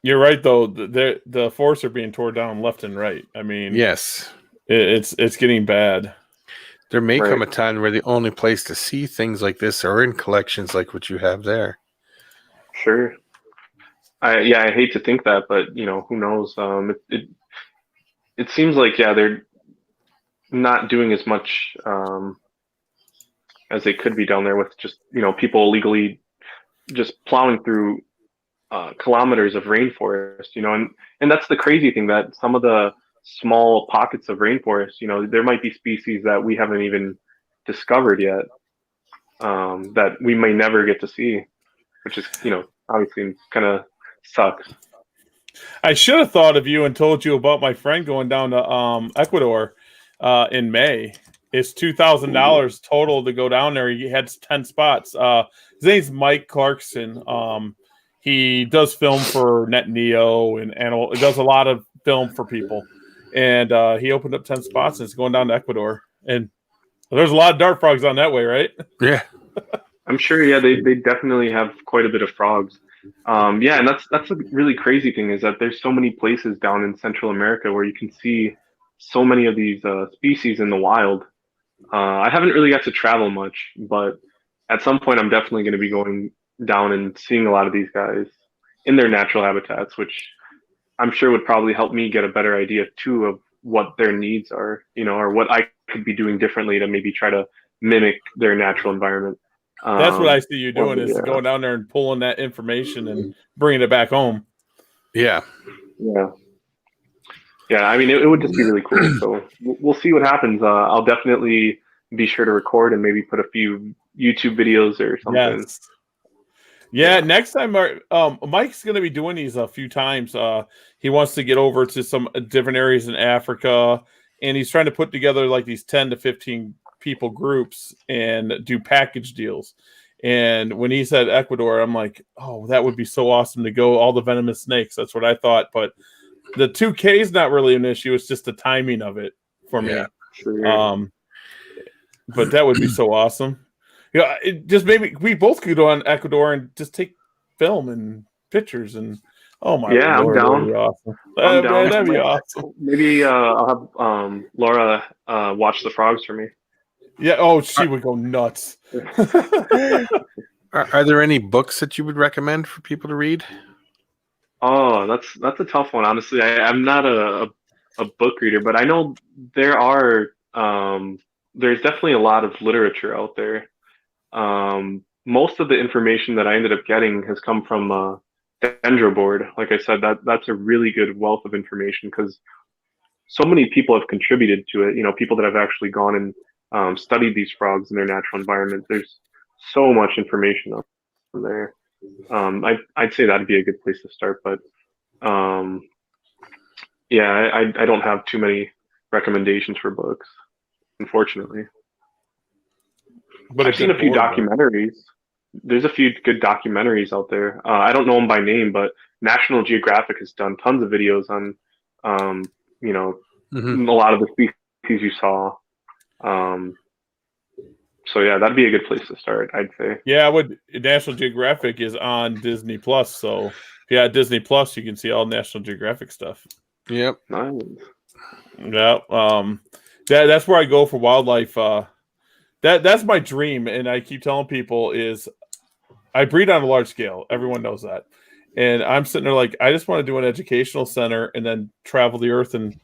Speaker 1: You're right, though. The forests are being torn down left and right. I mean,
Speaker 2: yes,
Speaker 1: it's getting bad.
Speaker 2: There may come a time where the only place to see things like this are in collections like what you have there.
Speaker 3: Sure. I hate to think that, but who knows? It seems like they're not doing as much as they could be down there with just people illegally just plowing through kilometers of rainforest, and that's the crazy thing, that some of the small pockets of rainforest, there might be species that we haven't even discovered yet, that we may never get to see, which is obviously kind of sucks.
Speaker 1: I should have thought of you and told you about my friend going down to Ecuador in May. It's $2,000 total to go down there. He had 10 spots. His name's Mike Clarkson. He does film for Net Neo and Animal. He does a lot of film for people. And he opened up 10 spots, and it's going down to Ecuador. And there's a lot of dart frogs on that way, right?
Speaker 2: Yeah.
Speaker 3: I'm sure, they definitely have quite a bit of frogs. And that's a really crazy thing, is that there's so many places down in Central America where you can see so many of these species in the wild. I haven't really got to travel much, but at some point I'm definitely going to be going down and seeing a lot of these guys in their natural habitats, which I'm sure would probably help me get a better idea too of what their needs are, or what I could be doing differently to maybe try to mimic their natural environment.
Speaker 1: That's what I see you doing, is going down there and pulling that information and bringing it back home.
Speaker 2: Yeah.
Speaker 3: I mean, it would just be really cool. So we'll see what happens. I'll definitely be sure to record and maybe put a few YouTube videos or something.
Speaker 1: Yes. Yeah, next time Mike's going to be doing these a few times. He wants to get over to some different areas in Africa and he's trying to put together like these 10 to 15 people groups and do package deals. And when he said Ecuador, I'm like, oh, that would be so awesome to go all the venomous snakes. That's what I thought. But the 2K is not really an issue. It's just the timing of it for me.
Speaker 3: Sure.
Speaker 1: But that would be so awesome. Yeah, it just maybe we both could go on Ecuador and just take film and pictures and oh my Lord,
Speaker 3: I'm down.
Speaker 1: that'd be awesome.
Speaker 3: I'm down.
Speaker 1: That'd be awesome.
Speaker 3: Maybe I'll have Laura watch the frogs for me.
Speaker 1: Yeah. Oh, she would go nuts.
Speaker 2: Are there any books that you would recommend for people to read?
Speaker 3: Oh, that's a tough one. Honestly, I'm not a book reader, but I know there are there's definitely a lot of literature out there. Most of the information that I ended up getting has come from Dendroboard. Like I said, that's a really good wealth of information because so many people have contributed to it. You know, people that have actually gone and studied these frogs in their natural environment. There's so much information up there. I'd say that'd be a good place to start, but yeah, I don't have too many recommendations for books, unfortunately. But I've seen a few documentaries. There's a few good documentaries out there. I don't know them by name, but National Geographic has done tons of videos on, you know, a lot of the species you saw. So yeah, that'd be a good place to start, I'd say.
Speaker 1: Yeah, National Geographic is on Disney Plus, so yeah, Disney Plus, you can see all National Geographic stuff.
Speaker 2: Yep.
Speaker 3: Nice.
Speaker 1: Yeah. That's where I go for wildlife. That's my dream, and I keep telling people is I breed on a large scale. Everyone knows that. And I'm sitting there like, I just want to do an educational center and then travel the earth and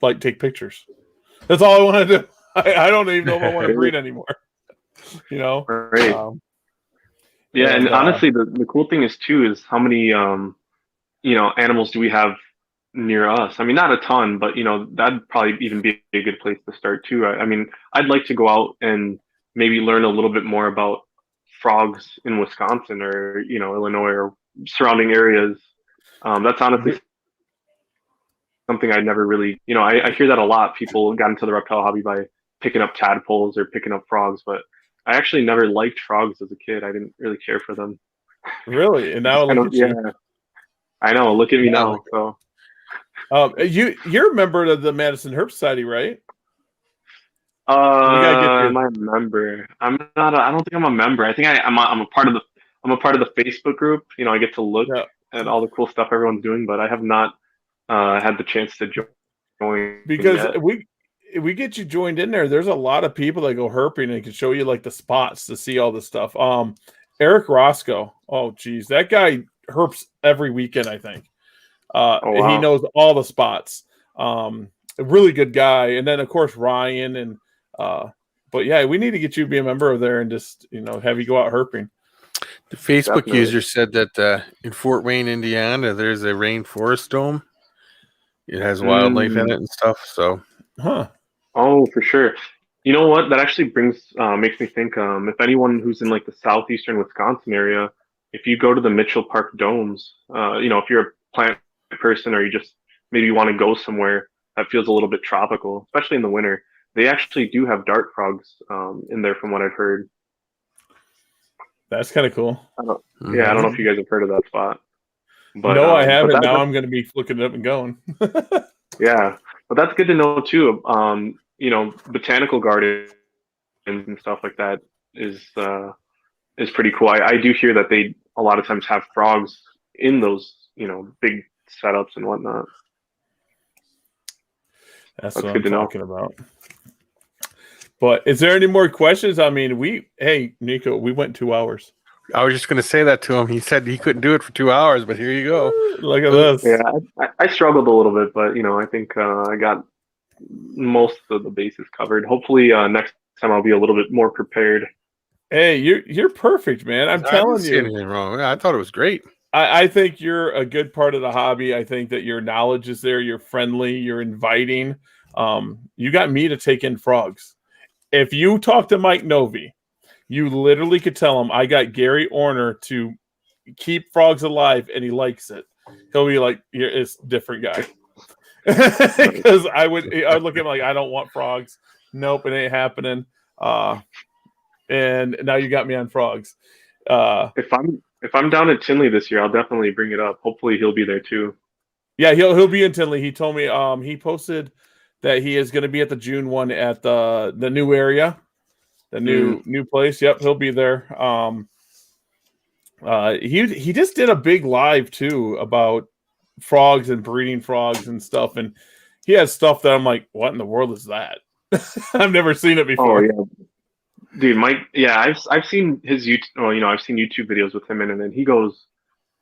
Speaker 1: like take pictures. That's all I want to do. I don't even know if I want to breed anymore. You know?
Speaker 3: Right. Yeah, and honestly, the cool thing is too is how many you know, animals do we have near us? I mean, not a ton, but you know, that'd probably even be a good place to start too. I mean, I'd like to go out and maybe learn a little bit more about frogs in Wisconsin or, you know, Illinois or surrounding areas. That's honestly something I never really, you know, I hear that a lot. People got into the reptile hobby by picking up tadpoles or picking up frogs, but I actually never liked frogs as a kid. I didn't really care for them.
Speaker 1: Really? And now look at you.
Speaker 3: Yeah, I know. Look at me now. So,
Speaker 1: you're a member of the Madison Herp Society, right?
Speaker 3: Am I a member? I'm not. I don't think I'm a member. I think I'm a part of the. I'm a part of the Facebook group. You know, I get to look at all the cool stuff everyone's doing, but I have not had the chance to join
Speaker 1: because
Speaker 3: yet.
Speaker 1: we get you joined in there. There's a lot of people that go herping and can show you like the spots to see all this stuff. Eric Roscoe. Oh, geez, that guy herps every weekend. I think. He knows all the spots. A really good guy. And then of course Ryan and but yeah, we need to get you to be a member of there and just, you know, have you go out herping.
Speaker 2: The Facebook user said that in Fort Wayne, Indiana, there's a rainforest dome. It has wildlife in it and stuff. So,
Speaker 3: Oh, for sure. You know what? That actually makes me think. If anyone who's in like the southeastern Wisconsin area, if you go to the Mitchell Park domes, you know, if you're a plant person or you just maybe want to go somewhere that feels a little bit tropical, especially in the winter, they actually do have dart frogs in there, from what I've heard.
Speaker 1: That's kind of cool.
Speaker 3: Yeah, I don't know if you guys have heard of that spot. But,
Speaker 1: no, I haven't. Now I'm going to be looking it up and going.
Speaker 3: Yeah, but that's good to know too. You know, botanical gardens and stuff like that is pretty cool. I do hear that they a lot of times have frogs in those, you know, big setups and whatnot.
Speaker 1: That's what I'm talking about. But is there any more questions? I mean, hey, Nico, we went 2 hours.
Speaker 2: I was just going to say that to him. He said he couldn't do it for 2 hours, but here you go.
Speaker 1: Look at this.
Speaker 3: Yeah, I struggled a little bit, but, you know, I think I got most of the bases covered. Hopefully next time I'll be a little bit more prepared.
Speaker 1: Hey, you're perfect, man. I'm telling you.
Speaker 2: Anything wrong. I thought it was great.
Speaker 1: I think you're a good part of the hobby. I think that your knowledge is there. You're friendly. You're inviting. You got me to take in frogs. If you talk to Mike Novi, you literally could tell him, I got Gary Orner to keep frogs alive, and he likes it. He'll be like, it's a different guy. Because I would look at him like, I don't want frogs. Nope, it ain't happening. And now you got me on frogs.
Speaker 3: If I'm down at Tinley this year, I'll definitely bring it up. Hopefully he'll be there too.
Speaker 1: Yeah, he'll be in Tinley. He told me he posted that he is going to be at the June one at the new area, the new place. Yep, he'll be there. He just did a big live too about frogs and breeding frogs and stuff, and he has stuff that I'm like, what in the world is that? I've never seen it before.
Speaker 3: Oh yeah, dude, Mike. Yeah, I've seen his YouTube. Well, I've seen YouTube videos with him, and then he goes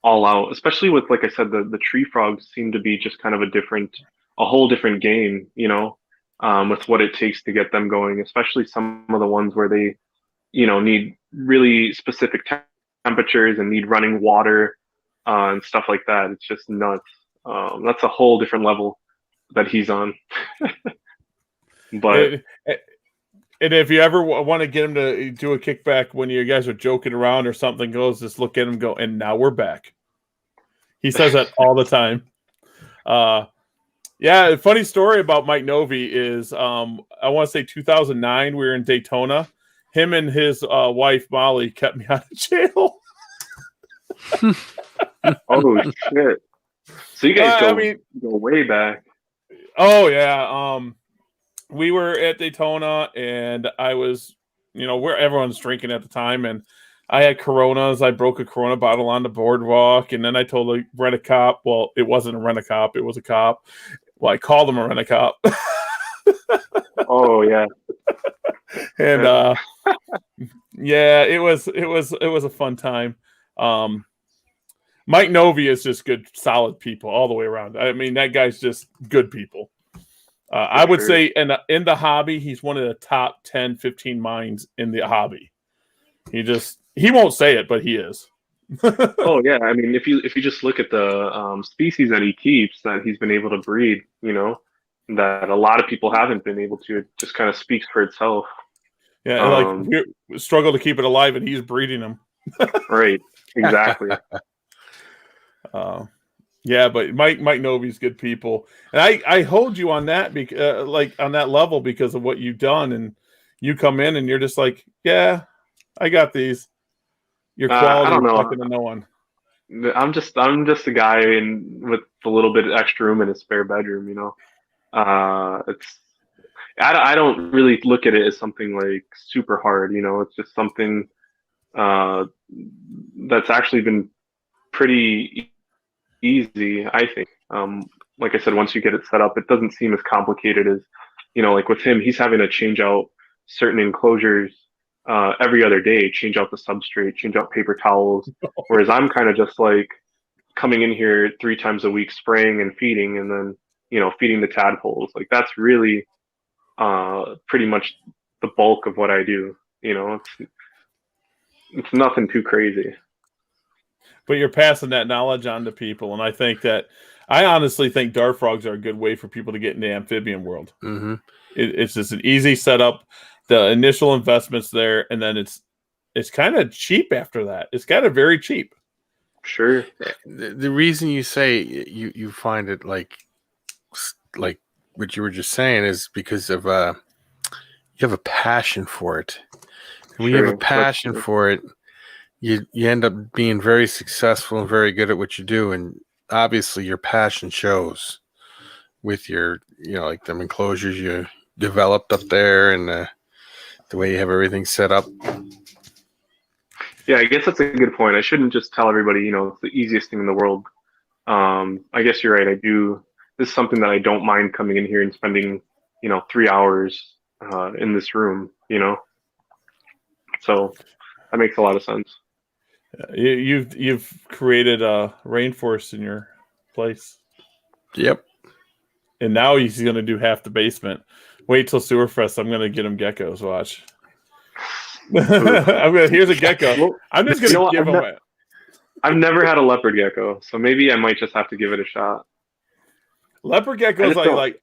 Speaker 3: all out. Especially with, like I said, the tree frogs seem to be just kind of a whole different game. With what it takes to get them going. Especially some of the ones where they, need really specific temperatures and need running water and stuff like that. It's just nuts. That's a whole different level that he's on. But
Speaker 1: and if you ever want to get him to do a kickback when you guys are joking around or something goes, just look at him and go, and now we're back. He says that all the time. Yeah, a funny story about Mike Novi is I want to say 2009, we were in Daytona. Him and his wife, Molly, kept me out of jail.
Speaker 3: Oh, shit. So you guys go way back.
Speaker 1: Oh, yeah. We were at Daytona, and I was, where everyone's drinking at the time, and I had Coronas. I broke a Corona bottle on the boardwalk, and then I told the rent-a-cop. Well, it wasn't a rent-a-cop. It was a cop. Well, I called him a rent-a-cop.
Speaker 3: Oh, yeah.
Speaker 1: And, yeah, it was a fun time. Mike Novi is just good, solid people all the way around. I mean, that guy's just good people. I would say in the hobby, he's one of the top 10, 15 minds in the hobby. He won't say it, but he is.
Speaker 3: Oh yeah, I mean, if you just look at the species that he keeps, that he's been able to breed, that a lot of people haven't been able to. It just kind of speaks for itself.
Speaker 1: Yeah, we struggle to keep it alive, and he's breeding them.
Speaker 3: Right, exactly.
Speaker 1: Yeah, but Mike Novi's good people, and I hold you on that on that level because of what you've done, and you come in and you're just like, yeah, I got these. Your quality is fucking to no one.
Speaker 3: I'm just a guy with a little bit of extra room in his spare bedroom. I don't really look at it as something like super hard. It's just something that's actually been pretty easy, I think. Like I said, once you get it set up, it doesn't seem as complicated as, like with him, he's having to change out certain enclosures every other day, change out the substrate, change out paper towels. Whereas I'm kind of just like coming in here 3 times a week, spraying and feeding, and then, feeding the tadpoles. Like that's really pretty much the bulk of what I do. It's nothing too crazy.
Speaker 1: But you're passing that knowledge on to people, and I honestly think dart frogs are a good way for people to get in the amphibian world.
Speaker 2: Mm-hmm.
Speaker 1: It's just an easy setup. The initial investment's there, and then it's kind of cheap after that. It's kind of very cheap.
Speaker 3: Sure.
Speaker 2: The reason you say you find it like what you were just saying is because of you have a passion for it. When you have a passion for it, you end up being very successful and very good at what you do, and obviously your passion shows with your like them enclosures you developed up there and the way you have everything set up.
Speaker 3: Yeah, I guess that's a good point. I shouldn't just tell everybody, it's the easiest thing in the world. I guess you're right. This is something that I don't mind coming in here and spending, 3 hours in this room, So that makes a lot of sense.
Speaker 1: You've created a rainforest in your place.
Speaker 2: Yep.
Speaker 1: And now he's going to do half the basement. Wait till Sewerfest. I'm going to get him geckos. Watch. Here's a gecko. I'm just going to give him a...
Speaker 3: I've never had a leopard gecko, so maybe I might just have to give it a shot.
Speaker 1: Leopard geckos,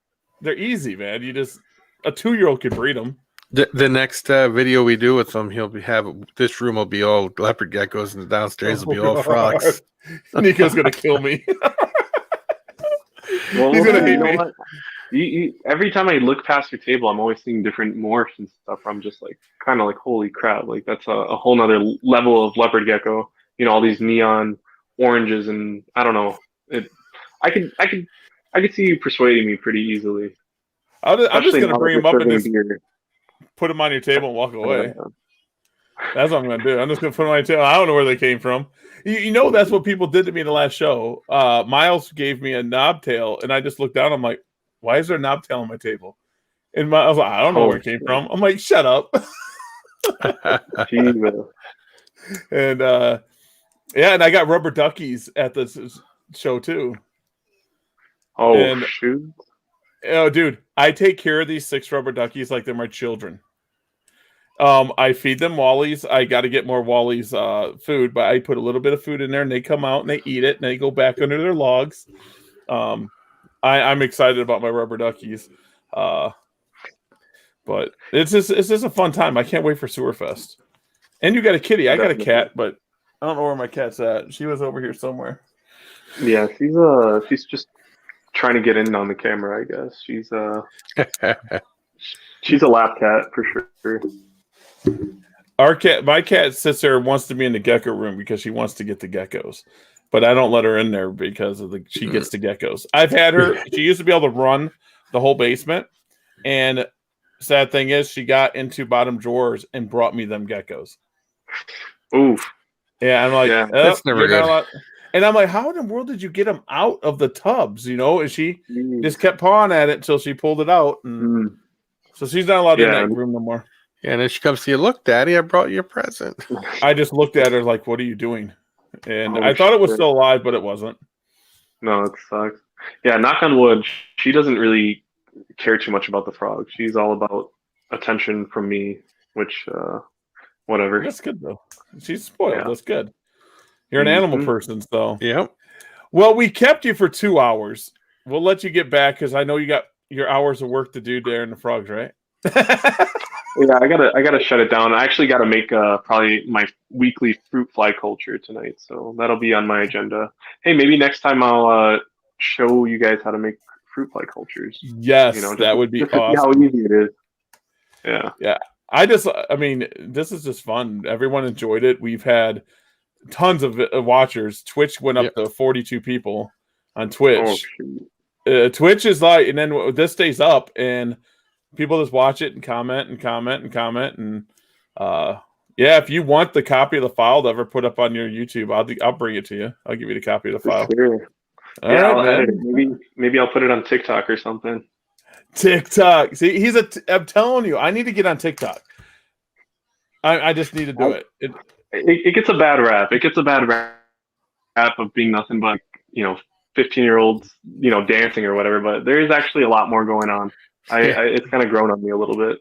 Speaker 1: they're easy, man. A 2-year-old could breed them.
Speaker 2: The next video we do with him, this room will be all leopard geckos, and the downstairs will be all frogs.
Speaker 1: Nico's going to kill me.
Speaker 3: Well,
Speaker 1: He's gonna hate
Speaker 3: you know
Speaker 1: me.
Speaker 3: what? Every time I look past your table, I'm always seeing different morphs and stuff. I'm just like, kind of like, holy crap! Like that's a whole nother level of leopard gecko. You know, all these neon oranges, and I don't know. I could see you persuading me pretty easily,
Speaker 1: I'm just
Speaker 3: especially
Speaker 1: gonna
Speaker 3: now that
Speaker 1: bring
Speaker 3: you're
Speaker 1: him up and
Speaker 3: serving
Speaker 1: just
Speaker 3: beer.
Speaker 1: put him on your table and walk away.
Speaker 3: Uh,
Speaker 1: That's what I'm gonna do. I'm just gonna put them on your table. I don't know where they came from. You know, that's what people did to me in the last show. Miles gave me a knobtail, and I just looked down. I'm like, why is there a knobtail on my table? And I was like, I don't know where it came from. I'm like, shut up.
Speaker 3: Jesus.
Speaker 1: And yeah, and I got rubber duckies at this show too.
Speaker 3: Oh
Speaker 1: And
Speaker 3: shoot!
Speaker 1: oh, dude, I take care of these 6 rubber duckies like they're my children. I feed them Wally's. I got to get more Wally's food, but I put a little bit of food in there, and they come out and they eat it, and they go back under their logs. I'm excited about my rubber duckies, but it's just a fun time. I can't wait for Sewerfest. And you got a kitty. I got a cat, but I don't know where my cat's at. She was over here somewhere.
Speaker 3: Yeah, she's just trying to get in on the camera. I guess she's a lap cat for sure.
Speaker 1: My cat sits there and wants to be in the gecko room because she wants to get the geckos, but I don't let her in there because she gets the geckos. I've had her. She used to be able to run the whole basement, and sad thing is, she got into bottom drawers and brought me them geckos.
Speaker 3: Oof.
Speaker 1: Yeah, I'm like,
Speaker 3: Yeah,
Speaker 1: that's
Speaker 2: never good.
Speaker 1: And I'm like, how in the world did you get them out of the tubs? You know, and she just kept pawing at it until she pulled it out, and so she's not allowed in that room no more.
Speaker 2: Yeah, and then she comes to you, look, Daddy, I brought you a present.
Speaker 1: I just looked at her like, what are you doing? And I thought it was still alive, but it wasn't.
Speaker 3: No, it sucks. Yeah, knock on wood, she doesn't really care too much about the frog. She's all about attention from me, which, whatever.
Speaker 1: That's good, though. She's spoiled.
Speaker 3: Yeah.
Speaker 1: That's good. You're an animal person, so.
Speaker 2: Yep.
Speaker 1: Well, we kept you for 2 hours. We'll let you get back because I know you got your hours of work to do there in the frogs, right?
Speaker 3: Yeah, I gotta shut it down. I actually gotta make probably my weekly fruit fly culture tonight, so that'll be on my agenda. Hey, maybe next time I'll show you guys how to make fruit fly cultures.
Speaker 1: Yes, that would be awesome.
Speaker 3: See how easy it is. Yeah.
Speaker 1: Yeah. I mean, this is just fun. Everyone enjoyed it. We've had tons of watchers. Twitch went up to 42 people on Twitch. Twitch is like, and then this stays up, and people just watch it and comment and comment and comment. And yeah, if you want the copy of the file to ever put up on your YouTube, I'll bring it to you. I'll give you the copy of the file.
Speaker 3: Sure. Yeah, I'll edit it. Maybe I'll put it on TikTok or something.
Speaker 1: TikTok. See, I'm telling you, I need to get on TikTok. I just need to do it.
Speaker 3: It gets a bad rap. It gets a bad rap of being nothing but, 15-year-olds, dancing or whatever. But there is actually a lot more going on. It's kind of grown on me a little bit.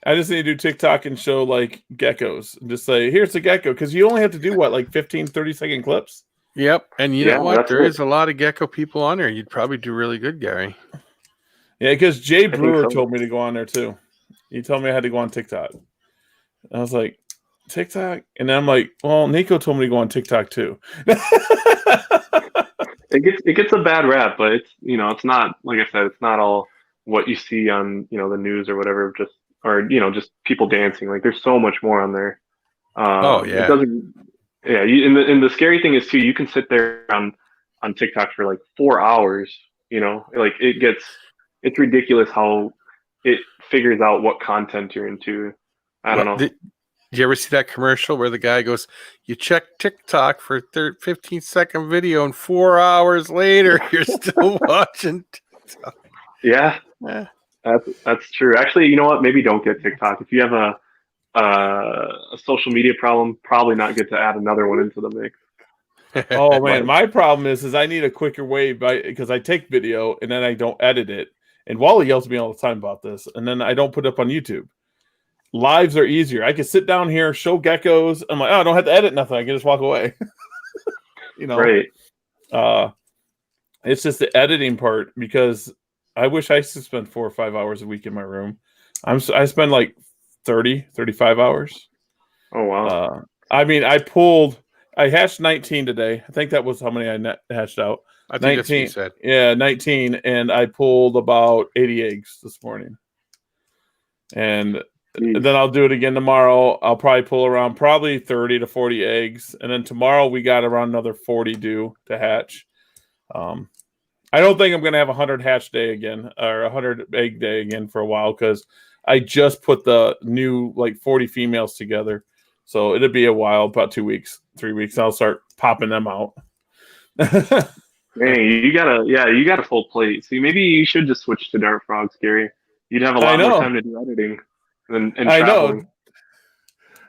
Speaker 1: I just need to do TikTok and show like geckos and just say, here's the gecko. Because you only have to do what, like 15, 30-second clips?
Speaker 2: Yep. And you know what? There is a lot of gecko people on there. You'd probably do really good, Gary.
Speaker 1: Yeah, because Jay Brewer told me to go on there too. He told me I had to go on TikTok. I was like, TikTok? And then I'm like, well, Nico told me to go on TikTok too.
Speaker 3: It gets a bad rap, but it's it's not, like I said, it's not all what you see on the news or whatever, just people dancing. Like there's so much more on there. It doesn't. Yeah, and the scary thing is too, you can sit there on TikTok for like 4 hours. Like it's ridiculous how it figures out what content you're into. I don't know.
Speaker 2: Did you ever see that commercial where the guy goes, you check TikTok for 15-second video and 4 hours later you're still watching TikTok?
Speaker 3: Yeah. That's true. Actually, you know what? Maybe don't get TikTok. If you have a social media problem, probably not get to add another one into the mix.
Speaker 1: Oh man, my problem is I need a quicker way because I take video and then I don't edit it. And Wally yells at me all the time about this, and then I don't put it up on YouTube. Lives are easier. I can sit down here, show geckos. I'm like, oh, I don't have to edit nothing. I can just walk away.
Speaker 3: Right.
Speaker 1: It's just the editing part because I wish I used to spend 4 or 5 hours a week in my room. I spend like 30, 35 hours.
Speaker 3: Oh wow.
Speaker 1: I mean, I pulled I hatched 19 today. I think that was how many I hatched out.
Speaker 2: I think that's what you said.
Speaker 1: Yeah, 19, and I pulled about 80 eggs this morning. And then I'll do it again tomorrow. I'll probably pull around probably 30 to 40 eggs, and then tomorrow we got around another 40 due to hatch. I don't think I'm going to have a 100 hatch day again or 100 egg day again for a while because I just put the new 40 females together. So it'll be a while, about 2 weeks, 3 weeks. I'll start popping them out.
Speaker 3: Dang, you got a full plate. See, maybe you should just switch to dart frogs, Gary. You'd have a lot more time to do editing and traveling.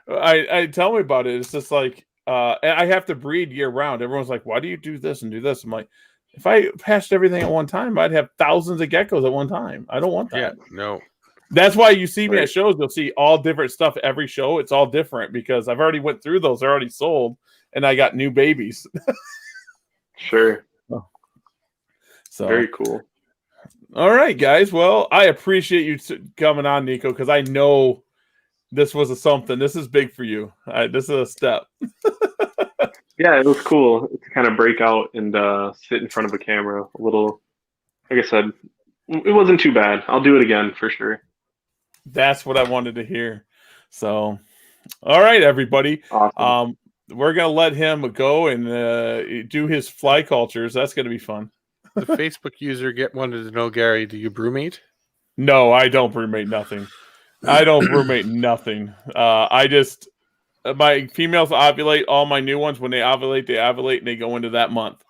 Speaker 1: I tell me about it. It's just like I have to breed year round. Everyone's like, "Why do you do this and do this?" I'm like, if I hatched everything at one time, I'd have thousands of geckos at one time. I don't want that.
Speaker 2: Yeah, no.
Speaker 1: That's why you see me at shows. You'll see all different stuff every show. It's all different because I've already went through those. They're already sold, and I got new babies.
Speaker 3: Sure.
Speaker 1: So
Speaker 3: very cool.
Speaker 1: All right, guys. Well, I appreciate you coming on, Nico, because I know this was something. This is big for you. This is a step.
Speaker 3: Yeah, it was cool to kind of break out and sit in front of a camera a little. Like I said, it wasn't too bad. I'll do it again for sure.
Speaker 1: That's what I wanted to hear. So, all right, everybody.
Speaker 3: Awesome.
Speaker 1: We're going to let him go and do his fly cultures. That's going to be fun.
Speaker 2: The Facebook user wanted to know, Gary, do you brewmate?
Speaker 1: No, I don't brewmate nothing. I don't brewmate nothing. I just, my females ovulate. All my new ones, when they ovulate, and they go into that month.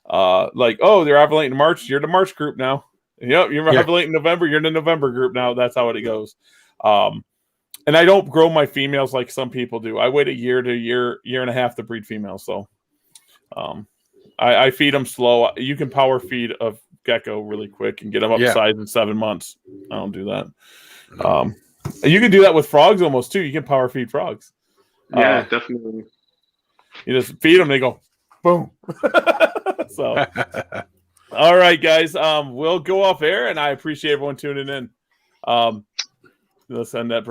Speaker 1: They're ovulating in March. You're the March group now. Yep, you're ovulating in November. You're in the November group now. That's how it goes. And I don't grow my females like some people do. I wait a year to year and a half to breed females. So, I feed them slow. You can power feed a gecko really quick and get them up to size in 7 months. I don't do that. You can do that with frogs almost too. You can power feed frogs.
Speaker 3: Yeah, definitely.
Speaker 1: You just feed them, they go boom. So, all right, guys. We'll go off air, and I appreciate everyone tuning in. Let's end that.